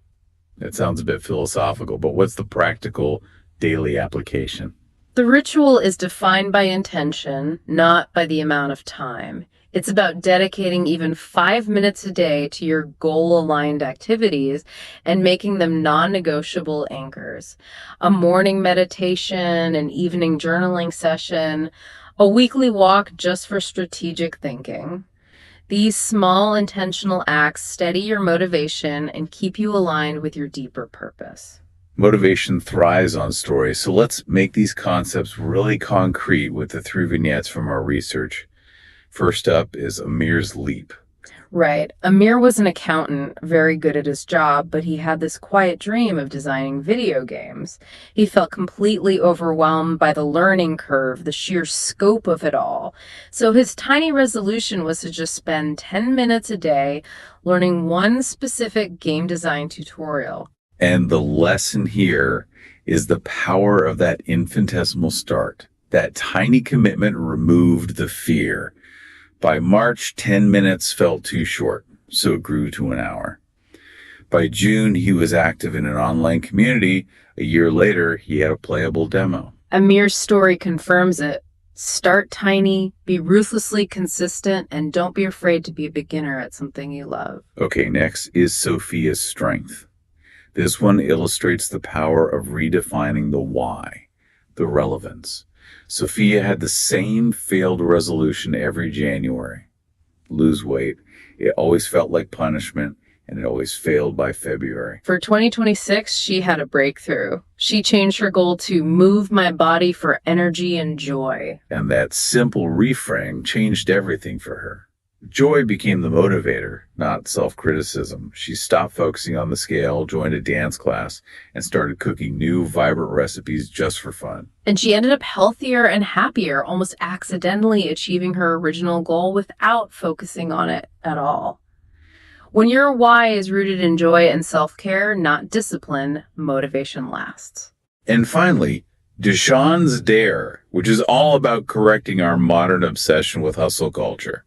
That sounds a bit philosophical, but what's the practical daily application? The ritual is defined by intention, not by the amount of time. It's about dedicating even 5 minutes a day to your goal-aligned activities and making them non-negotiable anchors. A morning meditation, an evening journaling session, a weekly walk just for strategic thinking. These small intentional acts steady your motivation and keep you aligned with your deeper purpose. Motivation thrives on stories, so let's make these concepts really concrete with the 3 vignettes from our research. First up is Amir's leap. Right. Amir was an accountant, very good at his job, but he had this quiet dream of designing video games. He felt completely overwhelmed by the learning curve, the sheer scope of it all. So his tiny resolution was to just spend 10 minutes a day learning one specific game design tutorial. And the lesson here is the power of that infinitesimal start. That tiny commitment removed the fear. By March, 10 minutes felt too short, so it grew to an hour. By June, he was active in an online community. A year later, he had a playable demo. Amir's story confirms it. Start tiny, be ruthlessly consistent, and don't be afraid to be a beginner at something you love. Okay, next is Sophia's strength. This one illustrates the power of redefining the why, the relevance. Sophia had the same failed resolution every January. Lose weight. It always felt like punishment, and it always failed by February. For 2026, she had a breakthrough. She changed her goal to move my body for energy and joy. And that simple reframe changed everything for her. Joy became the motivator, not self-criticism. She stopped focusing on the scale, joined a dance class, and started cooking new, vibrant recipes just for fun. And she ended up healthier and happier, almost accidentally achieving her original goal without focusing on it at all. When your why is rooted in joy and self-care, not discipline, motivation lasts. And finally, Deshaun's Dare, which is all about correcting our modern obsession with hustle culture.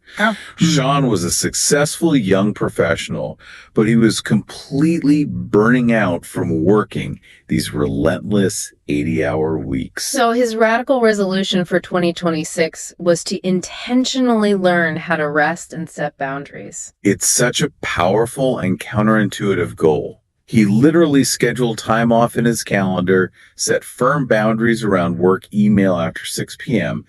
Sean was a successful young professional, but he was completely burning out from working these relentless 80-hour weeks. So his radical resolution for 2026 was to intentionally learn how to rest and set boundaries. It's such a powerful and counterintuitive goal. He literally scheduled time off in his calendar, set firm boundaries around work email after 6 p.m.,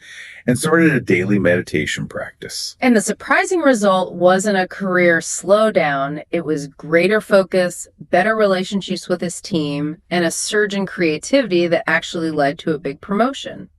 and started a daily meditation practice. And the surprising result wasn't a career slowdown. It was greater focus, better relationships with his team, and a surge in creativity that actually led to a big promotion.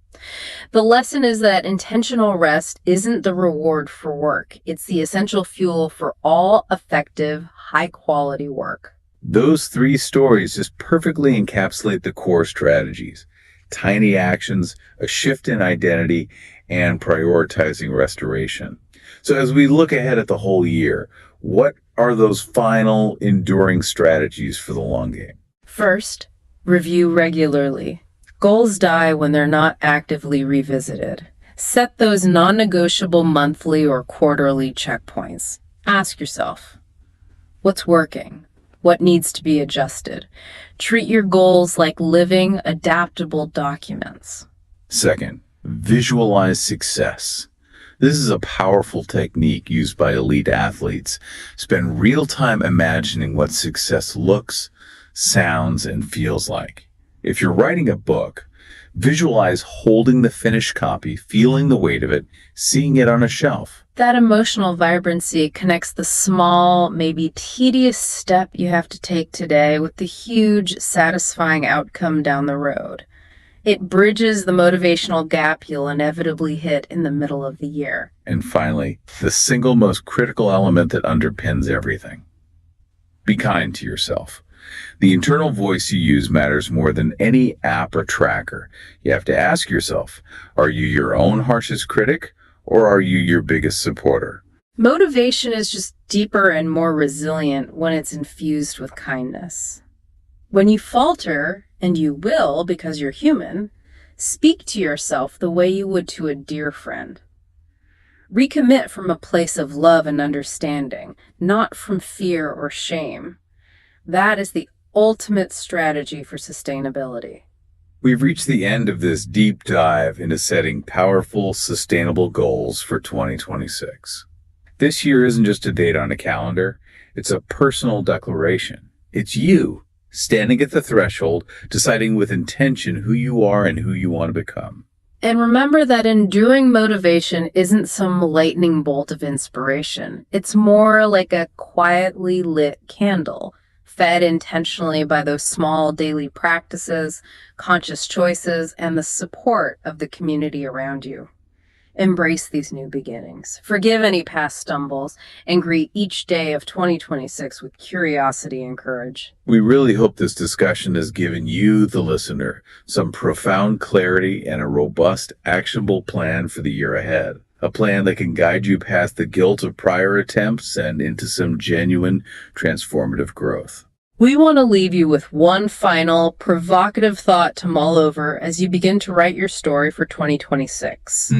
The lesson is that intentional rest isn't the reward for work. It's the essential fuel for all effective, high-quality work. Those 3 stories just perfectly encapsulate the core strategies: tiny actions, a shift in identity, and prioritizing restoration. So as we look ahead at the whole year, what are those final enduring strategies for the long game? First, review regularly. Goals die when they're not actively revisited. Set those non-negotiable monthly or quarterly checkpoints. Ask yourself, what's working? What needs to be adjusted? Treat your goals like living, adaptable documents. Second, visualize success. This is a powerful technique used by elite athletes. Spend real time imagining what success looks, sounds, and feels like. If you're writing a book, visualize holding the finished copy, feeling the weight of it, seeing it on a shelf. That emotional vibrancy connects the small, maybe tedious step you have to take today with the huge, satisfying outcome down the road. It bridges the motivational gap you'll inevitably hit in the middle of the year. And finally, the single most critical element that underpins everything. Be kind to yourself. The internal voice you use matters more than any app or tracker. You have to ask yourself, are you your own harshest critic, or are you your biggest supporter? Motivation is just deeper and more resilient when it's infused with kindness. When you falter, and you will because you're human, speak to yourself the way you would to a dear friend. Recommit from a place of love and understanding, not from fear or shame. That is the ultimate strategy for sustainability. We've reached the end of this deep dive into setting powerful, sustainable goals for 2026. This year isn't just a date on a calendar, it's a personal declaration. It's you standing at the threshold, deciding with intention who you are and who you want to become. And remember that enduring motivation isn't some lightning bolt of inspiration. It's more like a quietly lit candle, fed intentionally by those small daily practices, conscious choices, and the support of the community around you. Embrace these new beginnings. Forgive any past stumbles and greet each day of 2026 with curiosity and courage. We really hope this discussion has given you, the listener, some profound clarity and a robust, actionable plan for the year ahead. A plan that can guide you past the guilt of prior attempts and into some genuine, transformative growth. We want to leave you with one final, provocative thought to mull over as you begin to write your story for 2026.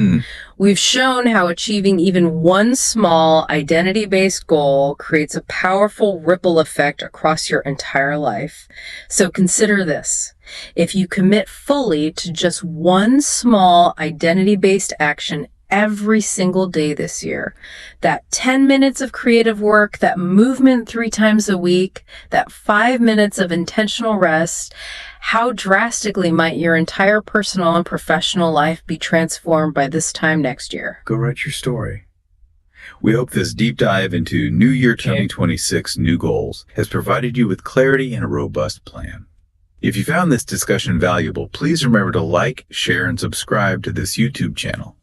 We've shown how achieving even one small, identity-based goal creates a powerful ripple effect across your entire life. So consider this. If you commit fully to just one small, identity-based action every single day this year, that 10 minutes of creative work, that movement 3 times a week, that 5 minutes of intentional rest, how drastically might your entire personal and professional life be transformed by this time next year? Go write your story. We hope this deep dive into New Year 2026 new goals has provided you with clarity and a robust plan. If you found this discussion valuable, please remember to like, share, and subscribe to this YouTube channel.